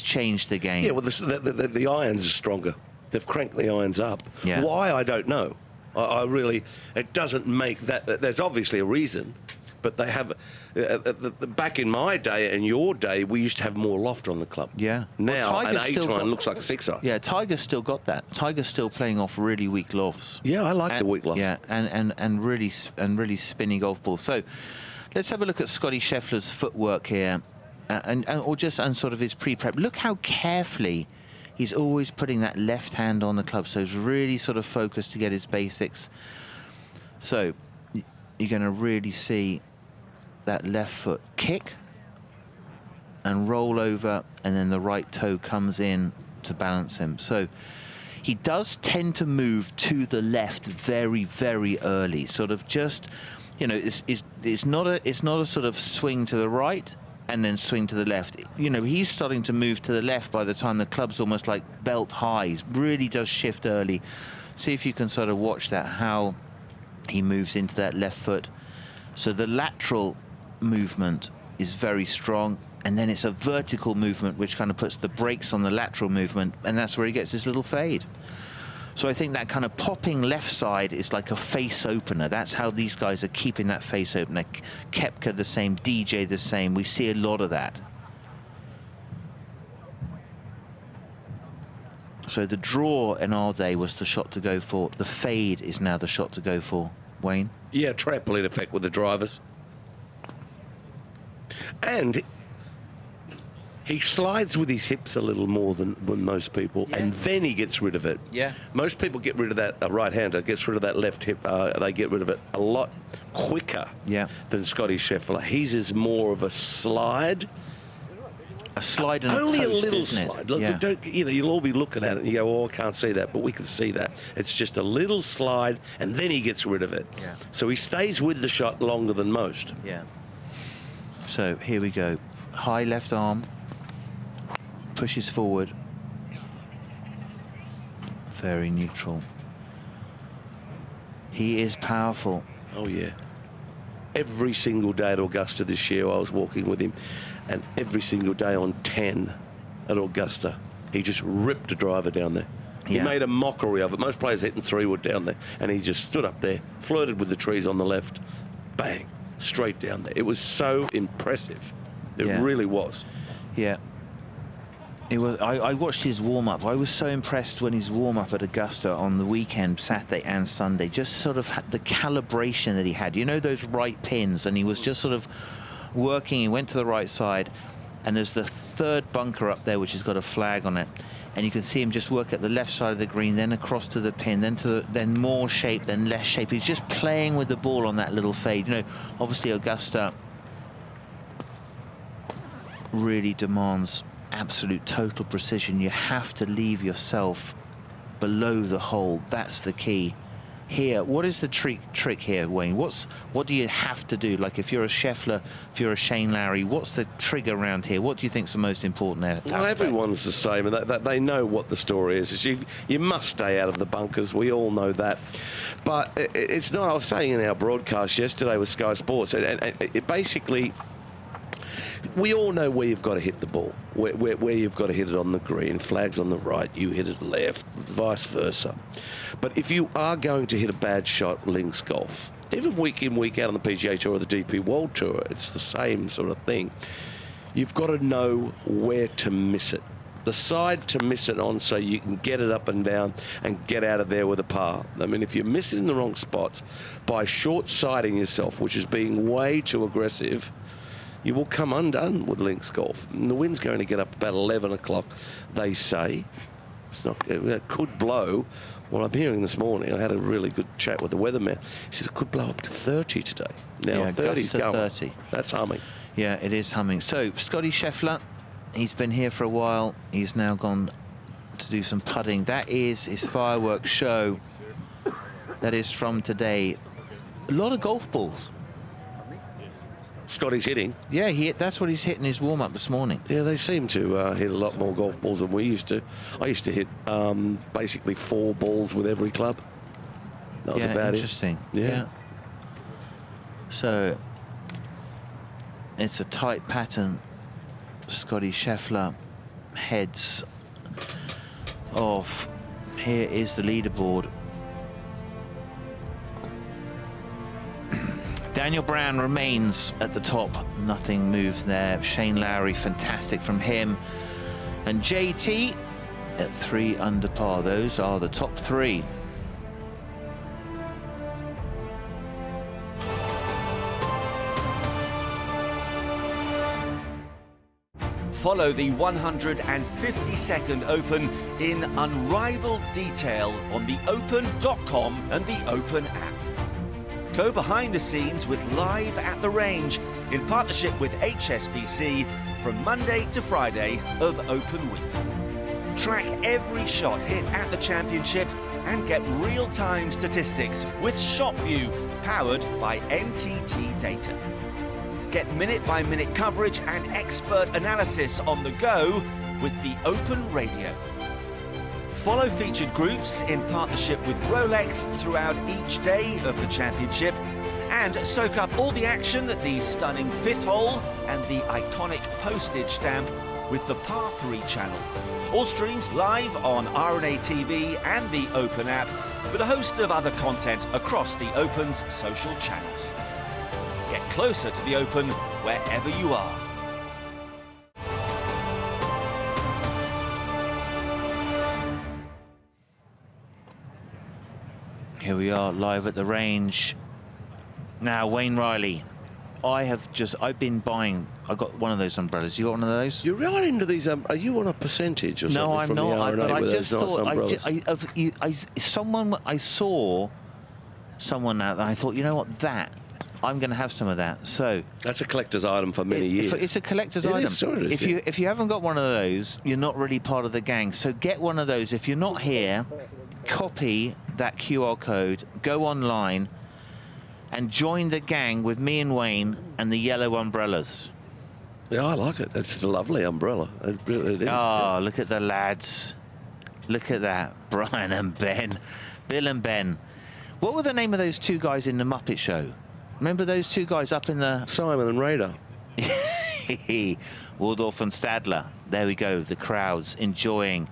changed the game. Yeah, well, the irons are stronger. They've cranked the irons up. Yeah. Why, I don't know. I really, it doesn't make that. There's obviously a reason, but they have. Back in my day and your day, we used to have more loft on the club. Yeah. Now an 8-iron looks like a 6-iron. Yeah, Tiger's still got that. Tiger's still playing off really weak lofts. Yeah, I like the weak loft. Yeah, and really spinny golf balls. So let's have a look at Scottie Scheffler's footwork here, and sort of his pre-prep. Look how carefully he's always putting that left hand on the club, so he's really sort of focused to get his basics. So you're going to really see that left foot kick and roll over, and then the right toe comes in to balance him. So he does tend to move to the left very, very early, sort of just, you know, it's not a sort of swing to the right and then swing to the left. You know, he's starting to move to the left by the time the club's almost like belt high. He really does shift early. See if you can sort of watch that, how he moves into that left foot. So the lateral movement is very strong, and then it's a vertical movement which kind of puts the brakes on the lateral movement, and that's where he gets his little fade. So I think that kind of popping left side is like a face opener. That's how these guys are keeping that face opener. Koepka the same, DJ the same. We see a lot of that. So So the draw in our day was the shot to go for. The fade is now the shot to go for. Wayne? Yeah, trampoline effect with the drivers. And he slides with his hips a little more than most people, and then he gets rid of it. Yeah. Most people get rid of that, right-hander gets rid of that left hip, they get rid of it a lot quicker than Scotty Scheffler. His is more of a slide. A slide and only a post, a little isn't it? slide. Look, we don't, you know, you'll all be looking at it and you go, oh, I can't see that, but we can see that. It's just a little slide, and then he gets rid of it. Yeah. So he stays with the shot longer than most. Yeah. So here we go. High left arm. Pushes forward. Very neutral. He is powerful. Oh, yeah. Every single day at Augusta this year, I was walking with him, and every single day on 10 at Augusta, he just ripped a driver down there. He made a mockery of it. Most players hitting 3-wood down there, and he just stood up there, flirted with the trees on the left, bang, straight down there. It was so impressive. It really was. Yeah. It was. I watched his warm-up. I was so impressed when his warm-up at Augusta on the weekend, Saturday and Sunday, just sort of had the calibration that he had. You know, those right pins, and he was just sort of working. He went to the right side, and there's the third bunker up there, which has got a flag on it. And you can see him just work at the left side of the green, then across to the pin, then to then more shape, then less shape. He's just playing with the ball on that little fade. You know, obviously Augusta really demands absolute total precision. You have to leave yourself below the hole. That's the key. Here, what is the trick here, Wayne? What do you have to do? Like if you're a Scheffler, if you're a Shane Lowry, what's the trigger around here? What do you think's the most important aspect? Well, everyone's the same, and they know what the story is. You must stay out of the bunkers. We all know that. But it's not. I was saying in our broadcast yesterday with Sky Sports, and it basically, we all know where you've got to hit the ball, where you've got to hit it on the green. Flags on the right, you hit it left, vice versa. But if you are going to hit a bad shot, links golf, even week in, week out on the PGA Tour or the DP World Tour, it's the same sort of thing. You've got to know where to miss it. The side to miss it on so you can get it up and down and get out of there with a par. I mean, if you miss it in the wrong spots by short-siding yourself, which is being way too aggressive, you will come undone with links golf. And the wind's going to get up about 11 o'clock, they say. It's not, it could blow. Well, I'm hearing this morning, I had a really good chat with the weatherman. He said it could blow up to 30 today. Now, yeah, 30's going. 30. That's humming. Yeah, it is humming. So, Scotty Scheffler, he's been here for a while. He's now gone to do some putting. That is his fireworks show. That is from today. A lot of golf balls. Scotty's hitting. Yeah, that's what he's hitting his warm-up this morning. Yeah, they seem to hit a lot more golf balls than we used to. I used to hit basically 4 balls with every club. That was about interesting. it. Yeah. So, it's a tight pattern. Scotty Scheffler heads off. Here is the leaderboard. Daniel Brown remains at the top. Nothing moved there. Shane Lowry, fantastic from him. And JT at 3 under par. Those are the top 3. Follow the 152nd Open in unrivaled detail on the Open.com and the Open app. Go behind the scenes with Live at the Range in partnership with HSBC from Monday to Friday of Open Week. Track every shot hit at the championship and get real-time statistics with ShotView, powered by NTT data. Get minute-by-minute coverage and expert analysis on the go with the Open Radio. Follow featured groups in partnership with Rolex throughout each day of the championship, and soak up all the action at the stunning 5th hole and the iconic postage stamp with the Par 3 channel. All streams live on RNA TV and the Open app, with a host of other content across the Open's social channels. Get closer to the Open wherever you are. Here we are, live at the range. Now, Wayne Riley, I've been buying, I got one of those umbrellas. You got one of those? You're right into these, are you on a percentage or something? No, I'm from not. The But I with just those thought, I saw someone out there, I thought, you know what, I'm going to have some of that. So that's a collector's item for many years. It's a collector's item. Is, sure it is, if you haven't got one of those, you're not really part of the gang. So get one of those. If you're not here, copy that QR code, go online, and join the gang with me and Wayne and the yellow umbrellas. Yeah, I like it. It's a lovely umbrella. It is. Oh, look at the lads. Look at that. Brian and Ben. Bill and Ben. What were the name of those two guys in the Muppet Show? Remember those two guys up in the... Simon and Raider. Waldorf and Stadler. There we go. The crowds enjoying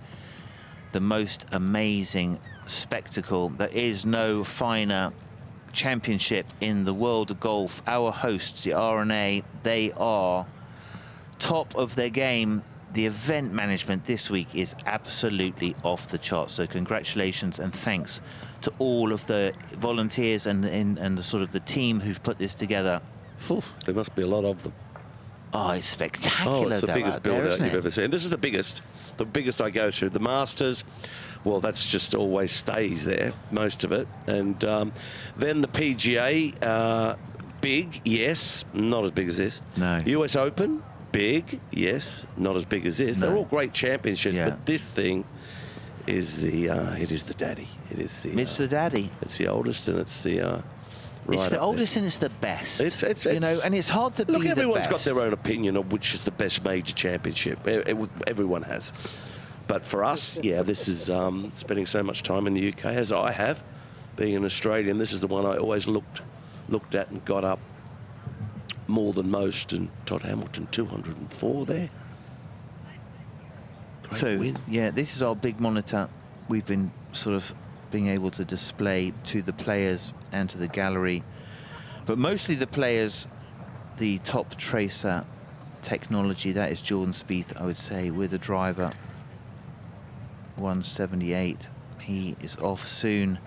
the most amazing spectacle. There is no finer championship in the world of golf. Our hosts, the R&A, they are top of their game. The event management this week is absolutely off the charts. So congratulations and thanks to all of the volunteers and the sort of the team who've put this together. There must be a lot of them. Oh, it's spectacular. Oh, it's the biggest build-out you've ever seen. This is the biggest I go through. The Masters, well, that's just always stays there, most of it. And then the PGA, big, yes, not as big as this. No. US Open, big, yes, not as big as this. No. They're all great championships, Yeah. but this thing is it is the daddy. It's the daddy. It's the oldest, and it's the it's the oldest and it's the best. It's you know, and it's hard to look, be everyone's the got best. their own opinion of which is the best major championship. Everyone has. But for us, yeah, this is spending so much time in the UK, as I have, being an Australian, this is the one I always looked at and got up more than most. And Todd Hamilton, 204 there. Great So, win. yeah, this is our big monitor. We've been sort of being able to display to the players and to the gallery, but mostly the players, the TopTracer technology. That is Jordan Spieth, I would say, with a driver. 178. He is off soon.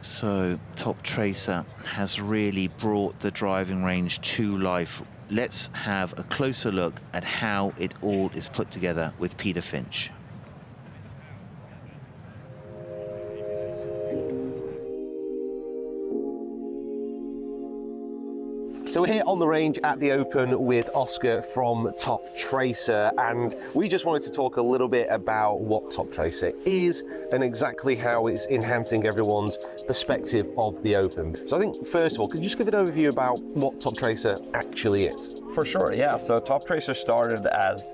So TopTracer has really brought the driving range to life. Let's have a closer look at how it all is put together with Peter Finch. So we're here on the range at the Open with Oscar from TopTracer, and we just wanted to talk a little bit about what TopTracer is and exactly how it's enhancing everyone's perspective of the Open. So I think, first of all, could you just give an overview about what TopTracer actually is? For sure, yeah. So TopTracer started as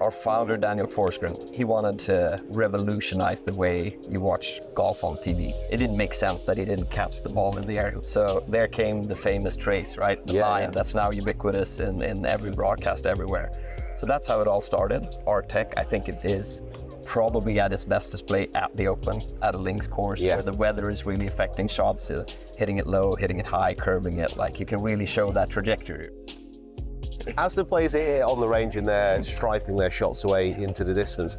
our founder, Daniel Forsgren. He wanted to revolutionize the way you watch golf on TV. It didn't make sense that he didn't catch the ball in the air. So there came the famous trace, right? The line that's now ubiquitous in every broadcast everywhere. So that's how it all started. Our tech, I think it is probably at its best display at the Open, at a links course, where the weather is really affecting shots, hitting it low, hitting it high, curving it. Like, you can really show that trajectory. As the players are here on the range and they're striping their shots away into the distance,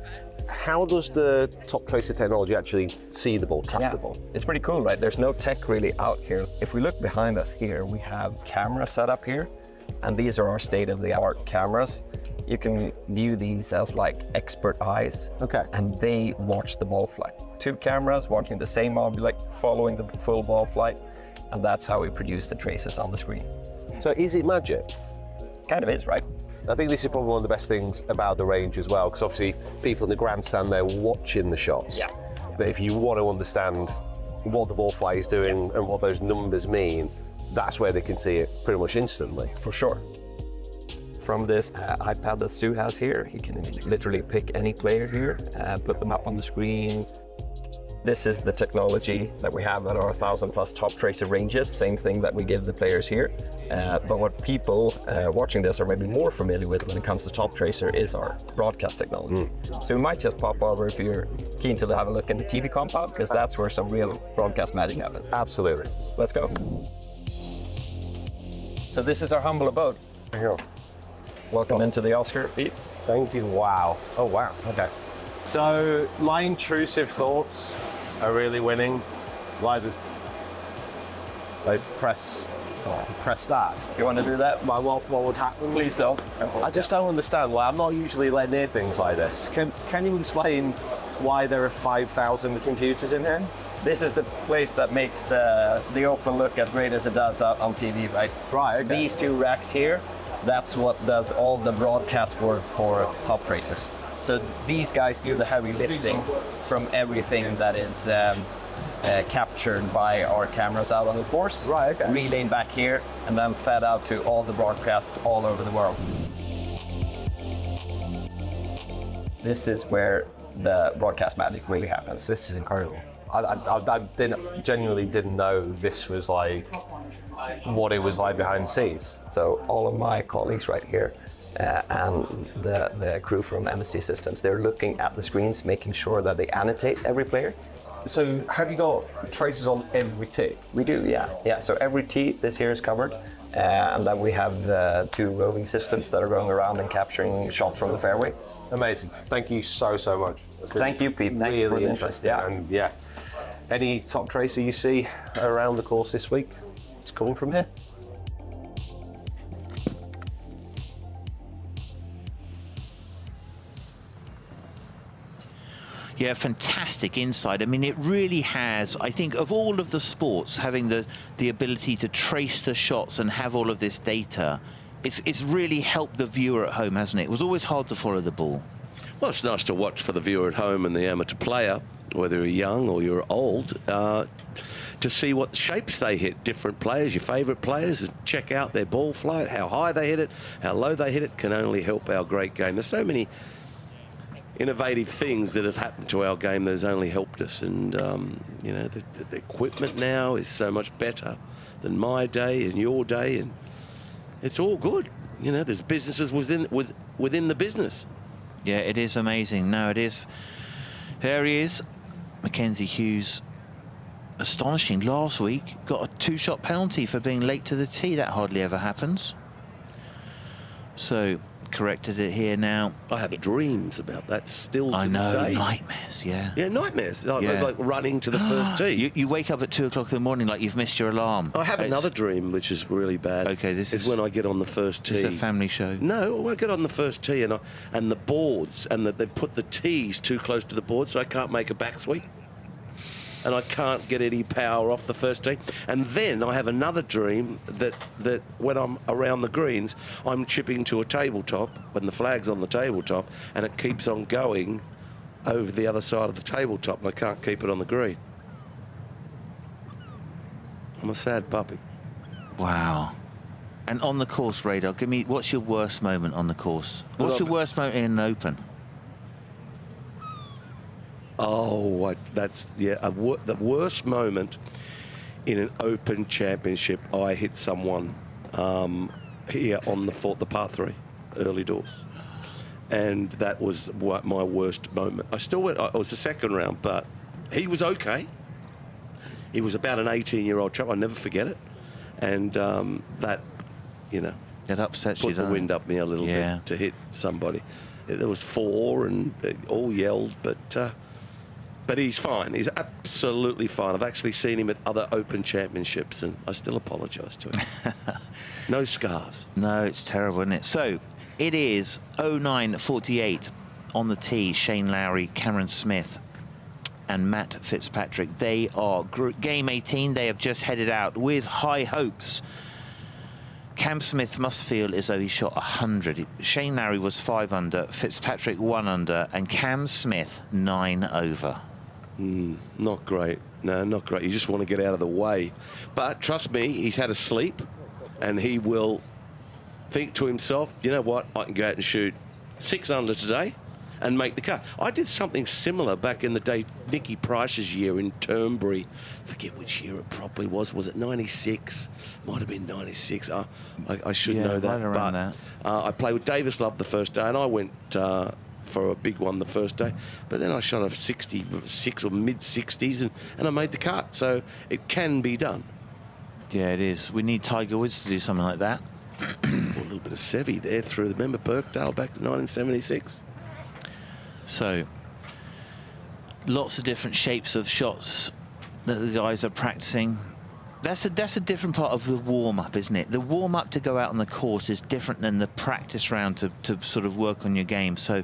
how does the TopTracer technology actually see the ball, track the ball? It's pretty cool, right? There's no tech really out here. If we look behind us here, we have cameras set up here, and these are our state-of-the-art cameras. You can view these as like expert eyes, and they watch the ball flight. Two cameras watching the same object, following the full ball flight, and that's how we produce the traces on the screen. So is it magic? Kind of is, right? I think this is probably one of the best things about the range as well, because obviously people in the grandstand, they're watching the shots. But if you want to understand what the ball flight is doing and what those numbers mean, that's where they can see it pretty much instantly. For sure. From this iPad that Stu has here, he can literally pick any player here, put them up on the screen. This is the technology that we have at our 1,000+ TopTracer ranges, same thing that we give the players here. But what people watching this are maybe more familiar with when it comes to TopTracer is our broadcast technology. So we might just pop over if you're keen to have a look in the TV compound, because that's where some real broadcast magic happens. Absolutely. Let's go. So this is our humble abode. Here. Welcome into the Oscar, Pete. Thank you. Wow. Oh, wow. Okay. So, my intrusive thoughts are really winning. Why does they press that? You want to do that? What would happen? Please don't. I just don't understand why. I'm not usually let near things like this. Can you explain why there are 5,000 computers in here? This is the place that makes the Open look as great as it does out on TV, right? Right, okay. These two racks here, that's what does all the broadcast work for TopTracer. So these guys do the heavy lifting from everything that is captured by our cameras out on the course, right, okay. Relayed back here, and then fed out to all the broadcasts all over the world. This is where the broadcast magic really happens. This is incredible. I genuinely didn't know this was like what it was like behind the scenes. So all of my colleagues right here and the crew from MSC Systems, they're looking at the screens, making sure that they annotate every player. So have you got tracers on every tee? We do, yeah. So every tee this here is covered, and then we have 2 roving systems that are going around and capturing shots from the fairway. Amazing. Thank you so much. Thank you, Pete. Thanks really for the interest. Yeah. And yeah, any TopTracer you see around the course this week, it's coming from here. Yeah, fantastic insight. I mean, it really has, I think, of all of the sports, having the ability to trace the shots and have all of this data, it's really helped the viewer at home, hasn't it? It was always hard to follow the ball. Well, it's nice to watch for the viewer at home and the amateur player, whether you're young or you're old, to see what shapes they hit, different players, your favourite players, and check out their ball flight, how high they hit it, how low they hit it, can only help our great game. There's so many innovative things that have happened to our game that has only helped us. And, you know, the equipment now is so much better than my day and your day, and it's all good. You know, there's businesses within the business. Yeah, it is amazing. No, it is. There he is, Mackenzie Hughes. Astonishing. Last week, got a 2-shot penalty for being late to the tee. That hardly ever happens. So, corrected it here now. I have dreams about that still to this day. Nightmares, yeah. Yeah, nightmares, like running to the first tee. You wake up at 2 o'clock in the morning like you've missed your alarm. I have another dream, which is really bad. Okay, this is when I get on the first tee. It's a family show. No, I get on the first tee and the boards, and they put the tees too close to the board, so I can't make a backswing. And I can't get any power off the first tee. And then I have another dream that when I'm around the greens, I'm chipping to a tabletop, when the flag's on the tabletop, and it keeps on going over the other side of the tabletop, and I can't keep it on the green. I'm a sad puppy. Wow. And on the course, Radar, give me, what's your worst moment on the course? What's your worst moment in an Open? Oh, that's, yeah, the worst moment in an Open championship, I hit someone here on the par 3, early doors. And that was my worst moment. I still went, it was the second round, but he was okay. He was about an 18-year-old chap, I'll never forget it. And that, you know, it upsets put the wind up me a little bit to hit somebody. There was 4 and they all yelled, but he's fine. He's absolutely fine. I've actually seen him at other Open championships, and I still apologise to him. No scars. No, it's terrible, isn't it? So, it is 09:48 on the tee. Shane Lowry, Cameron Smith, and Matt Fitzpatrick. They are game 18. They have just headed out with high hopes. Cam Smith must feel as though he shot 100. Shane Lowry was 5 under, Fitzpatrick 1 under, and Cam Smith 9 over. Not great. No, not great. You just want to get out of the way. But trust me, he's had a sleep, and he will think to himself, you know what, I can go out and shoot 6 under today and make the cut. I did something similar back in the day, Nicky Price's year in Turnberry. Forget which year it probably was. Was it 96? Might have been 96. I should know that. Right around that. I played with Davis Love the first day, and I went for a big one the first day. But then I shot a 66 or mid-60s, and I made the cut. So it can be done. Yeah, it is. We need Tiger Woods to do something like that. A little bit of Seve there through. Remember Birkdale back to 1976? So, Lots of different shapes of shots that the guys are practicing. That's a different part of the warm-up, isn't it? The warm-up to go out on the course is different than the practice round to sort of work on your game. So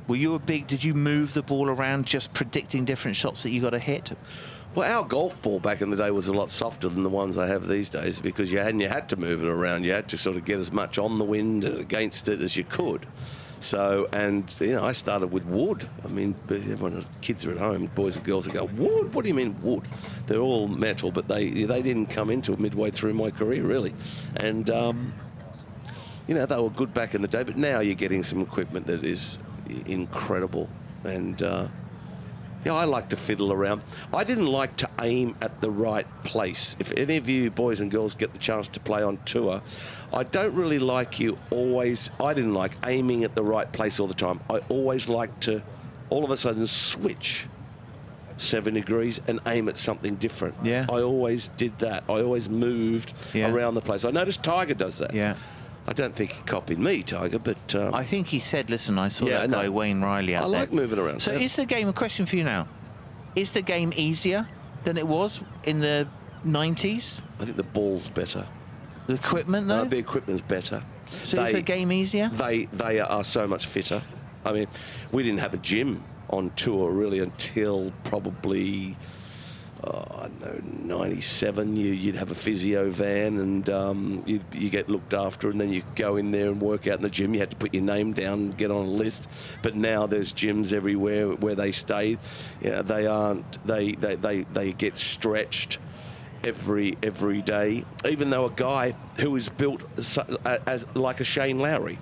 did you move the ball around just predicting different shots that you got to hit? Well, our golf ball back in the day was a lot softer than the ones I have these days, because you had to move it around. You had to sort of get as much on the wind and against it as you could. So, and, you know, I started with wood. I mean, everyone, kids are at home, boys and girls, go, wood? What do you mean wood? They're all metal, but they didn't come into it midway through my career, really. And, you know, they were good back in the day, but now you're getting some equipment that is incredible. And, yeah, I like to fiddle around. I didn't like to aim at the right place. If any of you boys and girls get the chance to play on tour, I don't really like I didn't like aiming at the right place all the time. I always like to all of a sudden switch 7 degrees and aim at something different. Yeah. I always did that. I always moved around the place. I noticed Tiger does that. Yeah. I don't think he copied me, Tiger, but... I think he said, listen, I saw that guy Wayne Riley out there. I like moving around. So is the game, a question for you now, is the game easier than it was in the 90s? I think the ball's better. The equipment, though? The equipment's better. So is the game easier? They are so much fitter. I mean, we didn't have a gym on tour, really, until probably... I don't know, 97, you'd have a physio van and you get looked after, and then you go in there and work out in the gym. You had to put your name down and get on a list. But now there's gyms everywhere where they stay. Yeah, they get stretched every day. Even though a guy who is built as like a Shane Lowry,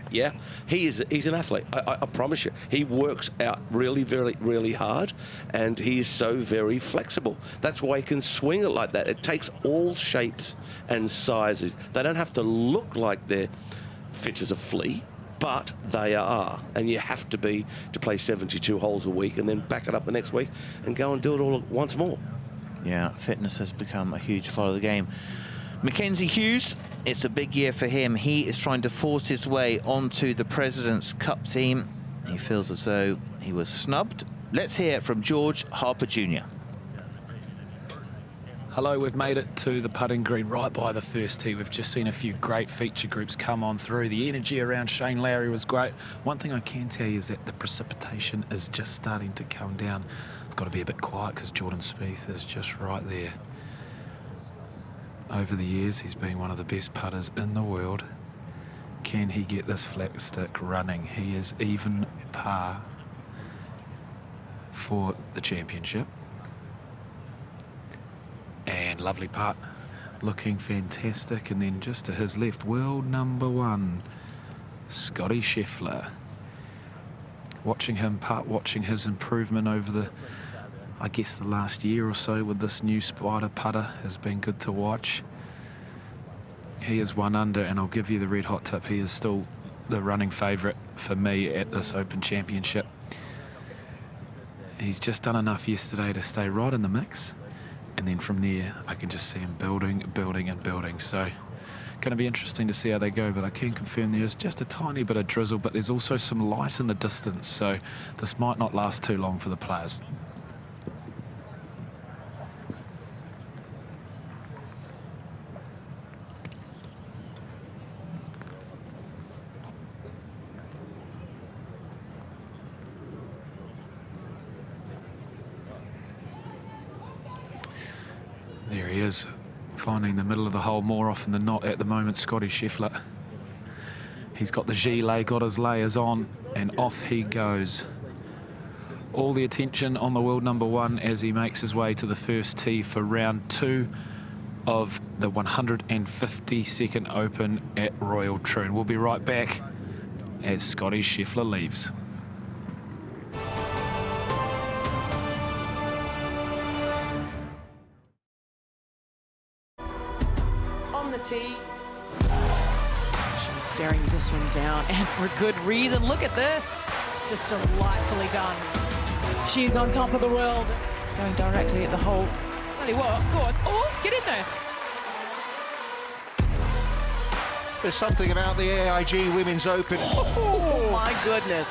yeah, he's an athlete. I promise you. He works out really, very, really hard, and he is so very flexible. That's why he can swing it like that. It takes all shapes and sizes. They don't have to look like they're fit as a flea, but they are. And you have to play 72 holes a week and then back it up the next week and go and do it all once more. Yeah, fitness has become a huge part of the game. Mackenzie Hughes, it's a big year for him. He is trying to force his way onto the President's Cup team. He feels as though he was snubbed. Let's hear from George Harper Jr. Hello, we've made it to the putting green right by the first tee. We've just seen a few great feature groups come on through. The energy around Shane Lowry was great. One thing I can tell you is that the precipitation is just starting to come down. I've got to be a bit quiet because Jordan Spieth is just right there. Over the years, he's been one of the best putters in the world. Can he get this flat stick running? He is even par for the championship. And lovely putt, looking fantastic. And then just to his left, world number 1, Scotty Scheffler. Watching him putt, watching his improvement over the, I guess, the last year or so with this new Spider putter has been good to watch. He is 1 under, and I'll give you the red hot tip. He is still the running favourite for me at this Open Championship. He's just done enough yesterday to stay right in the mix, and then from there I can just see him building and building. So going to be interesting to see how they go, but I can confirm there is just a tiny bit of drizzle, but there's also some light in the distance, so this might not last too long for the players. There he is, finding the middle of the hole more often than not at the moment, Scotty Scheffler. He's got the gilet, got his layers on, and off he goes. All the attention on the world number 1 as he makes his way to the first tee for round 2 of the 152nd Open at Royal Troon. We'll be right back as Scotty Scheffler leaves. Tee. She's staring this one down, and for good reason. Look at this, just delightfully done. She's on top of the world, going directly at the hole. Tell you what, go on, oh, get in there. There's something about the AIG Women's Open. Oh my goodness.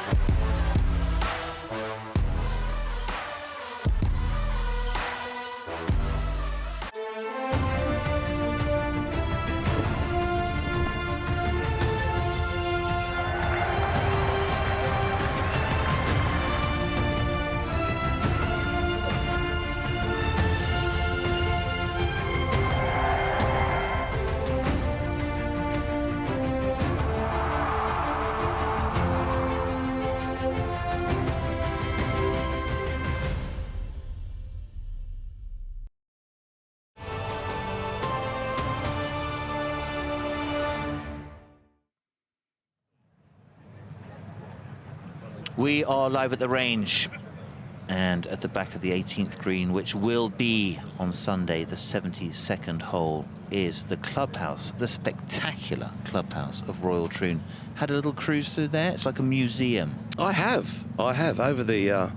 We are live at the range and at the back of the 18th green, which will be on Sunday, the 72nd hole, is the clubhouse, the spectacular clubhouse of Royal Troon. Had a little cruise through there. It's like a museum. I have over the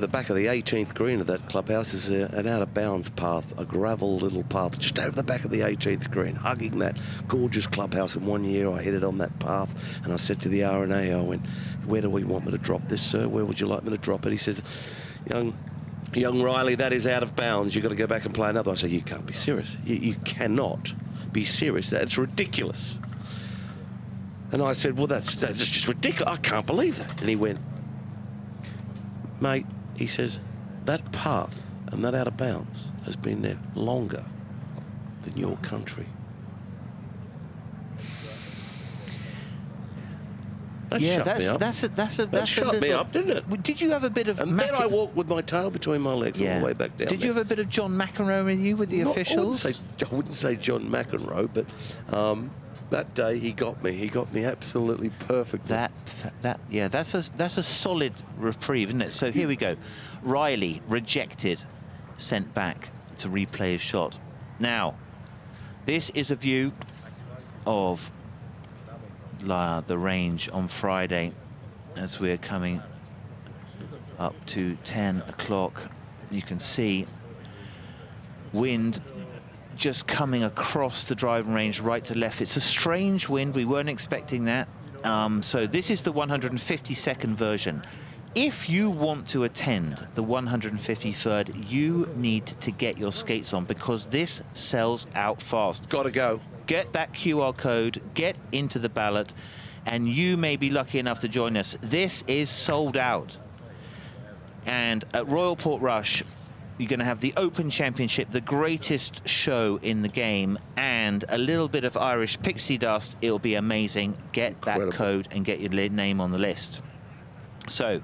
back of the 18th green of that clubhouse is an out-of-bounds path, a gravel little path just over the back of the 18th green, hugging that gorgeous clubhouse. And one year I hit it on that path, and I said to the R&A, I went, "Where do we want me to drop this, sir? Where would you like me to drop it?" He says, Young Riley, that is out of bounds. You've got to go back and play another." I said, "You can't be serious. You cannot be serious. That's ridiculous." And I said, "Well, that's just ridiculous. I can't believe that." And he went, "Mate," he says, "that path and that out of bounds has been there longer than your country." That shut me up, didn't it? Did you have a bit of... And then I walked with my tail between my legs all the way back down. Did you have a bit of John McEnroe with you, with the officials? I wouldn't say John McEnroe, but that day he got me. He got me absolutely perfectly. That's a solid reprieve, isn't it? So here we go. Riley rejected, sent back to replay his shot. Now, this is a view of the range on Friday as we're coming up to 10 o'clock. You can see wind just coming across the driving range right to left. It's a strange wind. We weren't expecting that. So this is the 152nd version. If you want to attend the 153rd, you need to get your skates on, because this sells out fast. Gotta go. Get that QR code, get into the ballot, and you may be lucky enough to join us. This is sold out. And at Royal Portrush, you're going to have the Open Championship, the greatest show in the game, and a little bit of Irish pixie dust. It'll be amazing. Get that code and get your name on the list. So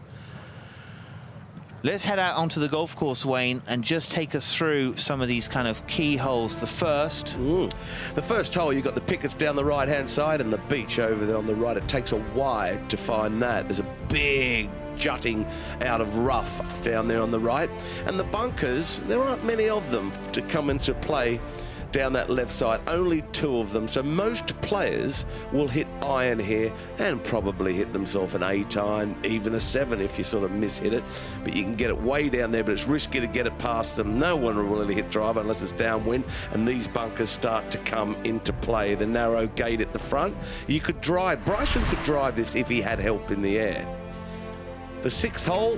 let's head out onto the golf course, Wayne, and just take us through some of these kind of key holes. The first hole, you've got the pickets down the right-hand side and the beach over there on the right. It takes a wide to find that. There's a big jutting out of rough down there on the right. And the bunkers, there aren't many of them to come into play down that left side, only 2 of them. So most players will hit iron here and probably hit themselves an 8 iron, even a 7 if you sort of mishit it. But you can get it way down there, but it's risky to get it past them. No one will really hit driver unless it's downwind, and these bunkers start to come into play. The narrow gate at the front, you could drive. Bryson could drive this if he had help in the air. The 6th hole,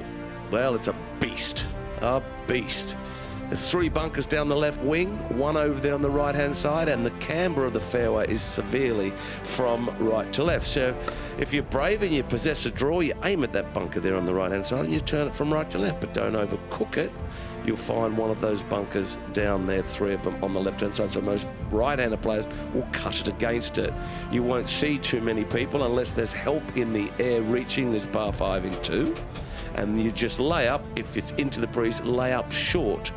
well, it's a beast, a beast. There's 3 bunkers down the left wing, 1 over there on the right-hand side, and the camber of the fairway is severely from right to left. So if you're brave and you possess a draw, you aim at that bunker there on the right-hand side and you turn it from right to left, but don't overcook it. You'll find one of those bunkers down there, 3 of them on the left-hand side. So most right-handed players will cut it against it. You won't see too many people unless there's help in the air reaching this par 5 in 2. And you just lay up, if it's into the breeze, lay up short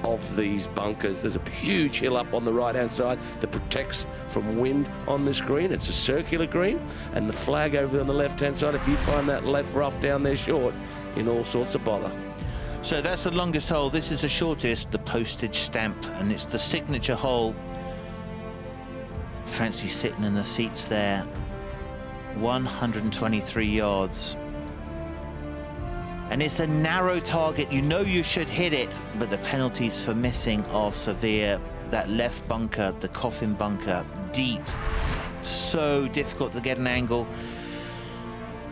of these bunkers. There's a huge hill up on the right-hand side that protects from wind on this green. It's a circular green, and the flag over there on the left-hand side, if you find that left rough down there short, in all sorts of bother. So that's the longest hole. This is the shortest, the postage stamp, and it's the signature hole. Fancy sitting in the seats there. 123 yards. And it's a narrow target. You know you should hit it, but the penalties for missing are severe. That left bunker, the coffin bunker, deep. So difficult to get an angle.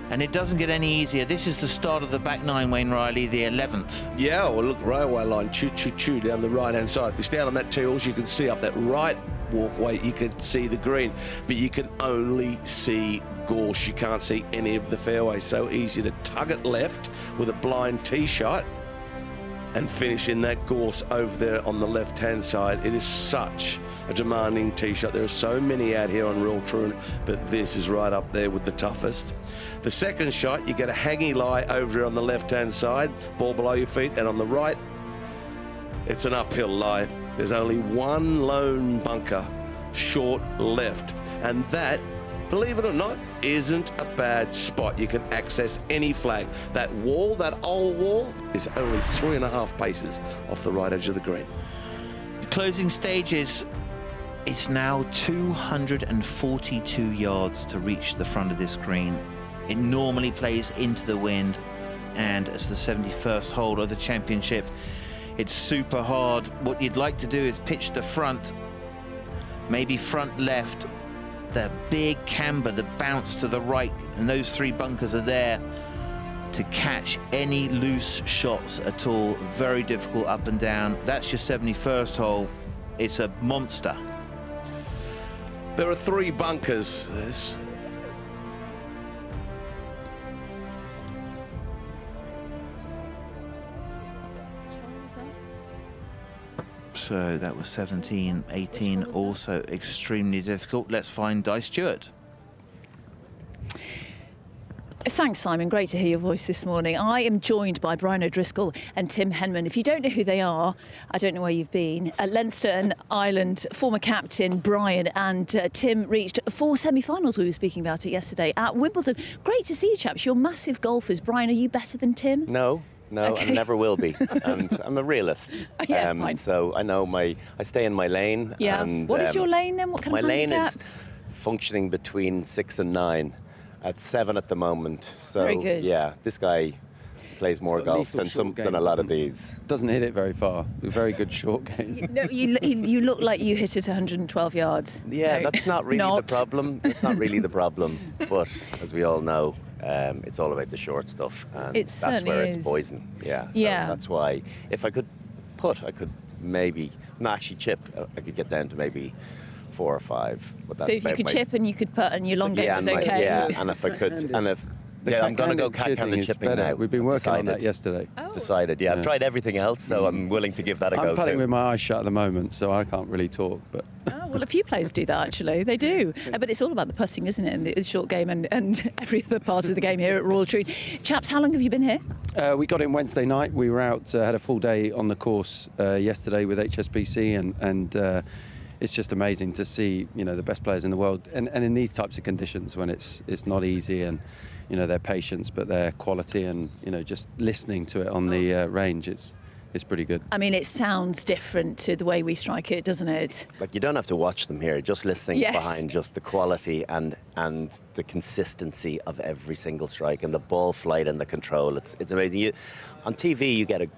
And it doesn't get any easier. This is the start of the back 9, Wayne Riley, the 11th. Yeah, well, look, railway line, choo-choo-choo down the right-hand side. If you stand on that T-horse, you can see up that right walkway, you can see the green, but you can only see gorse. You can't see any of the fairway. So easy to tug it left with a blind tee shot and finish in that gorse over there on the left-hand side. It is such a demanding tee shot. There are so many out here on Royal Troon, but this is right up there with the toughest. The second shot, you get a hanging lie over here on the left-hand side, ball below your feet, and on the right, it's an uphill lie. There's only one lone bunker, short left, and that believe it or not, isn't a bad spot. You can access any flag. That wall, that old wall, is only 3.5 paces off the right edge of the green. The closing stages, it's now 242 yards to reach the front of this green. It normally plays into the wind, and it's the 71st hole of the championship. It's super hard. What you'd like to do is pitch the front, maybe front left, the big camber, the bounce to the right, and those 3 bunkers are there to catch any loose shots at all. Very difficult up and down. That's your 71st hole. It's a monster. There are 3 bunkers. So that was 17, 18, also extremely difficult. Let's find Di Stewart. Thanks, Simon. Great to hear your voice this morning. I am joined by Brian O'Driscoll and Tim Henman. If you don't know who they are, I don't know where you've been. Leinster and Ireland former captain Brian and Tim reached 4 semi-finals. We were speaking about it yesterday at Wimbledon. Great to see you, chaps. You're massive golfers. Brian, are you better than Tim? No, Okay. and never will be. And I'm a realist. Yeah, fine. So I know I stay in my lane. Yeah. And, what is your lane then? What kind my of lane handicap? is functioning between 6 and 9. At 7 at the moment. So Very good. yeah, this guy plays more golf than a lot of these. Doesn't hit it very far. A very good short game. No, you look like you hit it 112 yards. Yeah, No, that's not really the problem. That's not really the problem. But as we all know, it's all about the short stuff, and It that's where certainly it's is. poison. Yeah. So Yeah. that's why if I could maybe not actually chip. I could get down to maybe 4 or 5. But that's So if you about could my- chip and you could putt and your long game was and okay. and if I could, and if I'm going to go cat-handed chipping now. We've been working on that Decided. yesterday. Decided, yeah. I've tried everything else, so I'm willing to give that a go. I'm putting too. with my eyes shut at the moment, so I can't really talk. But Oh, well, a few players do that, actually. They do. But it's all about the putting, isn't it? And the short game and every other part of the game here at Royal Troon. Chaps, how long have you been here? we got in Wednesday night. We were out, had a full day on the course yesterday with HSBC, and it's just amazing to see, the best players in the world, and in these types of conditions when it's not easy, and their patience, but their quality, and just listening to it on the range, it's pretty good. I mean, it sounds different to the way we strike it, doesn't it? Like, you don't have to watch them here, just listening Yes. behind just the quality and the consistency of every single strike, and the ball flight and the control. It's amazing. On TV you get a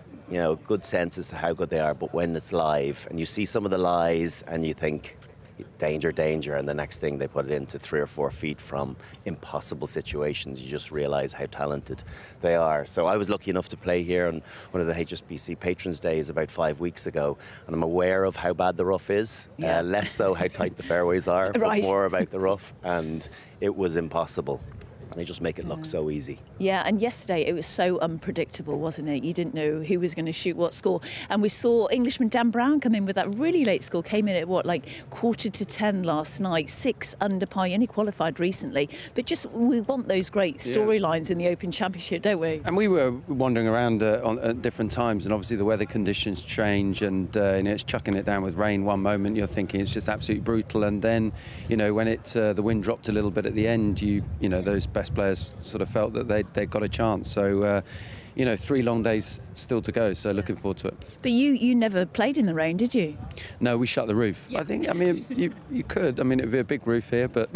good sense as to how good they are, but when it's live and you see some of the lies and you think danger, and the next thing they put it into 3 or 4 feet from impossible situations, you just realize how talented they are. So I was lucky enough to play here on one of the HSBC Patrons Days about 5 weeks ago, and I'm aware of how bad the rough is, Yeah. less so how tight the fairways are, Right. but more about the rough, and it was impossible. They just make it look so easy. Yeah, and yesterday it was so unpredictable, wasn't it? You didn't know who was going to shoot what score. And we saw Englishman Dan Brown come in with that really late score, came in at 9:45 last night, 6 under par. He only qualified recently. But just, we want those great storylines in the Open Championship, don't we? And we were wandering around at different times, and obviously the weather conditions change, and it's chucking it down with rain one moment. You're thinking it's just absolutely brutal, and then when the wind dropped a little bit at the end, those best players sort of felt that they'd got a chance. So 3 long days still to go, so looking forward to it. But you never played in the rain, did you? No, we shut the roof. Yeah. You could. It'd be a big roof here, but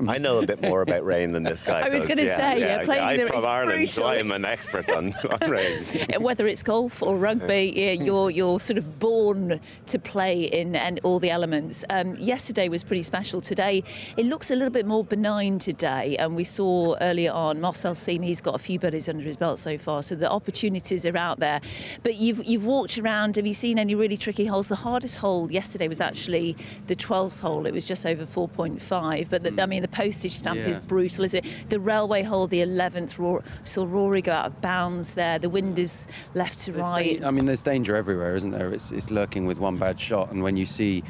I know a bit more about rain than this guy I was does. going to say, playing I'm there from is Ireland, so brutal. I'm an expert on rain. Whether it's golf or rugby, you're sort of born to play in and all the elements. Yesterday was pretty special. Today, it looks a little bit more benign today, and we saw earlier on Marcel Siem, he's got a few birdies under his belt so far, so the opportunities are out there. But you've walked around. Have you seen any really tricky holes? The hardest hole yesterday was actually the 12th hole. It was just over 4.5. But the postage stamp is brutal, isn't it? The railway hole, the 11th, saw Rory go out of bounds there. The wind is left to right. there's danger everywhere, isn't there? It's lurking with one bad shot, and when you see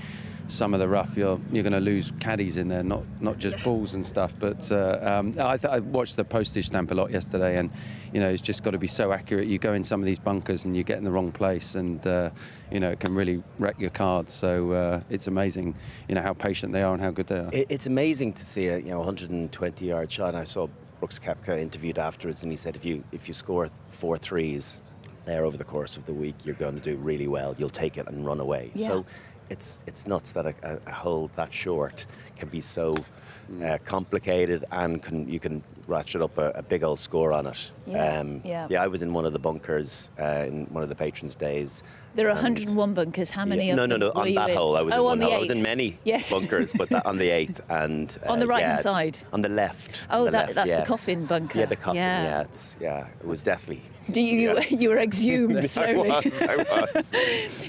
some of the rough, you're going to lose caddies in there, not just balls and stuff. But I watched the postage stamp a lot yesterday, and it's just got to be so accurate. You go in some of these bunkers and you get in the wrong place, and it can really wreck your cards. So it's amazing, how patient they are and how good they are. It's amazing to see a 120-yard shot. I saw Brooks Koepka interviewed afterwards, and he said if you score 4 threes there over the course of the week, you're going to do really well. You'll take it and run away. Yeah. So it's nuts that a hole that short can be so complicated, and you can ratchet up a big old score on it. Yeah. I was in one of the bunkers in one of the patrons' days. There are 101 bunkers. How many of them No. were On you that in? hole, I was in one on the hole. I 8th. was in many bunkers, but on the 8th. And on the right-hand side? On the left. Oh, that's the coffin bunker. Yeah, the coffin, it was deathly... You were exhumed slowly. I was.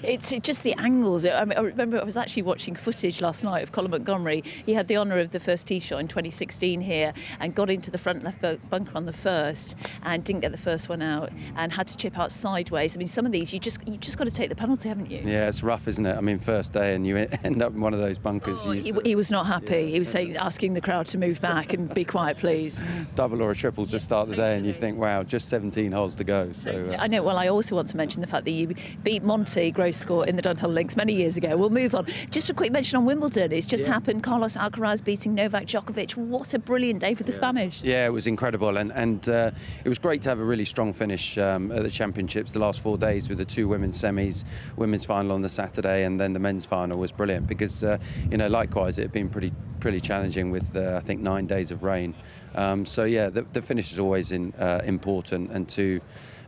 It's just the angles. I remember I was actually watching footage last night of Colin Montgomery. He had the honour of the first tee shot in 2016 here and got into the front left bunker on the first and didn't get the first one out and had to chip out sideways. I mean, some of these you just got to take the penalty, haven't you? Yeah, it's rough, isn't it? I mean, first day and you end up in one of those bunkers. Oh, he was not happy. He was asking the crowd to move back and be quiet, please. Double or a triple to start the day, and you think, wow, just 17 holes to go. So I know. Well, I also want to mention the fact that you beat Monty gross score in the Dunhill Links many years ago. We'll move on. Just a quick mention on Wimbledon. It's just happened. Carlos Alcaraz beating Novak Djokovic. What a brilliant day for the Spanish. Yeah, it was incredible, and it was great to have a really strong finish at the championships the last 4 days with the 2 women's semis, women's final on the Saturday, and then the men's final was brilliant because likewise it had been pretty challenging with I think 9 days of rain. The finish is always important, and 2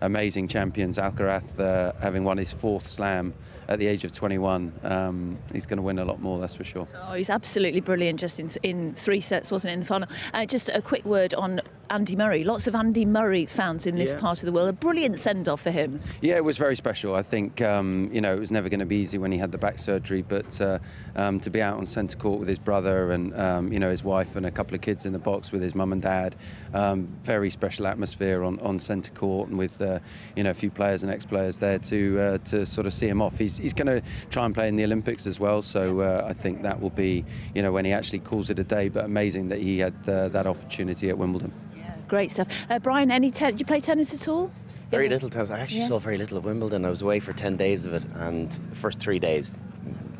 amazing champions. Alcaraz having won his 4th slam at the age of 21. He's going to win a lot more, that's for sure. Oh, he's absolutely brilliant just in 3 sets, wasn't it, in the final? Just a quick word on Andy Murray. Lots of Andy Murray fans in this part of the world. A brilliant send-off for him. Yeah, it was very special. I think, it was never going to be easy when he had the back surgery, but to be out on centre court with his brother and, his wife and a couple of kids in the box with his mum and dad, very special atmosphere on centre court, and with, a few players and ex-players there to sort of see him off. He's going to try and play in the Olympics as well, so I think that will be, when he actually calls it a day, but amazing that he had that opportunity at Wimbledon. Great stuff. Brian, did you play tennis at all? Very little tennis. I actually saw very little of Wimbledon. I was away for 10 days of it, and the first 3 days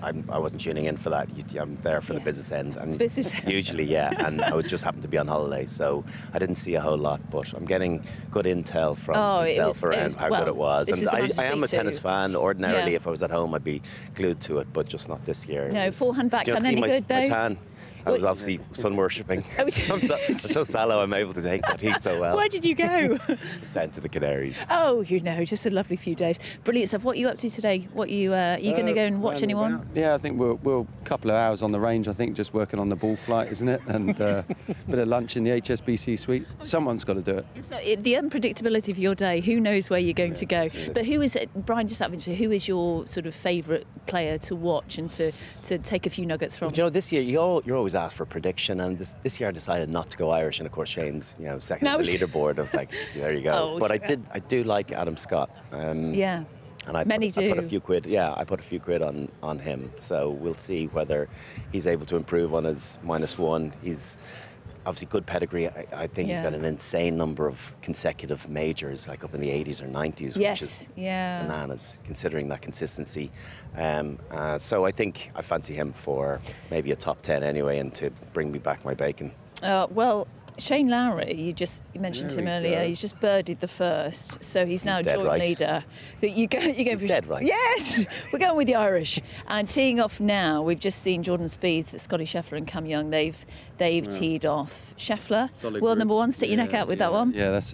I wasn't tuning in for that. I'm there for the business end, and usually, and I would just happen to be on holiday, so I didn't see a whole lot. But I'm getting good intel from himself around how good it was. And I am a tennis fan. Ordinarily, if I was at home, I'd be glued to it, but just not this year. No, forehand, backhand, any good though? My tan. I was obviously sun worshipping. I'm so sallow, I'm able to take that heat so well. Where did you go? Just down to the Canaries. Oh, just a lovely few days. Brilliant stuff. What are you up to today? Are you going to go and watch anyone? Yeah, I think we're a couple of hours on the range, I think, just working on the ball flight, isn't it? And a bit of lunch in the HSBC suite. Someone's got to do it. So the unpredictability of your day, who knows where you're going to go. But who is it, Brian, just out of interest, who is your sort of favourite player to watch and to take a few nuggets from? This year, you're always asked for a prediction, and this year I decided not to go Irish, and of course Shane's second on the leaderboard. I was like, there you go. But I do like Adam Scott. And many do. I put a few quid. Yeah, I put a few quid on him. So we'll see whether he's able to improve on his -1. He's obviously good pedigree. I think he's got an insane number of consecutive majors, like up in the 80s or 90s, which is bananas, considering that consistency. So I think I fancy him for maybe a top 10 anyway, and to bring me back my bacon. Well, Shane Lowry, you mentioned him earlier. He's just birdied the first, so he's now joint leader. You go he's dead right. Yes, we're going with the Irish. And teeing off now, we've just seen Jordan Spieth, Scotty Scheffler, and Cam Young. They've teed off. Scheffler, world number 1. Stick your neck out with that one. Yeah, that's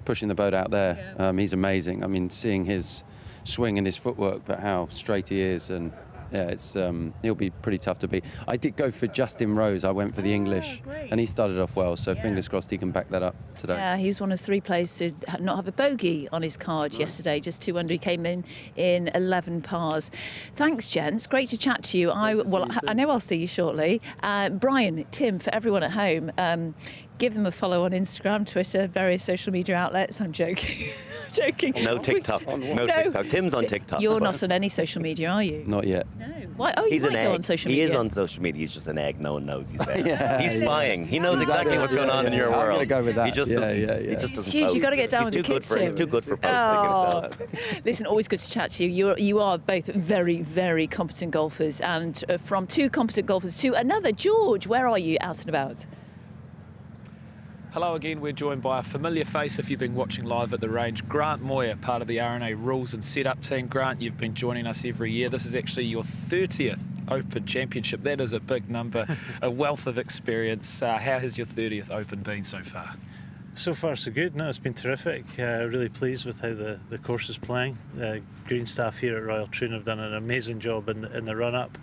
pushing the boat out there. He's amazing. I mean, seeing his swing and his footwork, but how straight he is, and it's he'll be pretty tough to beat. I did go for Justin Rose. I went for the English, and he started off well, so fingers crossed he can back that up today. Yeah, he was one of 3 players to not have a bogey on his card yesterday, just 2 under. He came in 11 pars. Thanks, gents. Great to chat to you. I know I'll see you shortly. Brian, Tim, for everyone at home, give them a follow on Instagram, Twitter, various social media outlets. I'm joking. No TikTok. No TikTok. Tim's on TikTok. You're not on any social media, are you? Not yet. No. Why? Oh, you might go on social media. He is on social media. He's just an egg. No one knows he's there. Yeah, he's spying. He knows exactly what's going on in your world. I'm going to go with that. He just doesn't. He just doesn't Stu, post. you've got to get down with the kids, He's too good for posting himself. Listen, always good to chat to you. You are both very, very competent golfers, and from two competent golfers to another. George, where are you out and about? Hello again, we're joined by a familiar face if you've been watching live at the range, Grant Moyer, part of the RNA Rules and Setup team. Grant, you've been joining us every year. This is actually your 30th Open Championship. That is a big number, a wealth of experience. How has your 30th Open been so far? So far so good. No, it's been terrific. Really pleased with how the course is playing. The green staff here at Royal Troon have done an amazing job in the run-up,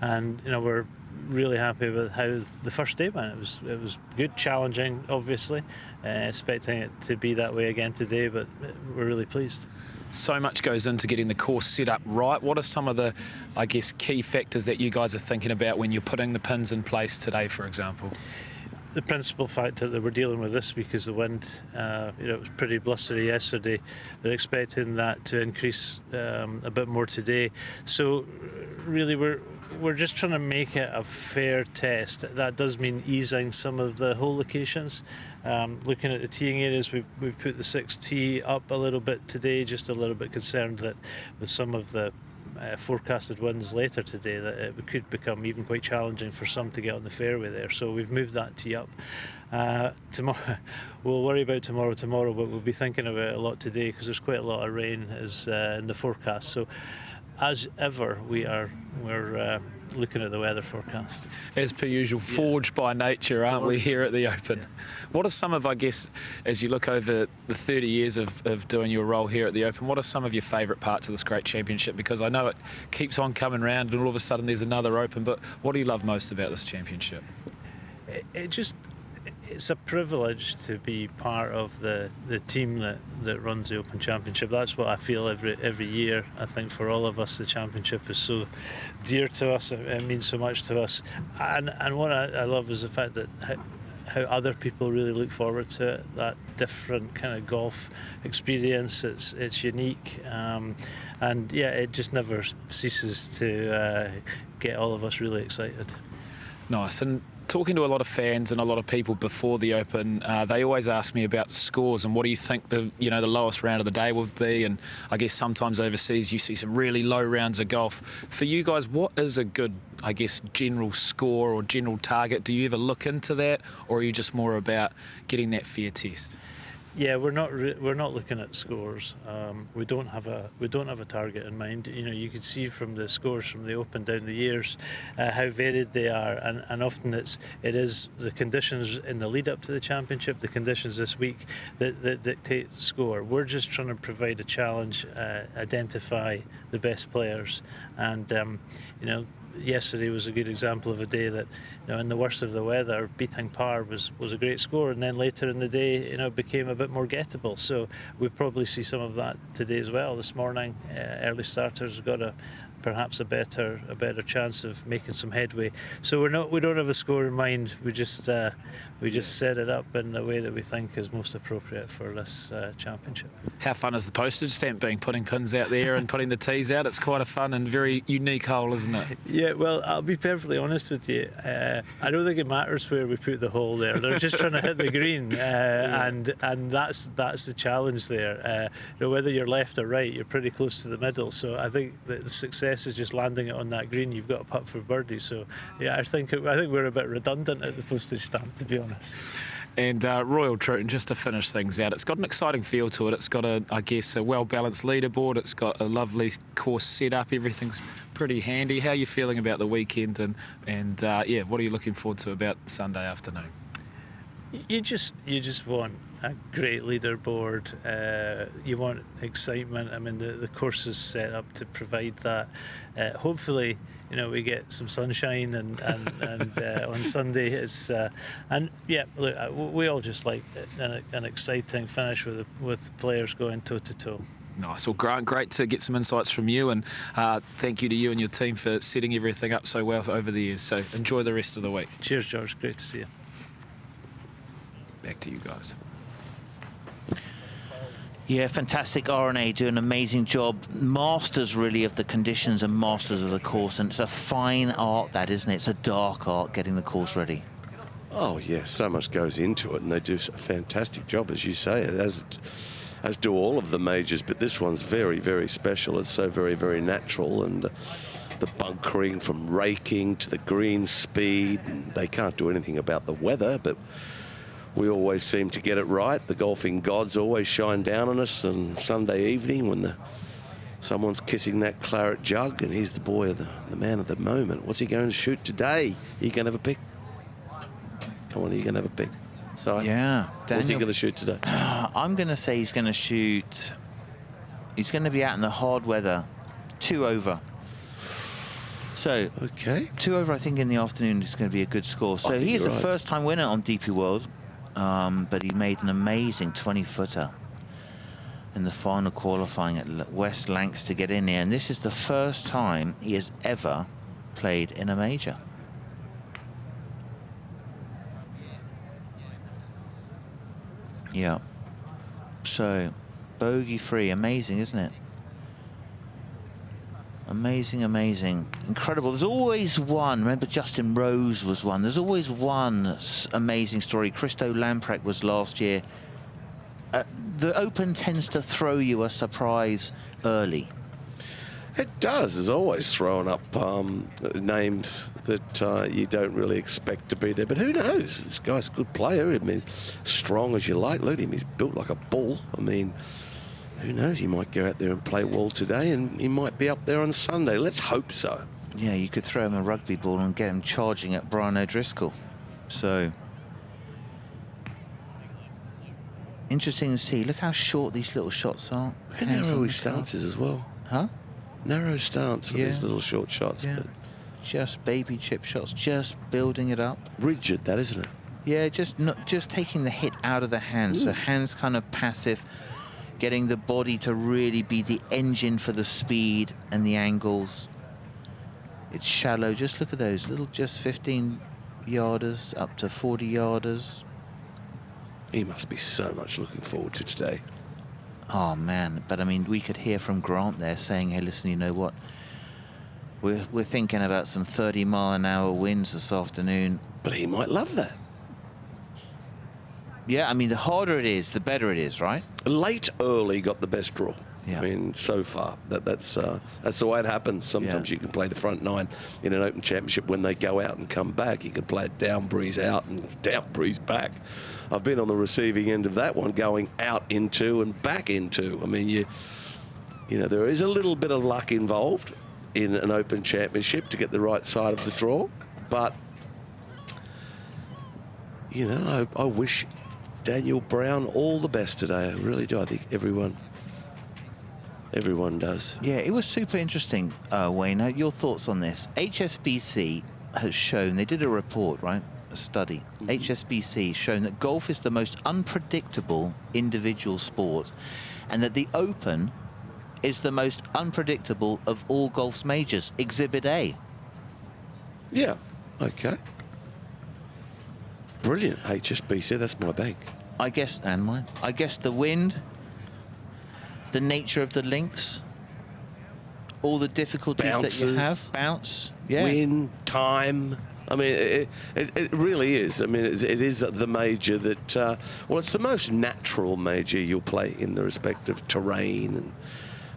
and we're really happy with how the first day went. It was good, challenging, obviously. Expecting it to be that way again today, but we're really pleased. So much goes into getting the course set up right. What are some of the, I guess, key factors that you guys are thinking about when you're putting the pins in place today, for example? The principal factor that we're dealing with this week is the wind. It was pretty blustery yesterday. They're expecting that to increase a bit more today. So really we're just trying to make it a fair test. That does mean easing some of the hole locations. Looking at the teeing areas, we've put the 6th tee up a little bit today, just a little bit concerned that with some of the forecasted winds later today that it could become even quite challenging for some to get on the fairway there. So we've moved that tee up. Tomorrow, we'll worry about tomorrow, but we'll be thinking about it a lot today because there's quite a lot of rain in the forecast. So as ever, we're looking at the weather forecast. As per usual, forged by nature, aren't we, here at the Open? What are some of, I guess, as you look over the 30 years of doing your role here at the Open, what are some of your favourite parts of this great championship? Because I know it keeps on coming round and all of a sudden there's another Open, but what do you love most about this championship? It's a privilege to be part of the team that runs the Open Championship. That's what I feel every year. I think for all of us the championship is so dear to us. It means so much to us. And what I love is the fact that how other people really look forward to it, that different kind of golf experience. It's unique, and yeah, it just never ceases to get all of us really excited. Nice. And talking to a lot of fans and a lot of people before the Open, they always ask me about scores and what do you think the lowest round of the day would be. And I guess sometimes overseas you see some really low rounds of golf. For you guys, what is a good, I guess, general score or general target? Do you ever look into that, or are you just more about getting that fair test? Yeah, we're not looking at scores. We don't have a target in mind. You can see from the scores from the Open down the years how varied they are, and often it is the conditions in the lead up to the championship, the conditions this week that dictate score. We're just trying to provide a challenge, identify the best players, and yesterday was a good example of a day that, in the worst of the weather, beating par was a great score, and then later in the day, it became a bit more gettable. So we probably see some of that today as well. This morning, early starters got perhaps a better chance of making some headway. So we don't have a score in mind. We just set it up in the way that we think is most appropriate for this championship. How fun is the postage stamp being, putting pins out there and putting the tees out? It's quite a fun and very unique hole, isn't it? Yeah, well, I'll be perfectly honest with you. I don't think it matters where we put the hole there. They're just trying to hit the green, and that's the challenge there. Whether you're left or right, you're pretty close to the middle. So I think that the success is just landing it on that green. You've got a putt for birdie. So yeah, I think we're a bit redundant at the postage stamp, to be honest. And Royal Troon, just to finish things out, it's got an exciting feel to it. It's got a well-balanced leaderboard. It's got a lovely course set up. Everything's pretty handy. How are you feeling about the weekend? And what are you looking forward to about Sunday afternoon? You just want a great leaderboard. You want excitement. I mean, the course is set up to provide that. Hopefully, we get some sunshine and on Sunday it's look, we all just like an exciting finish with players going toe to toe. Nice. Well, Grant, great to get some insights from you, and thank you to you and your team for setting everything up so well over the years. So enjoy the rest of the week. Cheers, George. Great to see you. Back to you guys. Yeah, fantastic. RNA do an amazing job. Masters, really, of the conditions and masters of the course. And it's a fine art, that, isn't it? It's a dark art, getting the course ready. Oh, yeah, so much goes into it, and they do a fantastic job, as you say, as do all of the majors. But this one's very, very special. It's so very, very natural. And the bunkering from raking to the green speed. And they can't do anything about the weather, but we always seem to get it right. The golfing gods always shine down on us on Sunday evening when someone's kissing that claret jug, and he's the boy, the man of the moment. What's he going to shoot today? Are you going to have a pick? Come on, are you going to have a pick? Sorry. Yeah. What's he going to shoot today? I'm going to say he's going to shoot... He's going to be out in the hard weather. 2 over. So, okay. 2 over, I think, in the afternoon is going to be a good score. So he is a first-time winner on DP World. But he made an amazing 20-footer in the final qualifying at West Lancs to get in here. And this is the first time he has ever played in a major. Yeah. So, bogey-free. Amazing, isn't it? Amazing, amazing. Incredible. There's always one. Remember, Justin Rose was one. There's always one amazing story. Christo Lamprecht was last year. The Open tends to throw you a surprise early. It does. There's always throwing up names that you don't really expect to be there. But who knows? This guy's a good player. I mean, strong as you like. Look at him. He's built like a bull. I mean, who knows? He might go out there and play well today, and he might be up there on Sunday. Let's hope so. Yeah, you could throw him a rugby ball and get him charging at Brian O'Driscoll. So, interesting to see. Look how short these little shots are. Look how narrow his stance is as well. Huh? Narrow stance for these little short shots. Yeah. But just baby chip shots, just building it up. Rigid, that, isn't it? Yeah, just taking the hit out of the hands. So hands kind of passive. Getting the body to really be the engine for the speed and the angles. It's shallow. Just look at those little, just 15 yarders up to 40 yarders. He must be so much looking forward to today. Oh man, but I mean, we could hear from Grant there saying, hey, listen, you know what? We're thinking about some 30-mile-an-hour winds this afternoon. But he might love that. Yeah, I mean, the harder it is, the better it is, right? Late early got the best draw. Yeah. I mean, so far, that's the way it happens. Sometimes you can play the front 9 in an Open Championship when they go out and come back. You can play it down breeze out and down breeze back. I've been on the receiving end of that one, going out into and back into. I mean, you know, there is a little bit of luck involved in an Open Championship to get the right side of the draw, but you know, I wish Daniel Brown all the best today. I really do. I think everyone does. Yeah, it was super interesting, Wayne. Your thoughts on this? HSBC has shown, they did a report, right? A study. HSBC shown that golf is the most unpredictable individual sport, and that the Open is the most unpredictable of all golf's majors. Exhibit A. Yeah, okay. Brilliant, HSBC, that's my bank. I guess, and mine. I guess the wind, the nature of the links, all the difficulties Bounces, that you have. Bounce, yeah. Wind, time. I mean, it really is. I mean, it is the major that, well, it's the most natural major you'll play in the respect of terrain. And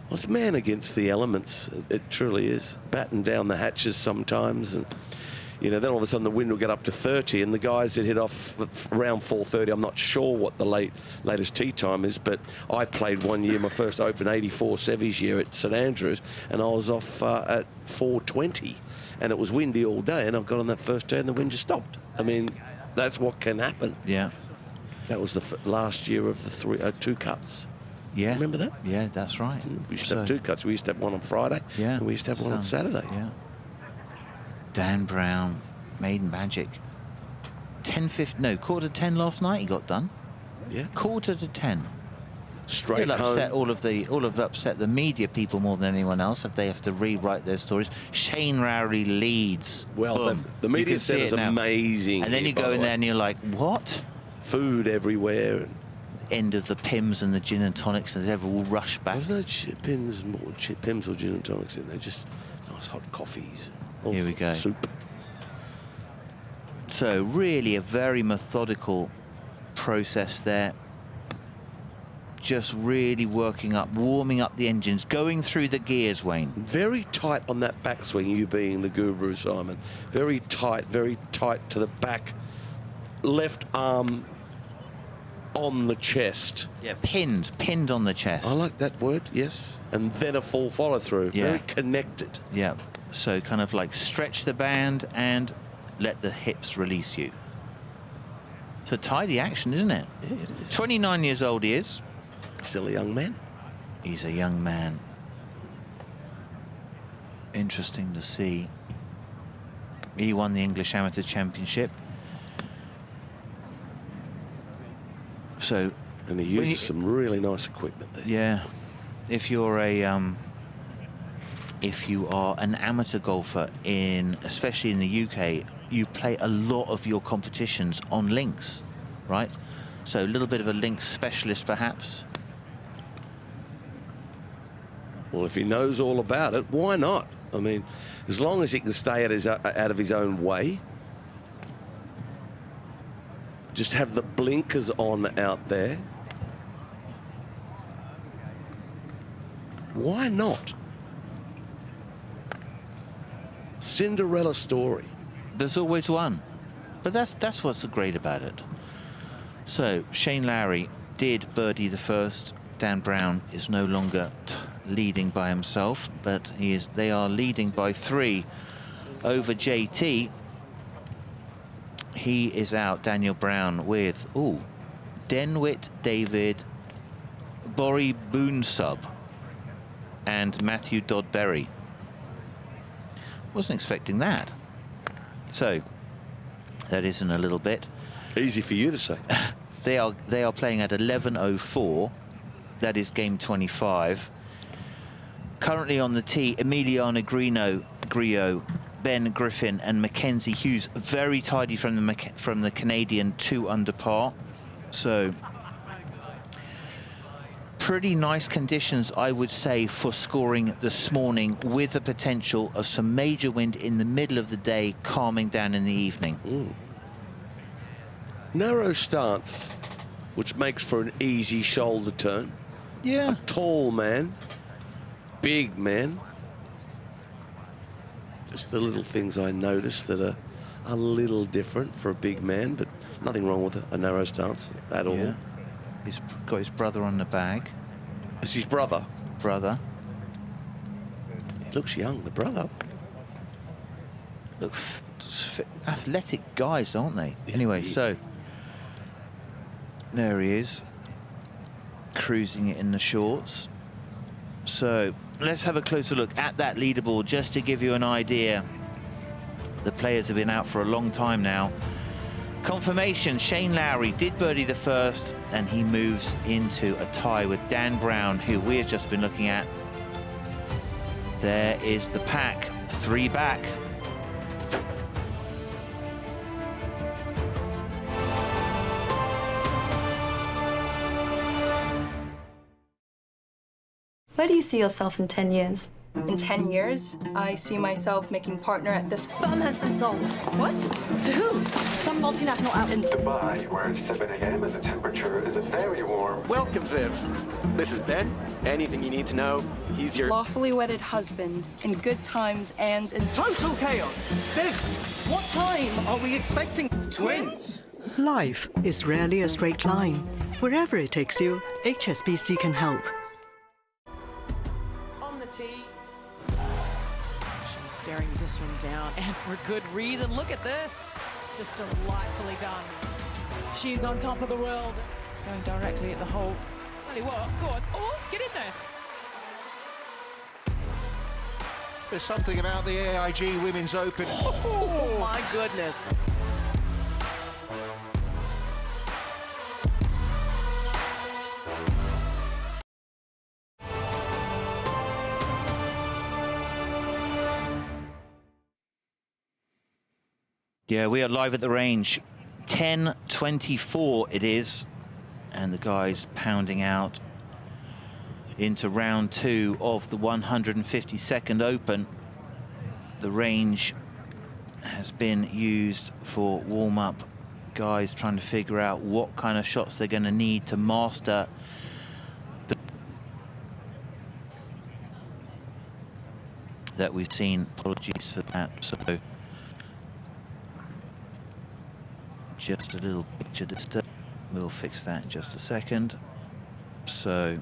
well, it's man against the elements. It truly is. Batten down the hatches sometimes. And you know, then all of a sudden the wind will get up to 30, and the guys that hit off around 4:30, I'm not sure what the latest tee time is, but I played one year, my first Open 84 Sevies year at St Andrews, and I was off at 4:20, and it was windy all day, and I got on that first day and the wind just stopped. I mean, that's what can happen. Yeah. That was the last year of the 2 cuts. Yeah. Remember that? Yeah, that's right. We used to have 2 cuts. We used to have one on Friday, and we used to have one on Saturday. Yeah. Dan Brown, Maiden Magic. quarter to 10 last night he got done. Yeah. Quarter to 10. Straight He'll upset home. all of upset the media people more than anyone else if they have to rewrite their stories. Shane Rowley leads. Well, the media said it's amazing. And then you go in there and you're like, what? Food everywhere. end of the Pims and the gin and tonics, and they've all rushed back. There's no Pims or gin and tonics in there, just nice hot coffees. Here we go. Soup. So really a very methodical process there. Just really working up, warming up the engines, going through the gears, Wayne. Very tight on that backswing, you being the guru, Simon. Very tight to the back. Left arm on the chest. Yeah, pinned on the chest. I like that word, yes. And then a full follow through. Yeah. Very connected. Yeah, so kind of like stretch the band and let the hips release you. It's a tidy action, isn't it? Yeah, it is. 29 years old he is. Still a young man. He's a young man. Interesting to see. He won the English Amateur Championship. So, and he uses some really nice equipment there. Yeah, if you're a if you are an amateur golfer especially in the UK, you play a lot of your competitions on links, right? So a little bit of a links specialist, perhaps. Well, if he knows all about it, why not? I mean, as long as he can stay out of his own way. Just have the blinkers on out there. Why not? Cinderella story. There's always one. But that's what's great about it. So Shane Lowry did birdie the first. Dan Brown is no longer leading by himself, but they are leading by 3 over JT. He is out, Daniel Brown, with, Denwit David, Bori Boonsub, and Matthew Dodberry. Wasn't expecting that. So, that isn't a little bit. Easy for you to say. They are playing at 11:04. That is game 25. Currently on the tee, Emiliano Grillo, Ben Griffin and Mackenzie Hughes, very tidy from the Canadian, 2 under par. So pretty nice conditions, I would say, for scoring this morning, with the potential of some major wind in the middle of the day, calming down in the evening. Narrow stance, which makes for an easy shoulder turn. Yeah. A tall man, big man. Just the little things I noticed that are a little different for a big man, but nothing wrong with a narrow stance at all. He's got his brother on the bag. It's his brother? Brother. He looks young, the brother. Look, athletic guys, aren't they? Anyway, so there he is, cruising it in the shorts. So let's have a closer look at that leaderboard, just to give you an idea. The players have been out for a long time now. Confirmation, Shane Lowry did birdie the first, and he moves into a tie with Dan Brown, who we have just been looking at. There is the pack, 3 back. Where do you see yourself in 10 years? In 10 years, I see myself making partner at this Firm has been sold. What? To who? Some multinational outfit. Dubai, where it's 7 a.m. and the temperature is very warm. Welcome, Viv. This is Ben. Anything you need to know, he's your lawfully wedded husband in good times and in total chaos. Viv, what time are we expecting twins? Life is rarely a straight line. Wherever it takes you, HSBC can help. She's staring this one down, and for good reason. Look at this. Just delightfully done. She's on top of the world. Going directly at the hole. Bloody what? Go on. Oh, get in there. There's something about the AIG Women's Open. Oh, my goodness. Yeah, we are live at the range. 10:24 it is, And the guys pounding out into round 2 of the 152nd Open. The range has been used for warm-up. Guys trying to figure out what kind of shots they're going to need to master that we've seen. Apologies for that. So just a little picture disturb. We'll fix that in just a second. So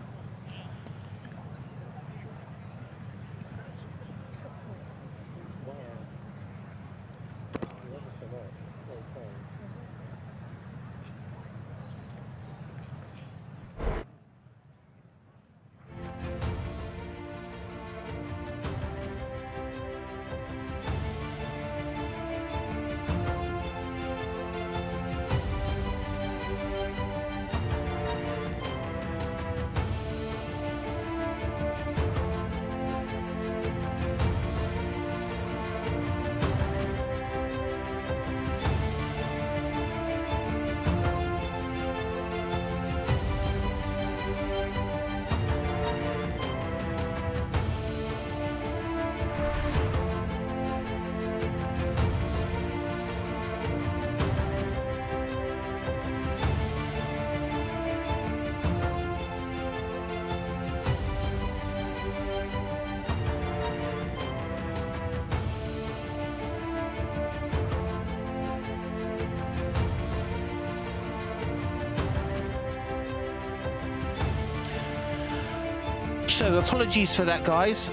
apologies for that, guys.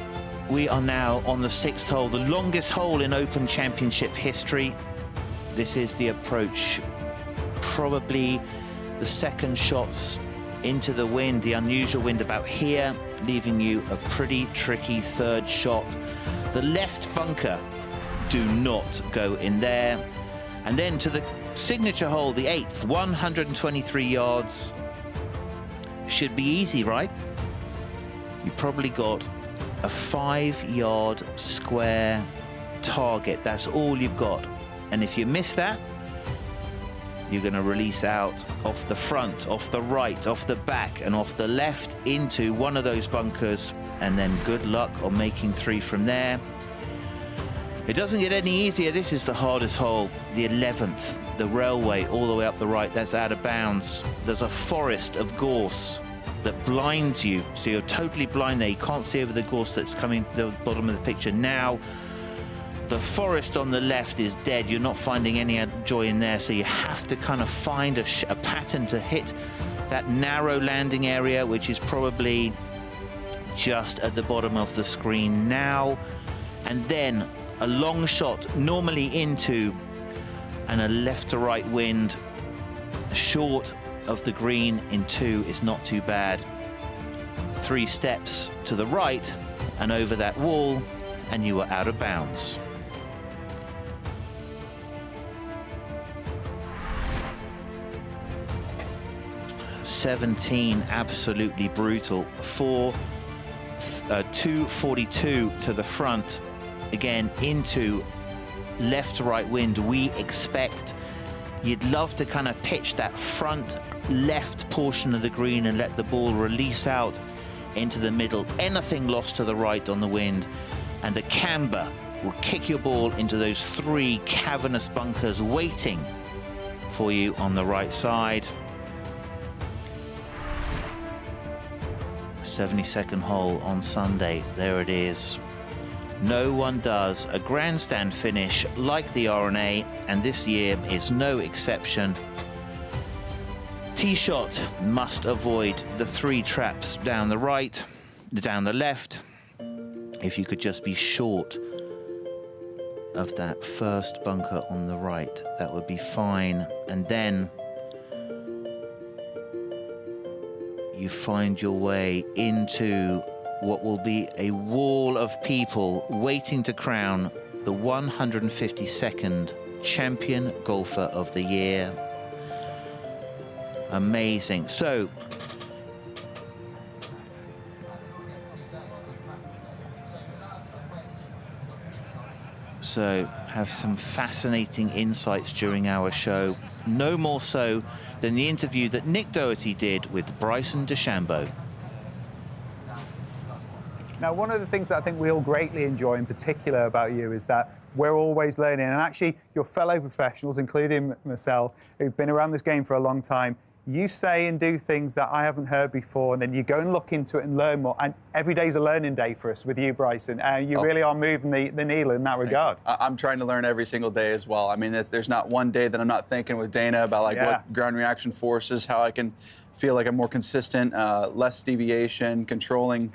We are now on the 6th hole, the longest hole in Open Championship history. This is the approach. Probably the second shots into the wind, the unusual wind about here, leaving you a pretty tricky third shot. The left bunker, do not go in there. And then to the signature hole, the 8th, 123 yards. Should be easy, right? You probably got a 5-yard square target. That's all you've got. And if you miss that, you're going to release out off the front, off the right, off the back, and off the left into one of those bunkers. And then good luck on making 3 from there. It doesn't get any easier. This is the hardest hole, the 11th, the railway all the way up the right. That's out of bounds. There's a forest of gorse that blinds you, so you're totally blind there. You can't see over the gorse that's coming to the bottom of the picture. Now the forest on the left is dead. You're not finding any joy in there, so you have to kind of find a pattern to hit that narrow landing area, which is probably just at the bottom of the screen now. And then a long shot, normally into, and a left to right wind short of the green in 2 is not too bad. 3 steps to the right and over that wall, and you are out of bounds. '17, absolutely brutal. 242 to the front, again into left to right wind. We expect you'd love to kind of pitch that front left portion of the green and let the ball release out into the middle. Anything lost to the right on the wind, and the camber will kick your ball into those 3 cavernous bunkers waiting for you on the right side. 72nd hole on Sunday. There it is. No one does a grandstand finish like the R&A, and this year is no exception. Tee shot must avoid the 3 traps down the right, down the left. If you could just be short of that first bunker on the right, that would be fine. And then you find your way into what will be a wall of people waiting to crown the 152nd champion golfer of the year. Amazing. So have some fascinating insights during our show. no more so than the interview that Nick Doherty did with Bryson DeChambeau. Now, one of the things that I think we all greatly enjoy in particular about you is that we're always learning. And actually, your fellow professionals, including myself, who've been around this game for a long time, you say and do things that I haven't heard before, and then you go and look into it and learn more. And every day's a learning day for us with you, Bryson. You really are moving the needle in that regard. I'm trying to learn every single day as well. I mean, there's not one day that I'm not thinking with Dana about what ground reaction forces, how I can feel like I'm more consistent, less deviation, controlling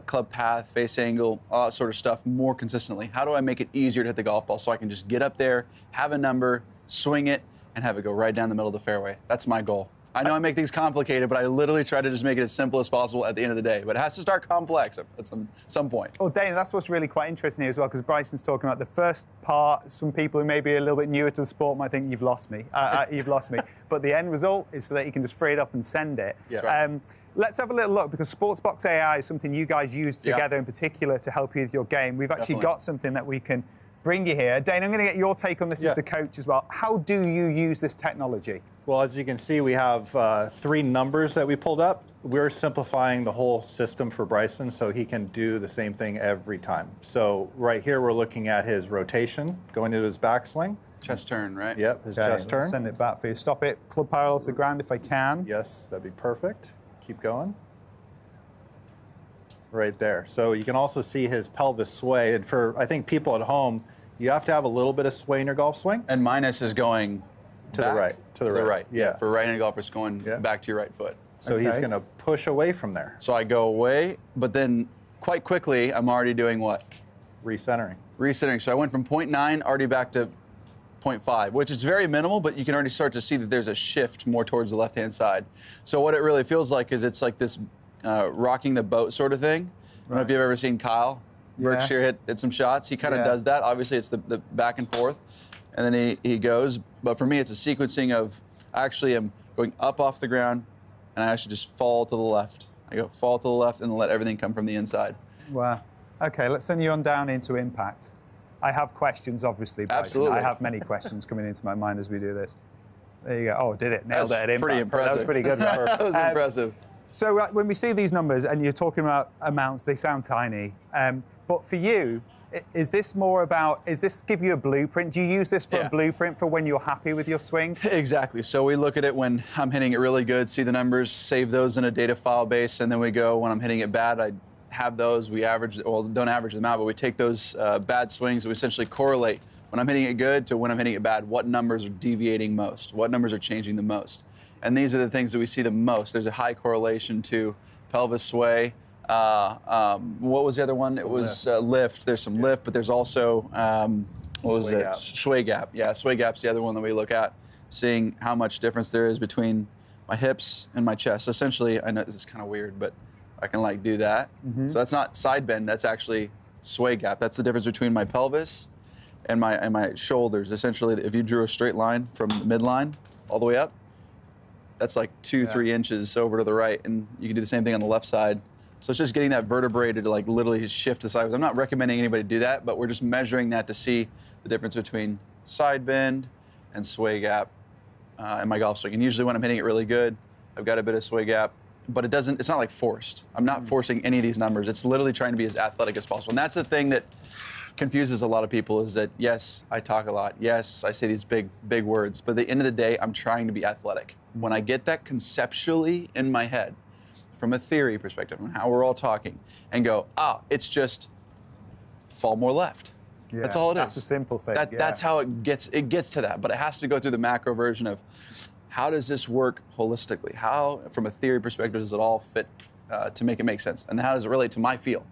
club path, face angle, all that sort of stuff more consistently. How do I make it easier to hit the golf ball so I can just get up there, have a number, swing it, and have it go right down the middle of the fairway? That's my goal. I know I make things complicated, but I literally try to just make it as simple as possible at the end of the day. But it has to start complex at some point. Well, Dana, that's what's really quite interesting here as well, because Bryson's talking about the first part. Some people who may be a little bit newer to the sport might think you've lost me. You've lost me. But the end result is so that you can just free it up and send it. Yeah. Right. Let's have a little look, because Sportsbox AI is something you guys use together in particular to help you with your game. We've actually got something that we can bring you here. Dana, I'm going to get your take on this as the coach as well. How do you use this technology? Well, as you can see, we have 3 numbers that we pulled up. We're simplifying the whole system for Bryson so he can do the same thing every time. So right here, we're looking at his rotation, going into his backswing. Chest turn, right? Yep, his chest turn. Send it back for you. Stop it. Club parallel to the ground if I can. Yes, that'd be perfect. Keep going. Right there. So you can also see his pelvis sway. And for, I think, people at home, you have to have a little bit of sway in your golf swing. And minus is going to the right. To the right. Yeah. For right-handed golfers, going back to your right foot. So he's going to push away from there. So I go away, but then quite quickly, I'm already doing what? Recentering. Recentering. So I went from 0.9 already back to 0.5, which is very minimal, but you can already start to see that there's a shift more towards the left-hand side. So what it really feels like is it's like this rocking the boat sort of thing. I don't know if you've ever seen Kyle Berkshire hit some shots. He kind of does that. Obviously, it's the back and forth, and then he goes. But for me, it's a sequencing of I actually am going up off the ground, and I actually just fall to the left. I go fall to the left and let everything come from the inside. Wow. Okay, let's send you on down into impact. I have questions, obviously, Bryson. Absolutely. I have many questions coming into my mind as we do this. There you go. Oh, did it? Nailed it at impact. Pretty impressive. That was pretty good. Right? That was impressive. So when we see these numbers, and you're talking about amounts, they sound tiny. But for you, is this more about, does this give you a blueprint? Do you use this for a blueprint for when you're happy with your swing? Exactly. So we look at it when I'm hitting it really good, see the numbers, save those in a data file base, and then we go, when I'm hitting it bad, I have those, we average, well, don't average them out, but we take those bad swings, we essentially correlate when I'm hitting it good to when I'm hitting it bad, what numbers are deviating most, what numbers are changing the most. And these are the things that we see the most. There's a high correlation to pelvis sway. What was the other one? It was lift. There's some lift, but there's also, what was it? Sway gap. Yeah, sway gap's the other one that we look at, seeing how much difference there is between my hips and my chest. So essentially, I know this is kind of weird, but I can like do that. So that's not side bend, that's actually sway gap. That's the difference between my pelvis and my shoulders. Essentially, if you drew a straight line from the midline all the way up, that's like 2-3 inches over to the right, and you can do the same thing on the left side. So it's just getting that vertebrae to like literally shift the sideways. I'm not recommending anybody do that, but we're just measuring that to see the difference between side bend and sway gap in my golf swing. And usually when I'm hitting it really good, I've got a bit of sway gap, but it's not like forced. I'm not forcing any of these numbers. It's literally trying to be as athletic as possible. And that's the thing that confuses a lot of people, is that yes, I talk a lot. Yes, I say these big words, but at the end of the day, I'm trying to be athletic. When I get that conceptually in my head, from a theory perspective, on how we're all talking, and go, it's just fall more left. Yeah, that's all it is. That's a simple thing. That's how it gets to that, but it has to go through the macro version of how does this work holistically? How, from a theory perspective, does it all fit to make it make sense? And how does it relate to my feel?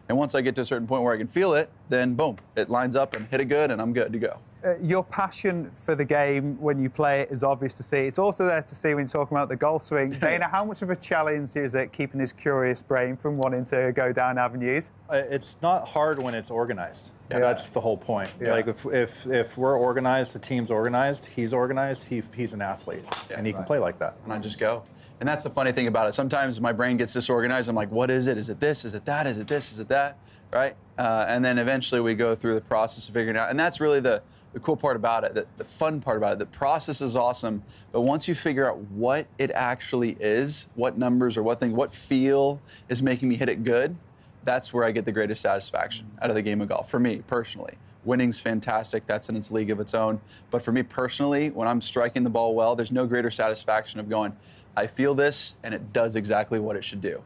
And once I get to a certain point where I can feel it, then boom, it lines up and hit it good, and I'm good to go. Your passion for the game when you play it is obvious to see. It's also there to see when you're talking about the golf swing. Dana, how much of a challenge is it keeping his curious brain from wanting to go down avenues? It's not hard when it's organized. Yeah. That's the whole point. Yeah. Like if we're organized, the team's organized, he's organized, he's an athlete, and he can play like that. And I just go. And that's the funny thing about it. Sometimes my brain gets disorganized. I'm like, what is it? Is it this? Is it that? Is it this? Is it that? right? And then eventually we go through the process of figuring it out. And that's really the cool part about it, the fun part about it. The process is awesome, but once you figure out what it actually is, what numbers or what feel is making me hit it good, that's where I get the greatest satisfaction out of the game of golf, for me personally. Winning's fantastic, that's in its league of its own. But for me personally, when I'm striking the ball well, there's no greater satisfaction of going, I feel this, and it does exactly what it should do.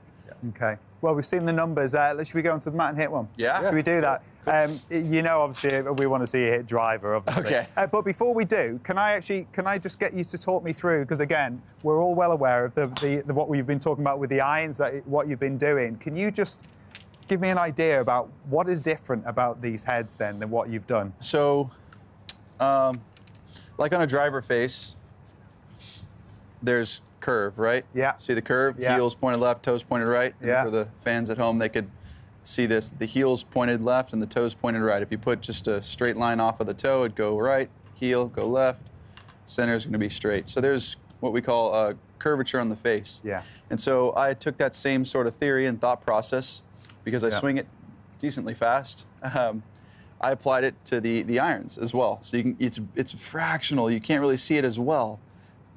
Okay. Well, we've seen the numbers. Should we go onto the mat and hit one? Yeah. Should we do that? You know, obviously, we want to see you hit driver, obviously. Okay. But before we do, can I just get you to talk me through, because again, we're all well aware of the what we've been talking about with the irons, what you've been doing. Can you just give me an idea about what is different about these heads then than what you've done? So, like on a driver face, there's curve, right? Yeah. See the curve? Yeah. Heels pointed left, toes pointed right. And Yeah. for the fans at home, they could see this. The heels pointed left and the toes pointed right. If you put just a straight line off of the toe, it'd go right, heel, go left. Center is going to be straight. So there's what we call a curvature on the face. Yeah. And so I took that same sort of theory and thought process, because I Yeah. swing it decently fast. I applied it to the irons as well. So you can, it's fractional. You can't really see it as well,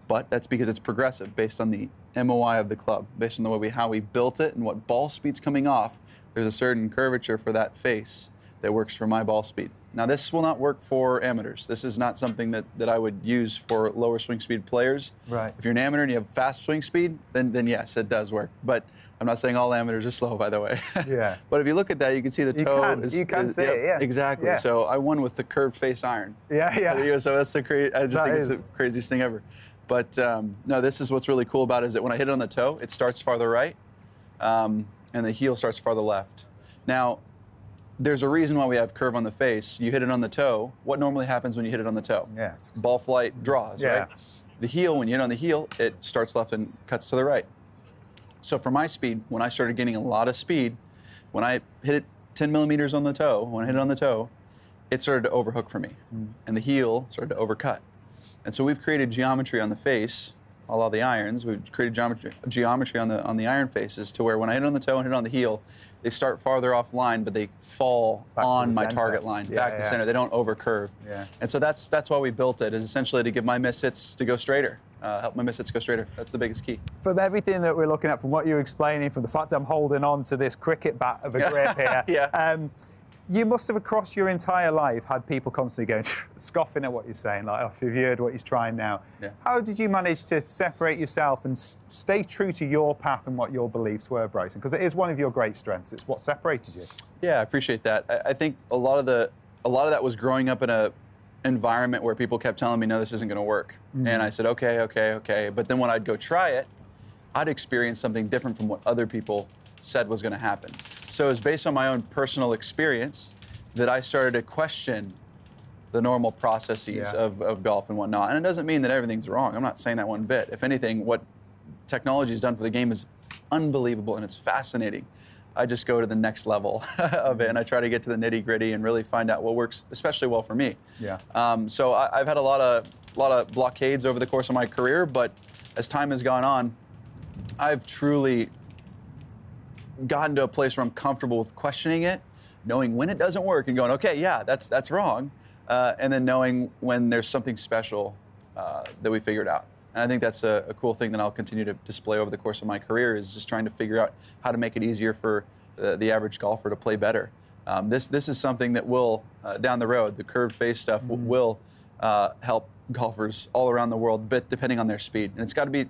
but that's because it's progressive based on the MOI of the club, based on the way how we built it and what ball speed's coming off. There's a certain curvature for that face that works for my ball speed. Now, this will not work for amateurs. This is not something that I would use for lower swing speed players. Right. If you're an amateur and you have fast swing speed, then yes, it does work. But I'm not saying all amateurs are slow, by the way. Yeah. But if you look at that, you can see the toe. You can see it, yeah. Exactly. Yeah. So I won with the curved face iron. Yeah. So that's I just think it's the craziest thing ever. But no, this is what's really cool about it, is that when I hit it on the toe, it starts farther right, and the heel starts farther left. Now, there's a reason why we have curve on the face. You hit it on the toe. What normally happens when you hit it on the toe? Yes. Ball flight draws, Yeah. right? The heel, when you hit on the heel, it starts left and cuts to the right. So for my speed, when I started gaining a lot of speed, when I hit it 10 millimeters on the toe, when I hit it on the toe, it started to overhook for me. And the heel started to overcut. And so we've created geometry on the face, a lot of the irons. We've created geometry on the iron faces to where when I hit on the toe and hit on the heel, they start farther off line, but they fall Back to on the my center. target line, Yeah, back to yeah. center. They don't overcurve. Yeah. And so that's why we built it, is essentially to give my miss hits to go straighter, help my miss hits go straighter. That's the biggest key. From everything that we're looking at, from what you're explaining, from the fact I'm holding on to this cricket bat of a grip here, Yeah. You must have, across your entire life, had people constantly going, scoffing at what you're saying, like, oh, you've heard what he's trying now. Yeah. How did you manage to separate yourself and stay true to your path and what your beliefs were, Bryson? Because it is one of your great strengths. It's what separated you. Yeah, I appreciate that. I think a lot of that was growing up in a environment where people kept telling me, no, this isn't going to work. And I said, okay. But then when I'd go try it, I'd experience something different from what other people said was going to happen. So it was based on my own personal experience that I started to question the normal processes of golf and whatnot. And it doesn't mean that everything's wrong. I'm not saying that one bit. If anything, what technology has done for the game is unbelievable and it's fascinating. I just go to the next level of it, and I try to get to the nitty gritty and really find out what works especially well for me. Yeah. So I've had a lot of blockades over the course of my career, but as time has gone on, I've truly gotten to a place where I'm comfortable with questioning it, knowing when it doesn't work and going, okay, yeah, that's wrong, and then knowing when there's something special that we figured out. And I think that's a cool thing that I'll continue to display over the course of my career, is just trying to figure out how to make it easier for the average golfer to play better. This is something that will, down the road, the curved face stuff will help golfers all around the world, but depending on their speed. And it's got to be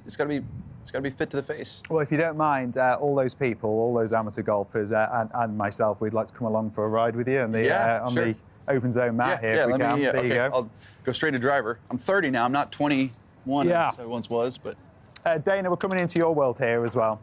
fit to the face. Well, if you don't mind, all those people, all those amateur golfers, and myself, we'd like to come along for a ride with you on the open zone mat here. If we can. There you go. I'll go straight to driver. I'm 30 now. I'm not 21 as I once was, but. Dana, we're coming into your world here as well.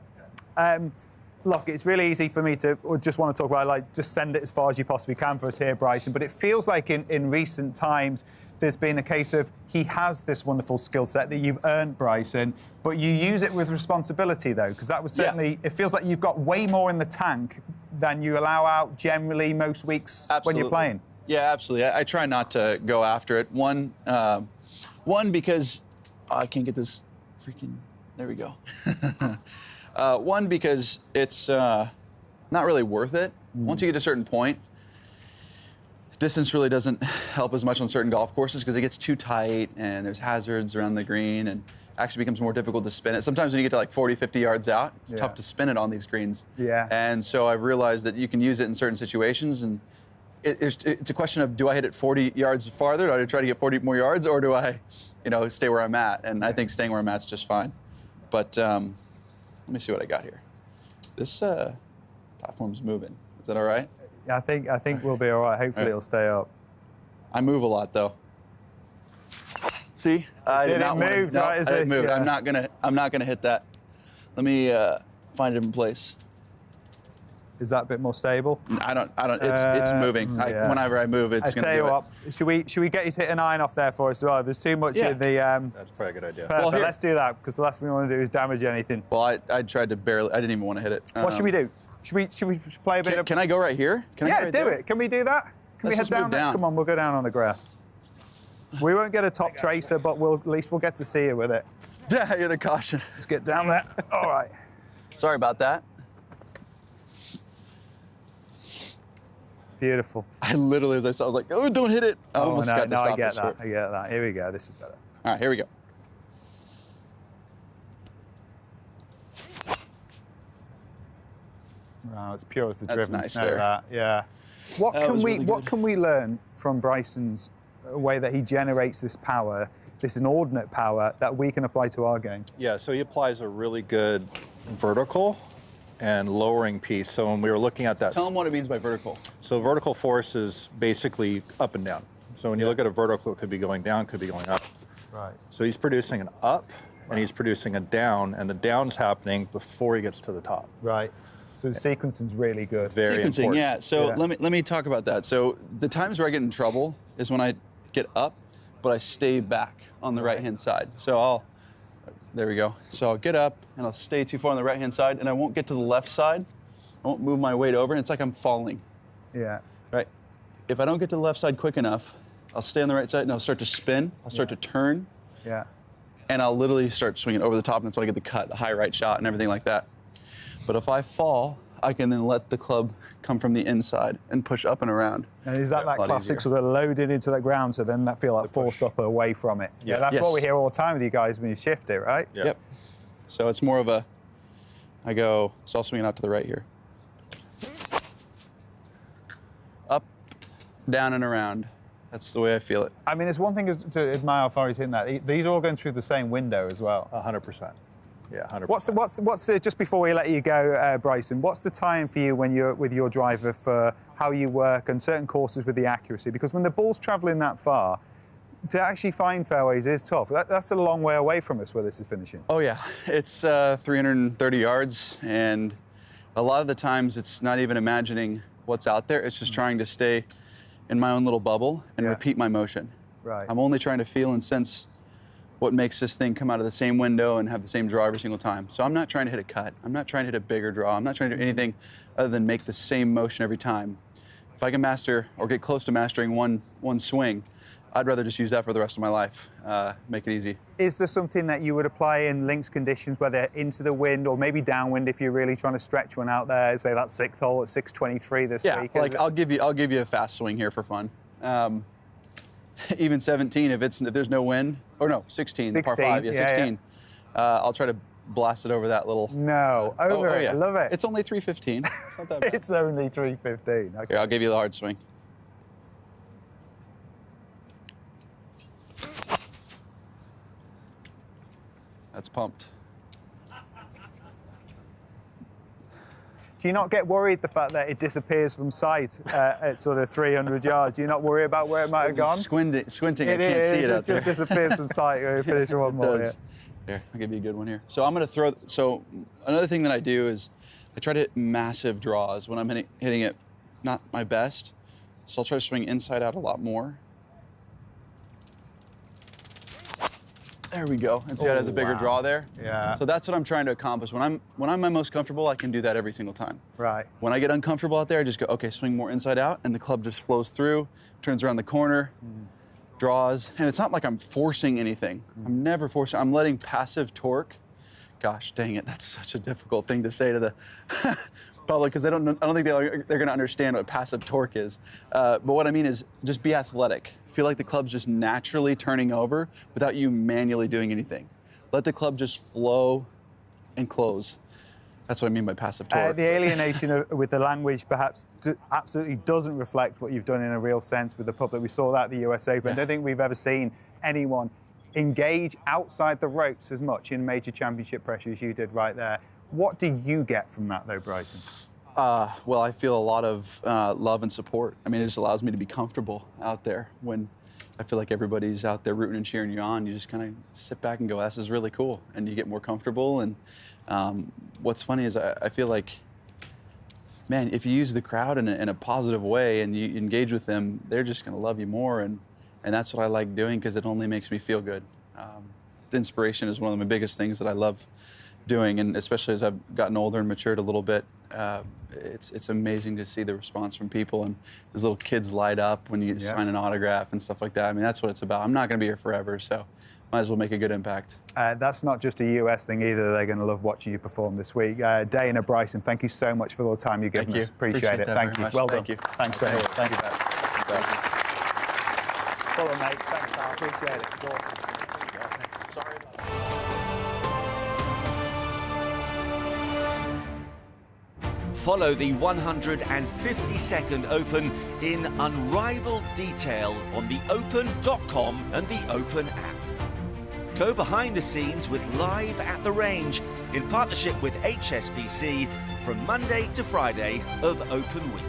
Look, it's really easy for me to just want to talk about, like, just send it as far as you possibly can for us here, Bryson. But it feels like in recent times, there's been a case of he has this wonderful skill set that you've earned, Bryson, but you use it with responsibility, though, because that was certainly, it feels like you've got way more in the tank than you allow out generally most weeks when you're playing. Yeah, absolutely. I try not to go after it. One, because I can't get this freaking, there we go. One, because it's not really worth it. Once you get to a certain point, distance really doesn't help as much on certain golf courses because it gets too tight and there's hazards around the green and actually becomes more difficult to spin it. Sometimes when you get to like 40, 50 yards out, it's tough to spin it on these greens. Yeah. And so I've realized that you can use it in certain situations, and it's a question of, do I hit it 40 yards farther? Do I try to get 40 more yards, or do I, stay where I'm at? And I think staying where I'm at is just fine. But let me see what I got here. This platform's moving. Is that all right? Yeah, I think we'll be all right. Hopefully it'll stay up. I move a lot though. See, I did not move. No, Right, I didn't move. yeah. I'm not gonna hit that. Let me find it in place. Is that a bit more stable? I don't. It's moving. Yeah. Whenever I move, it's I gonna tell you do what, should we get you to hit an iron off there for us as well? There's too much in the. That's probably a good idea. Perfect. Well, Let's do that because the last thing we want to do is damage anything. Well, I tried to barely. I didn't even want to hit it. What should we do? Should we play a bit? Can I go right here? Can I go right do there? it. Can we do that? Can we Let's head just move down there? down. Come on, we'll go down on the grass. We won't get a top tracer, but at least we'll get to see you with it. Yeah, you're the caution. Let's get down there. All right. Sorry about that. Beautiful. I literally, as I saw, I was like, oh, don't hit it. I almost got to stop I get this that. short. I get that. Here we go. This is better. All right, here we go. Wow, it's pure as the That's driven nice snow. there. That, yeah. What That was really what good. can we learn from Bryson's way that he generates this power, this inordinate power that we can apply to our game? Yeah, so he applies a really good vertical and lowering piece. So when we were looking at that, Tell him what it means by vertical. so vertical force is basically up and down. So when you look at a vertical, it could be going down, could be going up. Right. So he's producing an up and he's producing a down, and the down's happening before he gets to the top. Right. So the sequencing's really good. Very Sequencing, important. yeah. So Yeah. let me talk about that. So the times where I get in trouble is when I get up, but I stay back on the right-hand side. So there we go. So I'll get up and I'll stay too far on the right-hand side, and I won't get to the left side. I won't move my weight over, and it's like I'm falling, Yeah. right? If I don't get to the left side quick enough, I'll stay on the right side and I'll start to spin. I'll start to turn, Yeah. and I'll literally start swinging over the top, and that's when I get the cut, the high right shot, and everything like that. But if I fall, I can then let the club come from the inside and push up and around. And is that A lot classic easier. sort of loaded into the ground, so then that feel like forced up away from it? Yeah, that's Yes. what we hear all the time with you guys when you shift it, right? Yeah. Yep. So it's more of a, so I'll swing it out to the right here. Up, down, and around. That's the way I feel it. I mean, there's one thing to admire how far he's hitting that. These are all going through the same window as well. 100%. Yeah, 100%. What's just before we let you go, Bryson? What's the time for you when you're with your driver for how you work and certain courses with the accuracy? Because when the ball's travelling that far, to actually find fairways is tough. That's a long way away from us where this is finishing. Oh yeah, it's 330 yards, and a lot of the times it's not even imagining what's out there. It's just trying to stay in my own little bubble and repeat my motion. Right. I'm only trying to feel and sense what makes this thing come out of the same window and have the same draw every single time. So I'm not trying to hit a cut. I'm not trying to hit a bigger draw. I'm not trying to do anything other than make the same motion every time. If I can master or get close to mastering one swing, I'd rather just use that for the rest of my life. Make it easy. Is there something that you would apply in links conditions, whether into the wind or maybe downwind, if you're really trying to stretch one out there? Say that 6th hole at 623 this week. Yeah, like I'll give you a fast swing here for fun. Even 17, if there's no wind, or no, 16, the par 5, 16. I'll try to blast it over that little. No, over it. Yeah. Love it. It's only 315. It's not that bad. It's only 315. Okay. Here, I'll give you the hard swing. That's pumped. Do you not get worried the fact that it disappears from sight at sort of 300 yards? Do you not worry about where it might have gone? Squinting, I can't see it out there. It just disappears from sight. We'll finish one more. It does. Here, I'll give you a good one here. So I'm going to throw. So another thing that I do is I try to hit massive draws when I'm hitting it not my best. So I'll try to swing inside out a lot more. There we go. And see how it has a bigger draw there? Yeah. So that's what I'm trying to accomplish. When I'm my most comfortable, I can do that every single time. Right. When I get uncomfortable out there, I just go, okay, swing more inside out, and the club just flows through, turns around the corner, draws, and it's not like I'm forcing anything. I'm never forcing. I'm letting passive torque. Gosh, dang it, that's such a difficult thing to say to the public because I don't think they're going to understand what passive torque is. But what I mean is just be athletic. Feel like the club's just naturally turning over without you manually doing anything. Let the club just flow and close. That's what I mean by passive torque. The alienation with the language perhaps absolutely doesn't reflect what you've done in a real sense with the public. We saw that at the US Open. I don't think we've ever seen anyone engage outside the ropes as much in major championship pressure as you did right there. What do you get from that, though, Bryson? Well, I feel a lot of love and support. I mean, it just allows me to be comfortable out there. When I feel like everybody's out there rooting and cheering you on, you just kind of sit back and go, this is really cool. And you get more comfortable. And what's funny is I feel like, man, if you use the crowd in a positive way and you engage with them, they're just going to love you more. And that's what I like doing because it only makes me feel good. The inspiration is one of my biggest things that I love doing, and especially as I've gotten older and matured a little bit, it's amazing to see the response from people, and those little kids light up when you sign an autograph and stuff like that. I mean, that's what it's about. I'm not going to be here forever, so might as well make a good impact. That's not just a US thing either. They're going to love watching you perform this week. Dana, Bryson, thank you so much for all the time you've given us. Appreciate it. Thank you. Well done. Thank you. Thanks, Dana. Thank you. Follow, mate. Thanks, pal. Appreciate it. It's awesome. Sorry about that. Follow the 152nd Open in unrivaled detail on the open.com and the Open app. Go behind the scenes with Live at the Range in partnership with HSBC from Monday to Friday of Open Week.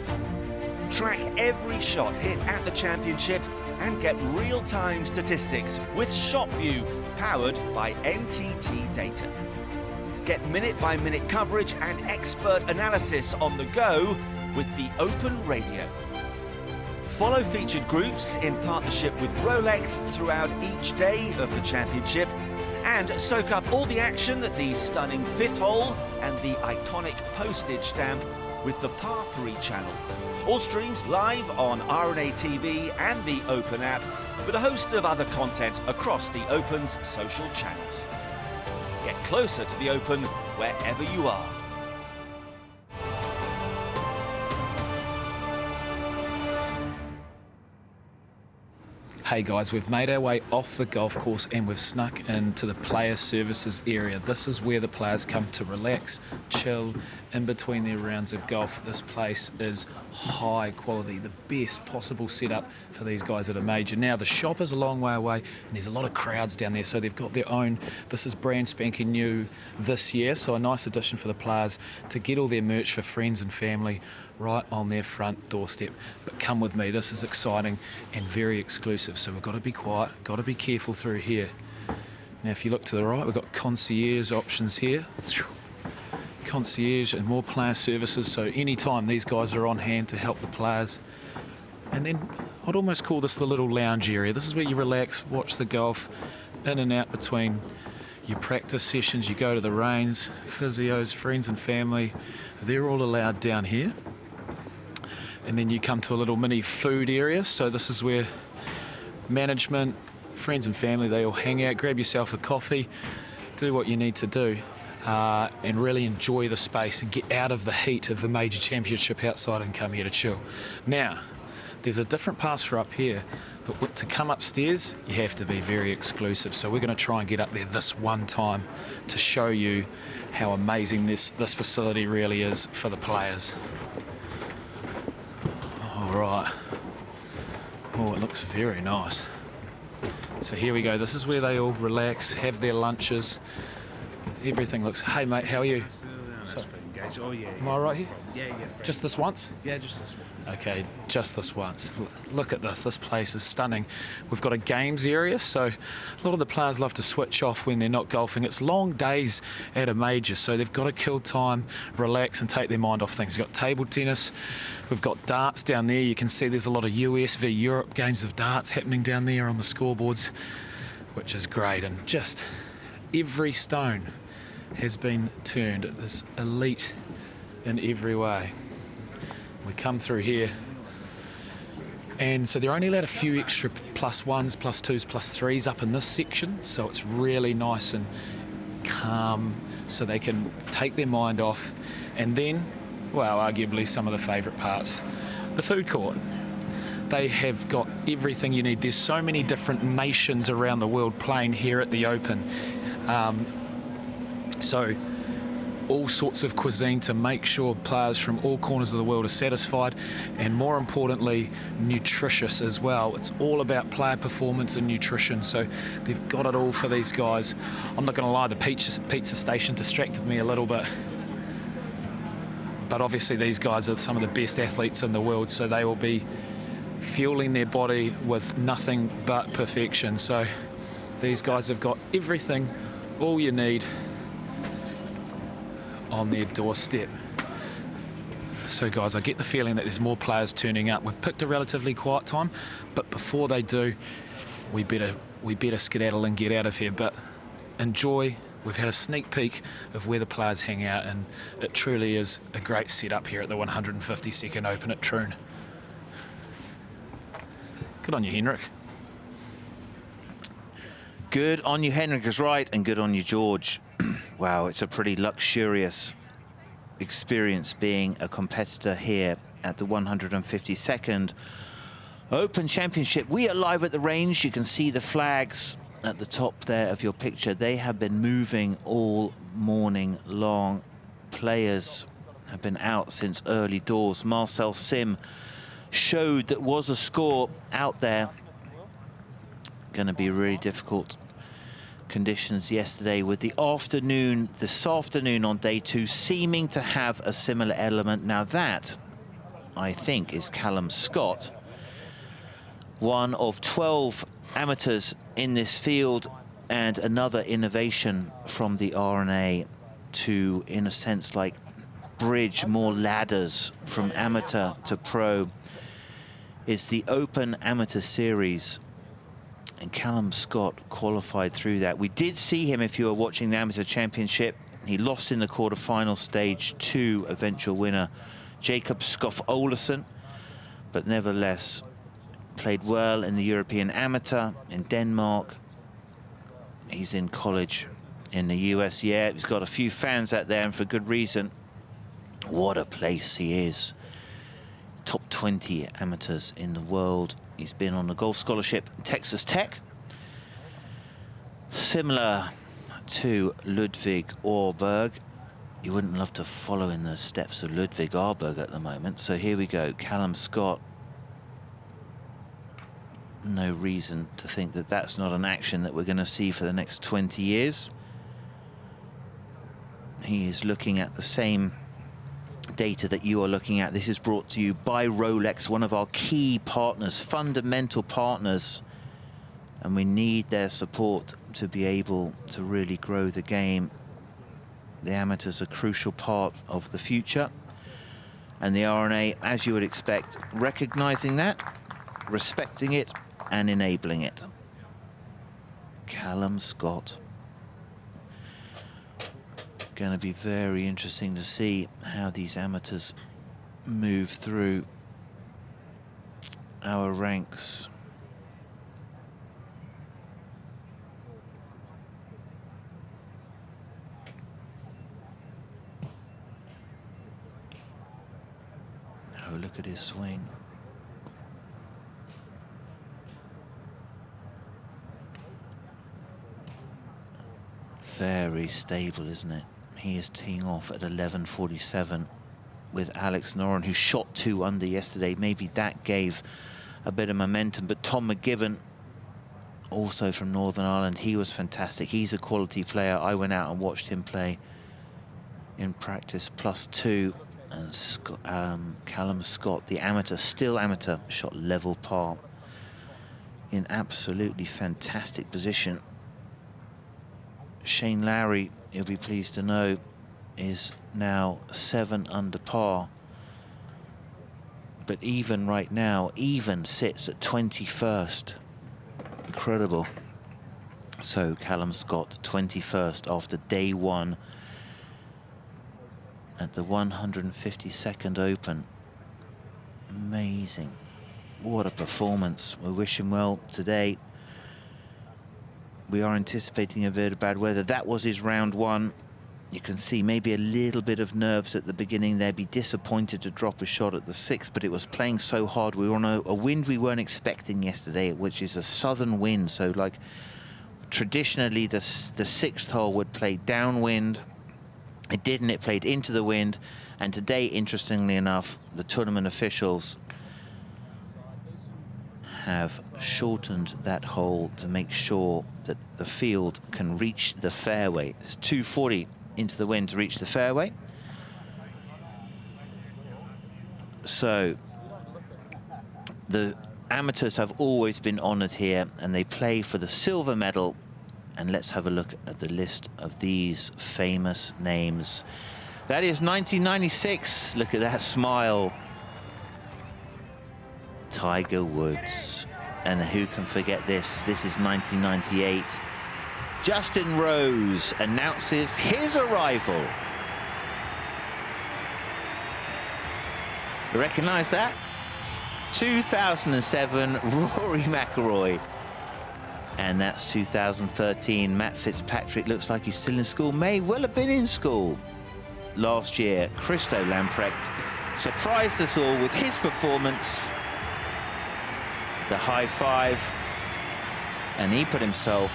Track every shot hit at the championship and get real-time statistics with ShotView, powered by NTT data. Get minute-by-minute coverage and expert analysis on the go with the Open Radio. Follow featured groups in partnership with Rolex throughout each day of the championship, and soak up all the action at the stunning fifth hole and the iconic postage stamp with the Par 3 channel. All streams live on RNA TV and the Open app, with a host of other content across the Open's social channels. Get closer to the Open wherever you are. Hey guys, we've made our way off the golf course and we've snuck into the player services area. This is where the players come to relax, chill, in between their rounds of golf. This place is high quality, the best possible setup for these guys at a major. Now, the shop is a long way away and there's a lot of crowds down there, so they've got their own. This is brand spanking new this year, so a nice addition for the players to get all their merch for friends and family right on their front doorstep. But come with me, this is exciting and very exclusive, so we've got to be quiet, got to be careful through here. Now, if you look to the right, we've got concierge options here. Concierge and more player services, so anytime these guys are on hand to help the players. And then I'd almost call this the little lounge area. This is where you relax, watch the golf, in and out between your practice sessions. You go to the range, physios, friends and family, they're all allowed down here. And then you come to a little mini food area, so this is where management, friends and family, they all hang out. Grab yourself a coffee, do what you need to do, and really enjoy the space and get out of the heat of the major championship outside and come here to chill. Now, there's a different pass for up here, but to come upstairs, you have to be very exclusive. So we're going to try and get up there this one time to show you how amazing this facility really is for the players. All right. Oh, it looks very nice. So here we go. This is where they all relax, have their lunches. Everything looks... Hey, mate, how are you? So, oh, yeah. Am I right here? Yeah. Just this once? Yeah, just this one. Okay, just this once. Look at this. This place is stunning. We've got a games area, so a lot of the players love to switch off when they're not golfing. It's long days at a major, so they've got to kill time, relax, and take their mind off things. We've got table tennis. We've got darts down there. You can see there's a lot of US v Europe games of darts happening down there on the scoreboards, which is great. And just every stone has been turned. It's elite in every way. We come through here, and so they're only allowed a few extra +1s, +2s, +3s up in this section, so it's really nice and calm, so they can take their mind off. And then well, arguably some of the favourite parts. The food court. They have got everything you need. There's so many different nations around the world playing here at the Open. So all sorts of cuisine to make sure players from all corners of the world are satisfied, and more importantly, nutritious as well. It's all about player performance and nutrition, so they've got it all for these guys. I'm not going to lie, the pizza station distracted me a little bit. But obviously these guys are some of the best athletes in the world, so they will be fueling their body with nothing but perfection. So these guys have got everything, all you need, on their doorstep. So guys, I get the feeling that there's more players turning up. We've picked a relatively quiet time, but before they do, we better skedaddle and get out of here. But enjoy. We've had a sneak peek of where the players hang out, and it truly is a great setup here at the 152nd Open at Troon. Good on you, Henrik. Good on you, Henrik is right, and good on you, George. Wow, it's a pretty luxurious experience being a competitor here at the 152nd Open Championship. We are live at the range. You can see the flags at the top there of your picture. They have been moving all morning long. Players have been out since early doors. Marcel Sim showed that was a score out there. Going to be really difficult conditions yesterday, with the afternoon, this afternoon on day 2, seeming to have a similar element. Now that, I think, is Callum Scott, one of 12 amateurs in this field, and another innovation from the R&A to, in a sense, like bridge more ladders from amateur to pro, is the Open Amateur Series. And Callum Scott qualified through that. We did see him, if you were watching the Amateur Championship. He lost in the quarter-final stage to eventual winner Jacob Skoff-Olesen, but nevertheless played well in the European Amateur in Denmark. He's in college in the US. Yeah, he's got a few fans out there, and for good reason. What a place he is. Top 20 amateurs in the world. He's been on a golf scholarship at Texas Tech. Similar to Ludwig Åberg. You wouldn't love to follow in the steps of Ludwig Åberg at the moment. So here we go, Callum Scott. No reason to think that that's not an action that we're going to see for the next 20 years. He is looking at the same data that you are looking at. This is brought to you by Rolex, one of our key partners, fundamental partners, and we need their support to be able to really grow the game. The amateurs are a crucial part of the future, and the R&A, as you would expect, recognizing that, respecting it, and enabling it. Callum Scott. Going to be very interesting to see how these amateurs move through our ranks. Oh, look at his swing. Very stable, isn't it? He is teeing off at 11:47 with Alex Noren, who shot 2 under yesterday. Maybe that gave a bit of momentum. But Tom McGibbon, also from Northern Ireland, he was fantastic. He's a quality player. I went out and watched him play in practice, +2. And Callum Scott, the amateur, still amateur, shot level par in absolutely fantastic position. Shane Lowry, you'll be pleased to know, is now 7 under par. But even right now, even sits at 21st. Incredible. So Callum Scott, 21st after day 1 at the 152nd Open. Amazing. What a performance. We wish him well today. We are anticipating a bit of bad weather. That was his round 1. You can see maybe a little bit of nerves at the beginning there, be disappointed to drop a shot at the 6th, but it was playing so hard. We were on a wind we weren't expecting yesterday, which is a southern wind. So like traditionally the 6th hole would play downwind. It didn't, it played into the wind. And today, interestingly enough, the tournament officials have shortened that hole to make sure that the field can reach the fairway. It's 240 into the wind to reach the fairway. So the amateurs have always been honoured here, and they play for the silver medal. And let's have a look at the list of these famous names. That is 1996. Look at that smile. Tiger Woods. And who can forget this? This is 1998. Justin Rose announces his arrival. You recognize that? 2007, Rory McIlroy. And that's 2013. Matt Fitzpatrick looks like he's still in school. May well have been in school last year. Christo Lamprecht surprised us all with his performance. The high five. And he put himself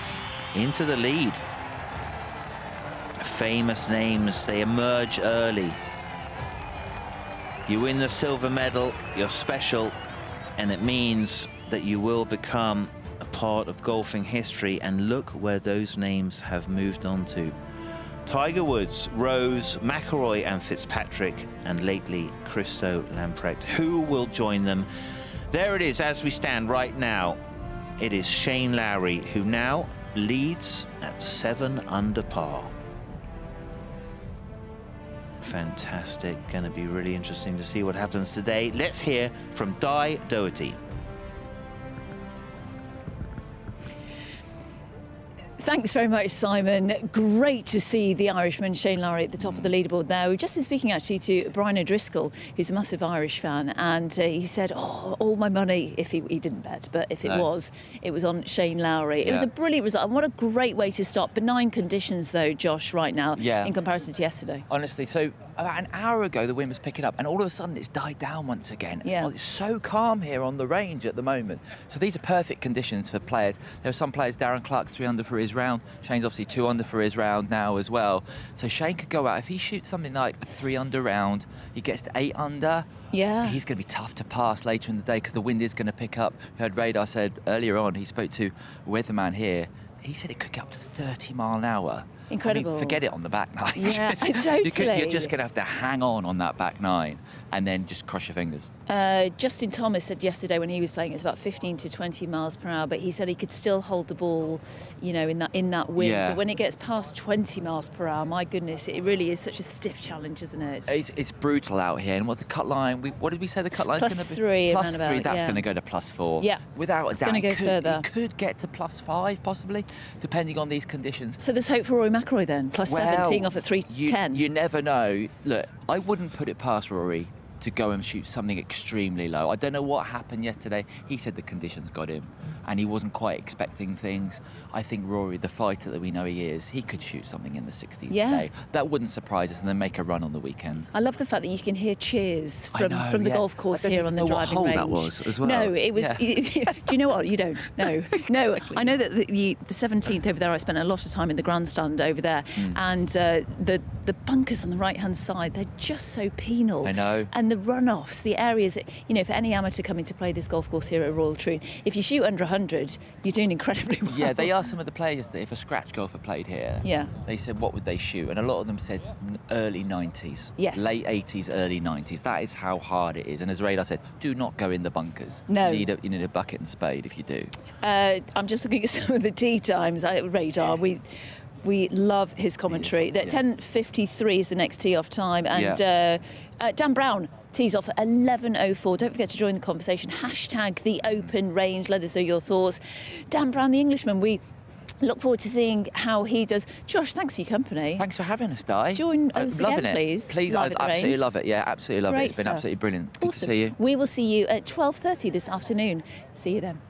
into the lead. Famous names, they emerge early. You win the silver medal, you're special, and it means that you will become a part of golfing history, and look where those names have moved on to. Tiger Woods, Rose, McIlroy and Fitzpatrick, and lately Christo Lamprecht. Who will join them? There it is as we stand right now. It is Shane Lowry, who now leads at 7 under par. Fantastic. Going to be really interesting to see what happens today. Let's hear from Di Doherty. Thanks very much, Simon. Great to see the Irishman Shane Lowry at the top of the leaderboard there. We've just been speaking actually to Brian O'Driscoll, who's a massive Irish fan, and he said, oh, all my money, if he didn't bet, but if it was on Shane Lowry. It was a brilliant result, and what a great way to start. Benign conditions, though, Josh, right now, in comparison to yesterday. Honestly, so about an hour ago, the wind was picking up, and all of a sudden it's died down once again. Oh, it's so calm here on the range at the moment. So these are perfect conditions for players. There are some players, Darren Clark, 3 under for his round. Shane's obviously 2 under for his round now as well. So Shane could go out, if he shoots something like a 3 under round, he gets to 8 under. Yeah. He's going to be tough to pass later in the day because the wind is going to pick up. You heard Radar said earlier on, he spoke to a weatherman here. He said it could get up to 30 mile an hour. Incredible. I mean, forget it on the back nine. Yeah, totally. You're just going to have to hang on that back nine and then just cross your fingers. Justin Thomas said yesterday when he was playing, it's about 15 to 20 miles per hour, but he said he could still hold the ball, you know, in that wind. Yeah. But when it gets past 20 miles per hour, my goodness, it really is such a stiff challenge, isn't it? It's brutal out here. And what the cut line, what did we say the cut line's going to be? +3. Plus 3, that's going to go to +4. Yeah. Without a doubt. It's going to go further. It could get to +5, possibly, depending on these conditions. So there's hope for Rory McIlroy then, +7, teeing off at 310. You never know. Look, I wouldn't put it past Rory to go and shoot something extremely low. I don't know what happened yesterday. He said the conditions got him and he wasn't quite expecting things. I think Rory, the fighter that we know he is, he could shoot something in the 60s today. That wouldn't surprise us, and then make a run on the weekend. I love the fact that you can hear cheers from the golf course here on the driving range. I don't know what hole that was as well. No, it was... Do you know what? You don't. No. Exactly. I know that the 17th over there, I spent a lot of time in the grandstand over there, and the bunkers on the right-hand side, they're just so penal. I know. And the runoffs, the areas, you know, for any amateur coming to play this golf course here at Royal Troon, if you shoot under 100, you're doing incredibly well. Yeah, they asked some of the players that if a scratch golfer played here, they said what would they shoot, and a lot of them said early 90s. Yes. Late 80s, early 90s. That is how hard it is. And as Radar said, do not go in the bunkers. No. You need a bucket and spade if you do. I'm just looking at some of the tee times at Radar. We love his commentary. 10:53 is the next tee-off time, and Dan Brown tees off at 11:04. Don't forget to join the conversation. # the open range. Let us know your thoughts. Dan Brown, the Englishman, we look forward to seeing how he does. Josh, thanks for your company. Thanks for having us, Di. Join us again, please. Please, I absolutely love it. Yeah, absolutely love it. It's been absolutely brilliant. Good to see you. We will see you at 12:30 this afternoon. See you then.